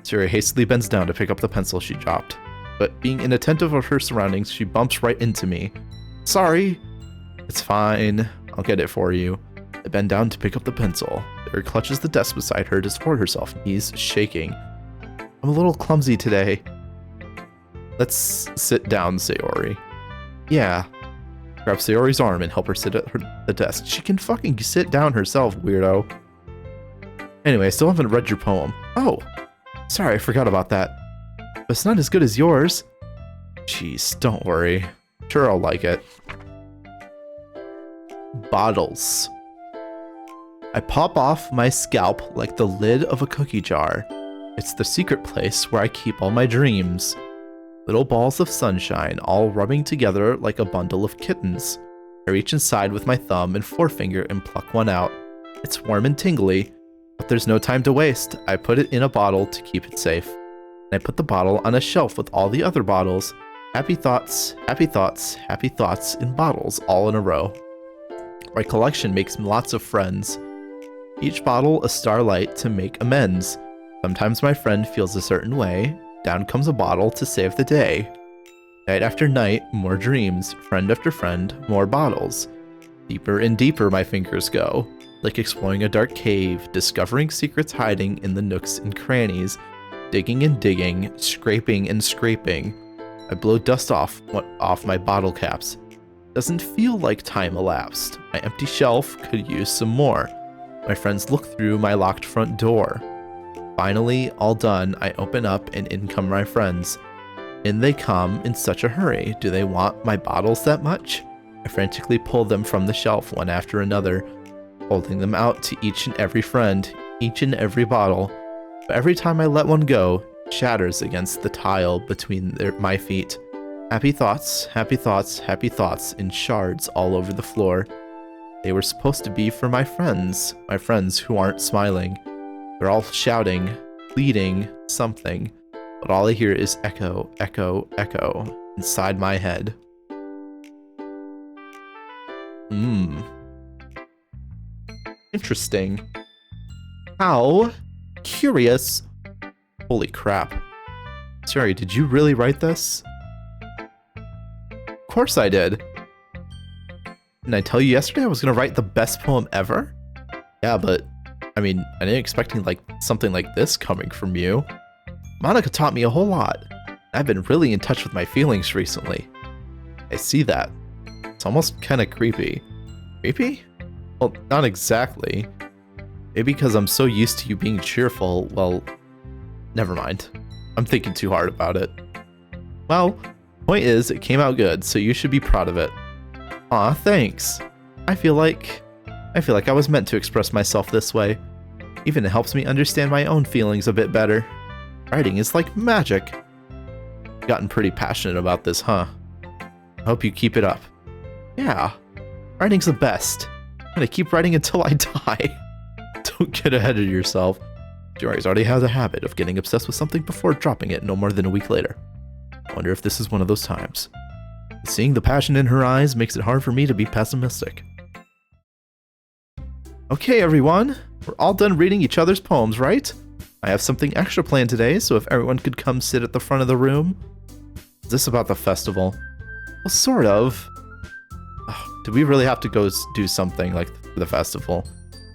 Sari hastily bends down to pick up the pencil she dropped. But being inattentive of her surroundings, she bumps right into me. Sorry. It's fine. I'll get it for you. I bend down to pick up the pencil. Sari clutches the desk beside her to support herself, knees shaking. I'm a little clumsy today. Let's sit down, Sayori. Yeah. Grab Sayori's arm and help her sit at the desk. She can fucking sit down herself, weirdo. Anyway, I still haven't read your poem. Oh, sorry, I forgot about that. But it's not as good as yours. Jeez, don't worry. Sure, I'll like it. Bottles. I pop off my scalp like the lid of a cookie jar. It's the secret place where I keep all my dreams. Little balls of sunshine, all rubbing together like a bundle of kittens. I reach inside with my thumb and forefinger and pluck one out. It's warm and tingly, but there's no time to waste. I put it in a bottle to keep it safe. And I put the bottle on a shelf with all the other bottles. Happy thoughts, happy thoughts, happy thoughts in bottles all in a row. My collection makes lots of friends. Each bottle a starlight to make amends. Sometimes my friend feels a certain way. Down comes a bottle to save the day. Night after night, more dreams. Friend after friend, more bottles. Deeper and deeper my fingers go, like exploring a dark cave, discovering secrets hiding in the nooks and crannies, digging and digging, scraping and scraping. I blow dust off my bottle caps. Doesn't feel like time elapsed. My empty shelf could use some more. My friends look through my locked front door. Finally, all done, I open up and in come my friends. In they come in such a hurry. Do they want my bottles that much? I frantically pull them from the shelf one after another, holding them out to each and every friend, each and every bottle. But every time I let one go, it shatters against the tile between my feet. Happy thoughts, happy thoughts, happy thoughts in shards all over the floor. They were supposed to be for my friends who aren't smiling. They're all shouting, pleading, something, but all I hear is echo, echo, echo inside my head. Interesting. How curious. Holy crap. Sorry, did you really write this? Of course I did. Didn't I tell you yesterday I was gonna write the best poem ever? Yeah, but I mean, I didn't expect something like this coming from you. Monica taught me a whole lot. I've been really in touch with my feelings recently. I see that. It's almost kind of creepy. Creepy? Well, not exactly. Maybe because I'm so used to you being cheerful, well, never mind. I'm thinking too hard about it. Well, point is, it came out good, so you should be proud of it. Aw, thanks. I feel like I was meant to express myself this way. Even it helps me understand my own feelings a bit better. Writing is like magic. Gotten pretty passionate about this, huh? I hope you keep it up. Yeah, writing's the best. I'm gonna keep writing until I die. Don't get ahead of yourself. Jory's already has a habit of getting obsessed with something before dropping it no more than a week later. I wonder if this is one of those times. Seeing the passion in her eyes makes it hard for me to be pessimistic. Okay, everyone. We're all done reading each other's poems, right? I have something extra planned today, so if everyone could come sit at the front of the room. Is this about the festival? Well, sort of. Oh, do we really have to go do something like for the festival?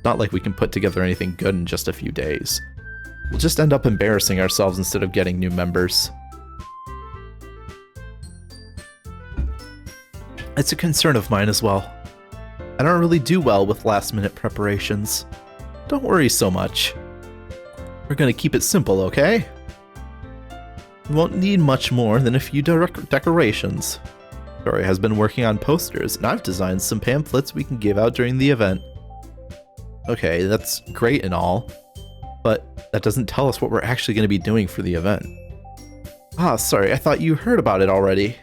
Not like we can put together anything good in just a few days. We'll just end up embarrassing ourselves instead of getting new members. It's a concern of mine as well. I don't really do well with last-minute preparations. Don't worry so much. We're gonna keep it simple, okay? We won't need much more than a few decorations. Dory has been working on posters, and I've designed some pamphlets we can give out during the event. Okay, that's great and all, but that doesn't tell us what we're actually going to be doing for the event. Ah, sorry, I thought you heard about it already.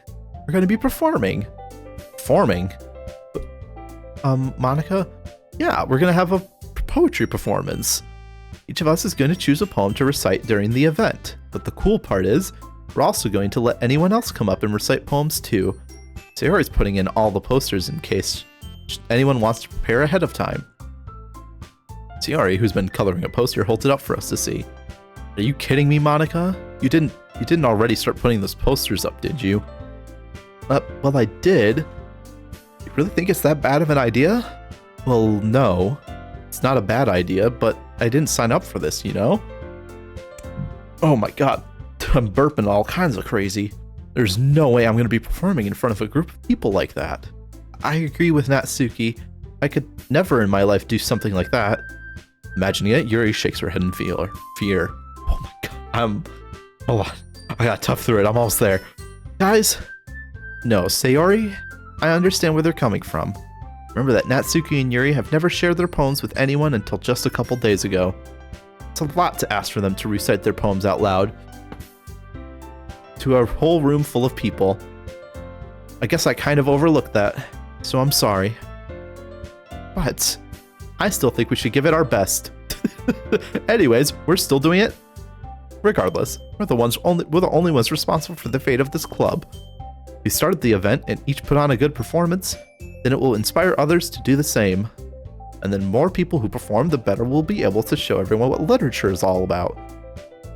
We're going to be performing. Performing? Monica? Yeah, we're going to have a poetry performance. Each of us is going to choose a poem to recite during the event, but the cool part is, we're also going to let anyone else come up and recite poems too. Sayori's putting in all the posters in case anyone wants to prepare ahead of time. Sayori, who's been coloring a poster, holds it up for us to see. Are you kidding me, Monica? You didn't already start putting those posters up, did you? Well, I did. You really think it's that bad of an idea? Well, no. It's not a bad idea, but I didn't sign up for this, you know? Oh my god. I'm burping all kinds of crazy. There's no way I'm going to be performing in front of a group of people like that. I agree with Natsuki. I could never in my life do something like that. Imagining it, Yuri shakes her head in fear. Oh my god, hold on. I gotta tough through it, I'm almost there. Guys, no, Sayori, I understand where they're coming from. Remember that Natsuki and Yuri have never shared their poems with anyone until just a couple days ago. It's a lot to ask for them to recite their poems out loud. To a whole room full of people. I guess I kind of overlooked that, so I'm sorry. But I still think we should give it our best. Anyways, we're still doing it. Regardless, we're the only ones responsible for the fate of this club. We started the event and each put on a good performance, then it will inspire others to do the same. And then more people who perform, the better we'll be able to show everyone what literature is all about.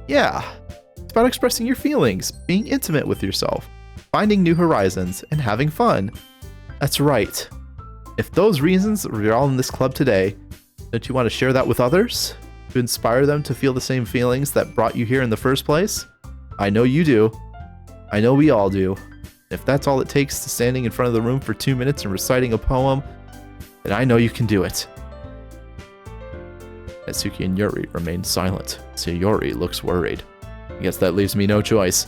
Yeah, it's about expressing your feelings, being intimate with yourself, finding new horizons, and having fun. That's right. If those reasons we're all in this club today, don't you want to share that with others? To inspire them to feel the same feelings that brought you here in the first place? I know you do. I know we all do. If that's all it takes to standing in front of the room for 2 minutes and reciting a poem, then I know you can do it. Natsuki and Yuri remain silent. Sayori looks worried. I guess that leaves me no choice.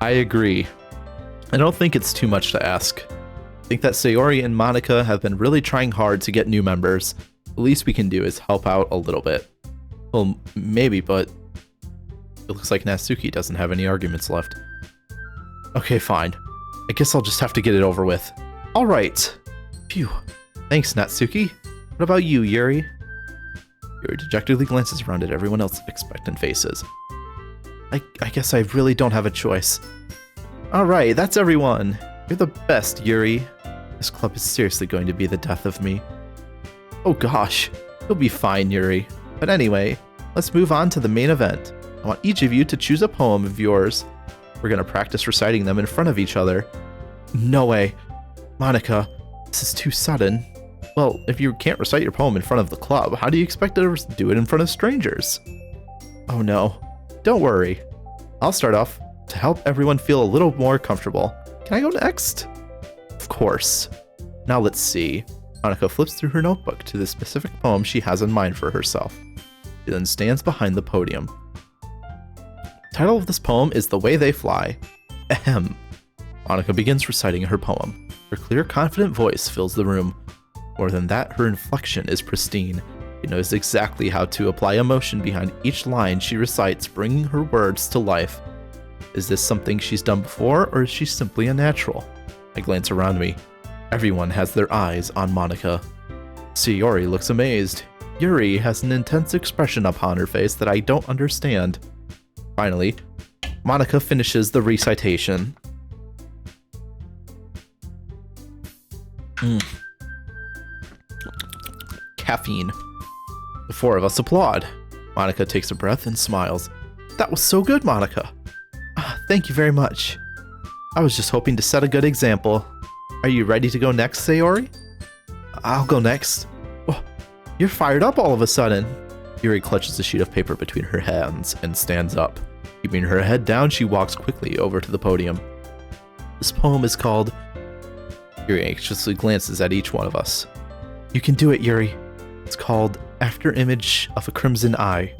I agree. I don't think it's too much to ask. I think that Sayori and Monica have been really trying hard to get new members. The least we can do is help out a little bit. Well, maybe, but it looks like Natsuki doesn't have any arguments left. Okay, fine. I guess I'll just have to get it over with. Alright. Phew. Thanks, Natsuki. What about you, Yuri? Yuri dejectedly glances around at everyone else's expectant faces. I guess I really don't have a choice. Alright, that's everyone. You're the best, Yuri. This club is seriously going to be the death of me. Oh gosh. You'll be fine, Yuri. But anyway, let's move on to the main event. I want each of you to choose a poem of yours. We're gonna practice reciting them in front of each other. No way. Monica, this is too sudden. Well, if you can't recite your poem in front of the club, how do you expect to do it in front of strangers? Oh no. Don't worry. I'll start off to help everyone feel a little more comfortable. Can I go next? Of course. Now let's see. Monica flips through her notebook to the specific poem she has in mind for herself. She then stands behind the podium. The title of this poem is The Way They Fly. Ahem. Monica begins reciting her poem. Her clear, confident voice fills the room. More than that, her inflection is pristine. She knows exactly how to apply emotion behind each line she recites, bringing her words to life. Is this something she's done before, or is she simply a natural? I glance around me. Everyone has their eyes on Monica. Sayori looks amazed. Yuri has an intense expression upon her face that I don't understand. Finally, Monica finishes the recitation. Caffeine. The four of us applaud. Monica takes a breath and smiles. That was so good, Monica. Thank you very much. I was just hoping to set a good example. Are you ready to go next, Sayori? I'll go next. Oh, you're fired up all of a sudden. Yuri clutches a sheet of paper between her hands and stands up. Keeping her head down, she walks quickly over to the podium. This poem is called... Yuri anxiously glances at each one of us. You can do it, Yuri. It's called After Image of a Crimson Eye.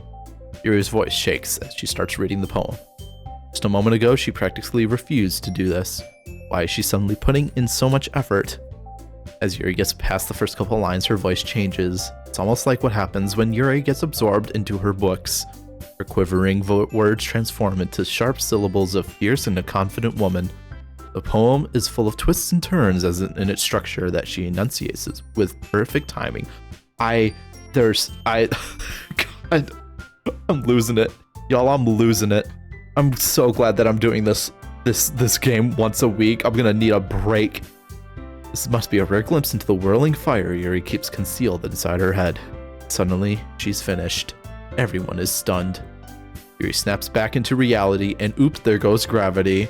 Yuri's voice shakes as she starts reading the poem. Just a moment ago, she practically refused to do this. Why is she suddenly putting in so much effort? As Yuri gets past the first couple lines, her voice changes. It's almost like what happens when Yuri gets absorbed into her books. Her quivering words transform into sharp syllables of fierce and a confident woman. The poem is full of twists and turns in its structure that she enunciates with perfect timing. God, I'm losing it. Y'all, I'm losing it. I'm so glad that I'm doing this game once a week. I'm gonna need a break. This must be a rare glimpse into the whirling fire Yuri keeps concealed inside her head. Suddenly, she's finished. Everyone is stunned. Yuri snaps back into reality, and oops, there goes gravity.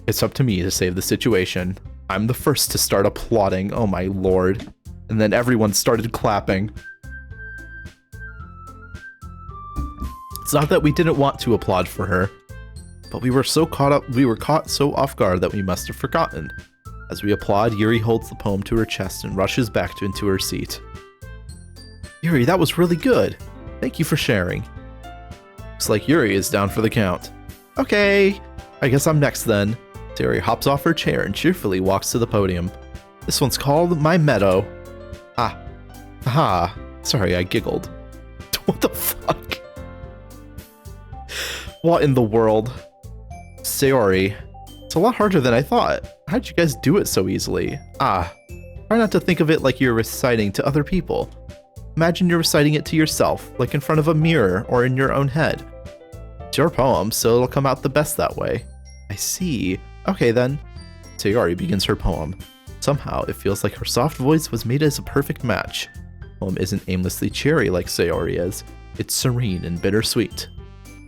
It's up to me to save the situation. I'm the first to start applauding, oh my lord. And then everyone started clapping. It's not that we didn't want to applaud for her, but we were caught so off guard that we must have forgotten. As we applaud, Yuri holds the poem to her chest and rushes back into her seat. Yuri, that was really good. Thank you for sharing. Looks like Yuri is down for the count. Okay, I guess I'm next then. Yuri hops off her chair and cheerfully walks to the podium. This one's called My Meadow. Sorry, I giggled. What the fuck? What in the world? Sayori, it's a lot harder than I thought. How'd you guys do it so easily? Try not to think of it like you're reciting to other people. Imagine you're reciting it to yourself, like in front of a mirror or in your own head. It's your poem, so it'll come out the best that way. I see. Okay then. Sayori begins her poem. Somehow, it feels like her soft voice was made as a perfect match. The poem isn't aimlessly cheery like Sayori is. It's serene and bittersweet.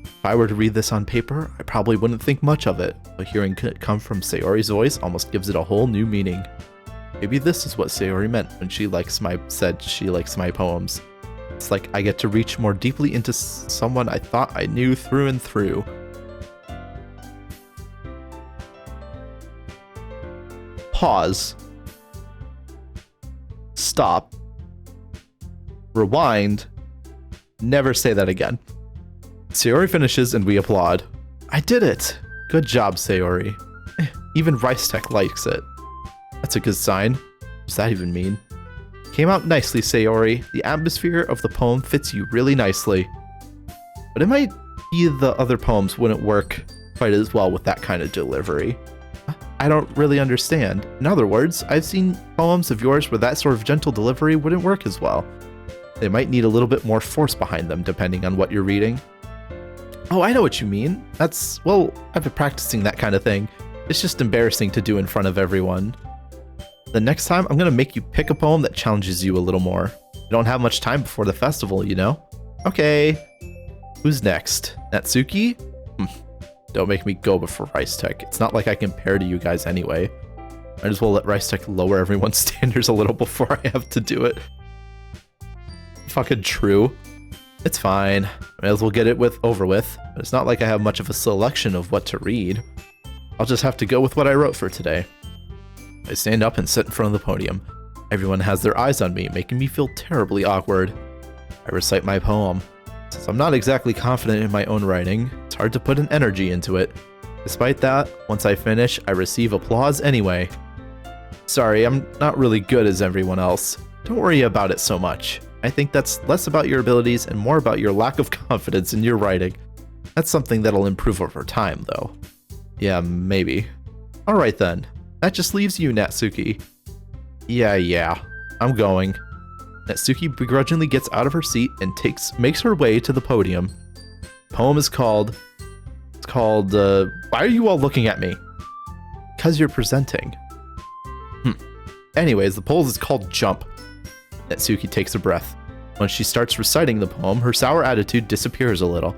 If I were to read this on paper, I probably wouldn't think much of it, but hearing it come from Sayori's voice almost gives it a whole new meaning. Maybe this is what Sayori meant when she said she likes my poems. It's like I get to reach more deeply into someone I thought I knew through and through. Pause. Stop. Rewind. Never say that again. Sayori finishes and we applaud. I did it! Good job, Sayori. Even Reistec likes it. That's a good sign. What does that even mean? Came out nicely, Sayori. The atmosphere of the poem fits you really nicely. But it might be the other poems wouldn't work quite as well with that kind of delivery. I don't really understand. In other words, I've seen poems of yours where that sort of gentle delivery wouldn't work as well. They might need a little bit more force behind them depending on what you're reading. Oh, I know what you mean. Well, I've been practicing that kind of thing. It's just embarrassing to do in front of everyone. The next time, I'm gonna make you pick a poem that challenges you a little more. You don't have much time before the festival, you know? Okay. Who's next? Natsuki? Don't make me go before Reistec. It's not like I compare to you guys anyway. Might as well let Reistec lower everyone's standards a little before I have to do it. Fucking true. It's fine. May as well get it over with. But it's not like I have much of a selection of what to read. I'll just have to go with what I wrote for today. I stand up and sit in front of the podium. Everyone has their eyes on me, making me feel terribly awkward. I recite my poem. Since I'm not exactly confident in my own writing, it's hard to put an energy into it. Despite that, once I finish, I receive applause anyway. Sorry, I'm not really good as everyone else. Don't worry about it so much. I think that's less about your abilities and more about your lack of confidence in your writing. That's something that'll improve over time, though. Yeah, maybe. Alright then. That just leaves you, Natsuki. Yeah, I'm going. Natsuki begrudgingly gets out of her seat and makes her way to the podium. The poem is called... why are you all looking at me? 'Cause you're presenting. Anyways, the poem is called Jump. Natsuki takes a breath. When she starts reciting the poem, her sour attitude disappears a little.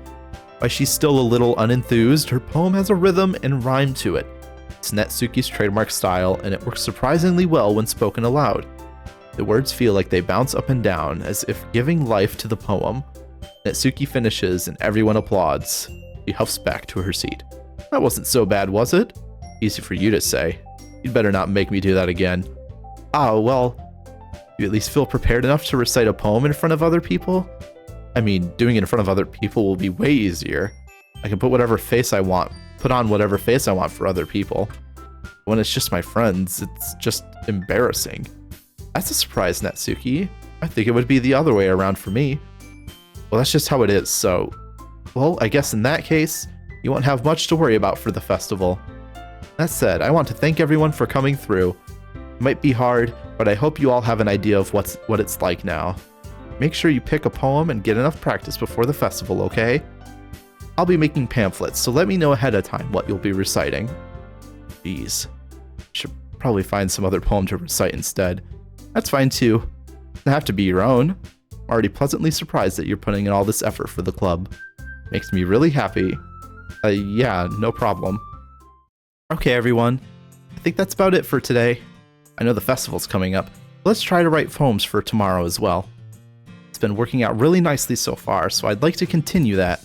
While she's still a little unenthused, her poem has a rhythm and rhyme to it. It's Natsuki's trademark style, and it works surprisingly well when spoken aloud. The words feel like they bounce up and down, as if giving life to the poem. Natsuki finishes, and everyone applauds. She huffs back to her seat. That wasn't so bad, was it? Easy for you to say. You'd better not make me do that again. Oh, well, you at least feel prepared enough to recite a poem in front of other people? I mean, doing it in front of other people will be way easier. I can put on whatever face I want for other people. When it's just my friends, it's just embarrassing. That's a surprise, Natsuki. I think it would be the other way around for me. Well, that's just how it is, so... Well, I guess in that case, you won't have much to worry about for the festival. That said, I want to thank everyone for coming through. It might be hard, but I hope you all have an idea of what it's like now. Make sure you pick a poem and get enough practice before the festival, okay? I'll be making pamphlets, so let me know ahead of time what you'll be reciting. Jeez. Should probably find some other poem to recite instead. That's fine too. Doesn't have to be your own. I'm already pleasantly surprised that you're putting in all this effort for the club. Makes me really happy. Yeah, no problem. Okay, everyone. I think that's about it for today. I know the festival's coming up. Let's try to write poems for tomorrow as well. It's been working out really nicely so far, so I'd like to continue that.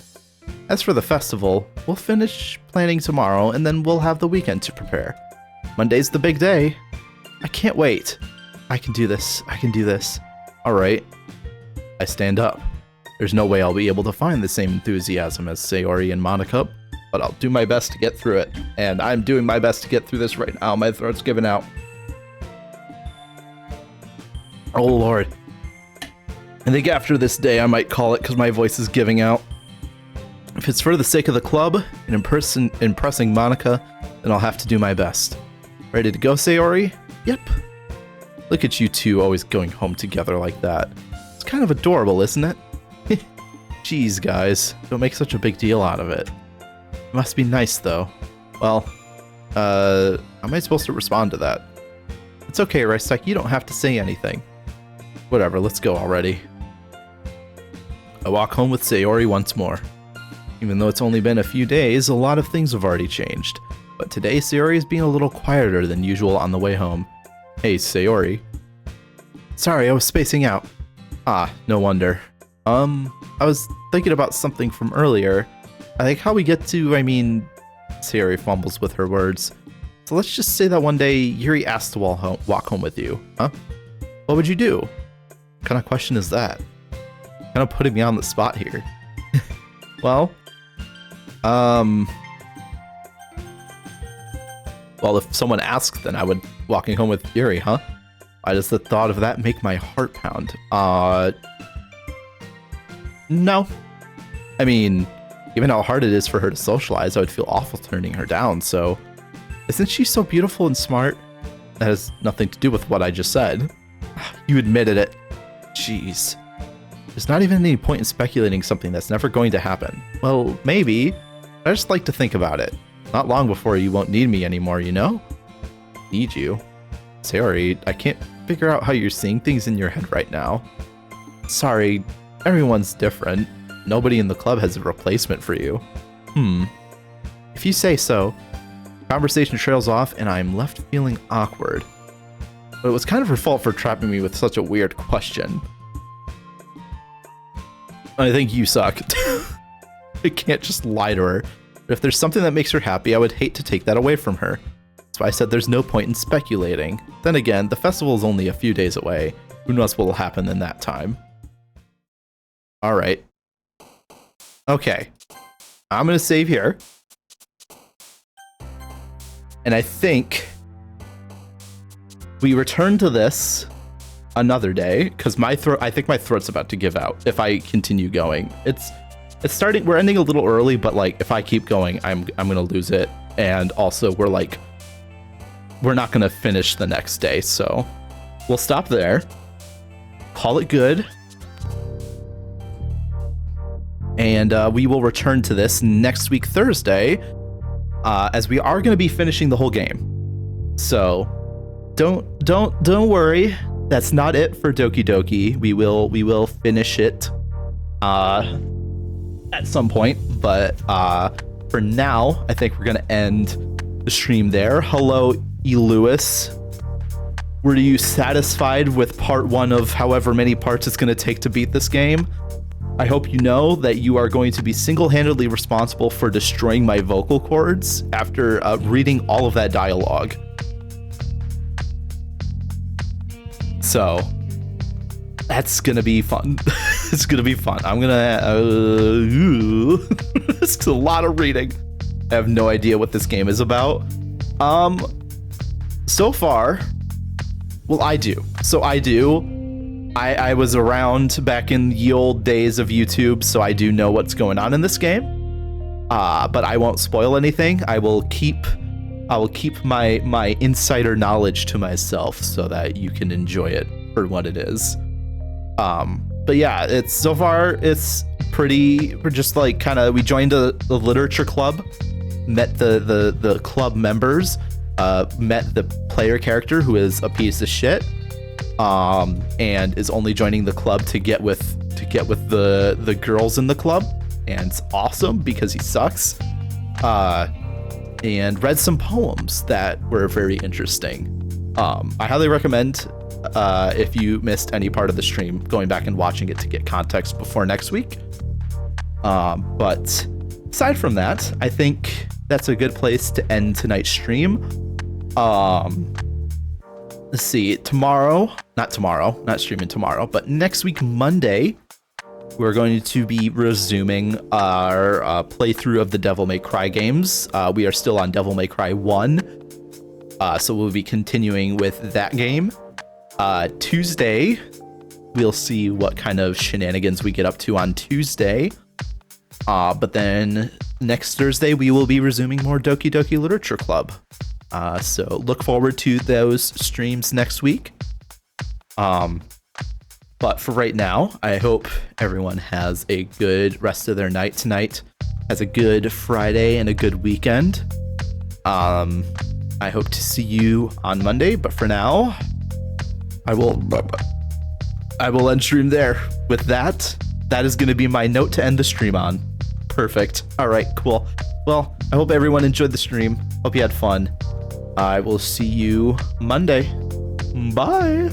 As for the festival, we'll finish planning tomorrow and then we'll have the weekend to prepare. Monday's the big day. I can't wait. I can do this. Alright. I stand up. There's no way I'll be able to find the same enthusiasm as Sayori and Monica, but I'll do my best to get through it. And I'm doing my best to get through this right now. My throat's giving out. Oh lord. I think after this day I might call it because my voice is giving out. If it's for the sake of the club and impressing Monica, then I'll have to do my best. Ready to go, Sayori? Yep. Look at you two always going home together like that. It's kind of adorable, isn't it? Jeez, guys, don't make such a big deal out of it. It must be nice, though. Well, how am I supposed to respond to that? It's okay, Reistec, you don't have to say anything. Whatever, let's go already. I walk home with Sayori once more. Even though it's only been a few days, a lot of things have already changed. But today, Sayori is being a little quieter than usual on the way home. Hey, Sayori. Sorry, I was spacing out. Ah, no wonder. I was thinking about something from earlier. I think how we get to, Sayori fumbles with her words. So let's just say that one day Yuri asked to walk home with you, huh? What would you do? What kind of question is that? Kind of putting me on the spot here. Well, if someone asked, then I would walking home with Yuri, huh? Why does the thought of that make my heart pound? No. I mean, given how hard it is for her to socialize, I would feel awful turning her down, so... Isn't she so beautiful and smart? That has nothing to do with what I just said. You admitted it. Jeez. There's not even any point in speculating something that's never going to happen. Well, maybe. But I just like to think about it. Not long before you won't need me anymore, you know? Need you? Sayori, I can't figure out how you're seeing things in your head right now. Sorry, everyone's different. Nobody in the club has a replacement for you. If you say so. Conversation trails off and I'm left feeling awkward. But it was kind of her fault for trapping me with such a weird question. I think you suck. I can't just lie to her. But if there's something that makes her happy, I would hate to take that away from her. So I said there's no point in speculating. Then again, the festival is only a few days away. Who knows what will happen in that time? Alright. Okay. I'm gonna save here. And I think we return to this another day, because I think my throat's about to give out if I continue going. It's starting, we're ending a little early, but like if I keep going, I'm gonna lose it. And also we're not gonna finish the next day, so we'll stop there. Call it good. And we will return to this next week, Thursday, as we are going to be finishing the whole game. So don't worry. That's not it for Doki Doki. We will finish it at some point. But for now, I think we're going to end the stream there. Hello, E. Lewis. Were you satisfied with part 1 of however many parts it's going to take to beat this game? I hope you know that you are going to be single-handedly responsible for destroying my vocal cords after reading all of that dialogue. So, that's gonna be fun. It's gonna be fun. I'm gonna... it's a lot of reading. I have no idea what this game is about. So far... Well, I do. So I do. I was around back in the old days of YouTube, so I do know what's going on in this game. But I won't spoil anything. I will keep my insider knowledge to myself so that you can enjoy it for what it is. But yeah, it's pretty. We're just like kind of, we joined the literature club, met the club members, met the player character who is a piece of shit. And is only joining the club to get with the girls in the club, and it's awesome because he sucks. And read some poems that were very interesting. I highly recommend if you missed any part of the stream, going back and watching it to get context before next week. But aside from that, I think that's a good place to end tonight's stream. Let's see, not streaming tomorrow, but next week, Monday, we're going to be resuming our playthrough of the Devil May Cry games. We are still on Devil May Cry 1, so we'll be continuing with that game. Tuesday, we'll see what kind of shenanigans we get up to on Tuesday. But then next Thursday, we will be resuming more Doki Doki Literature Club. So look forward to those streams next week. But for right now, I hope everyone has a good rest of their night tonight, has a good Friday and a good weekend. I hope to see you on Monday, but for now, I will end stream there. With that is going to be my note to end the stream on. Perfect. All right, cool. Well, I hope everyone enjoyed the stream. Hope you had fun. I will see you Monday. Bye.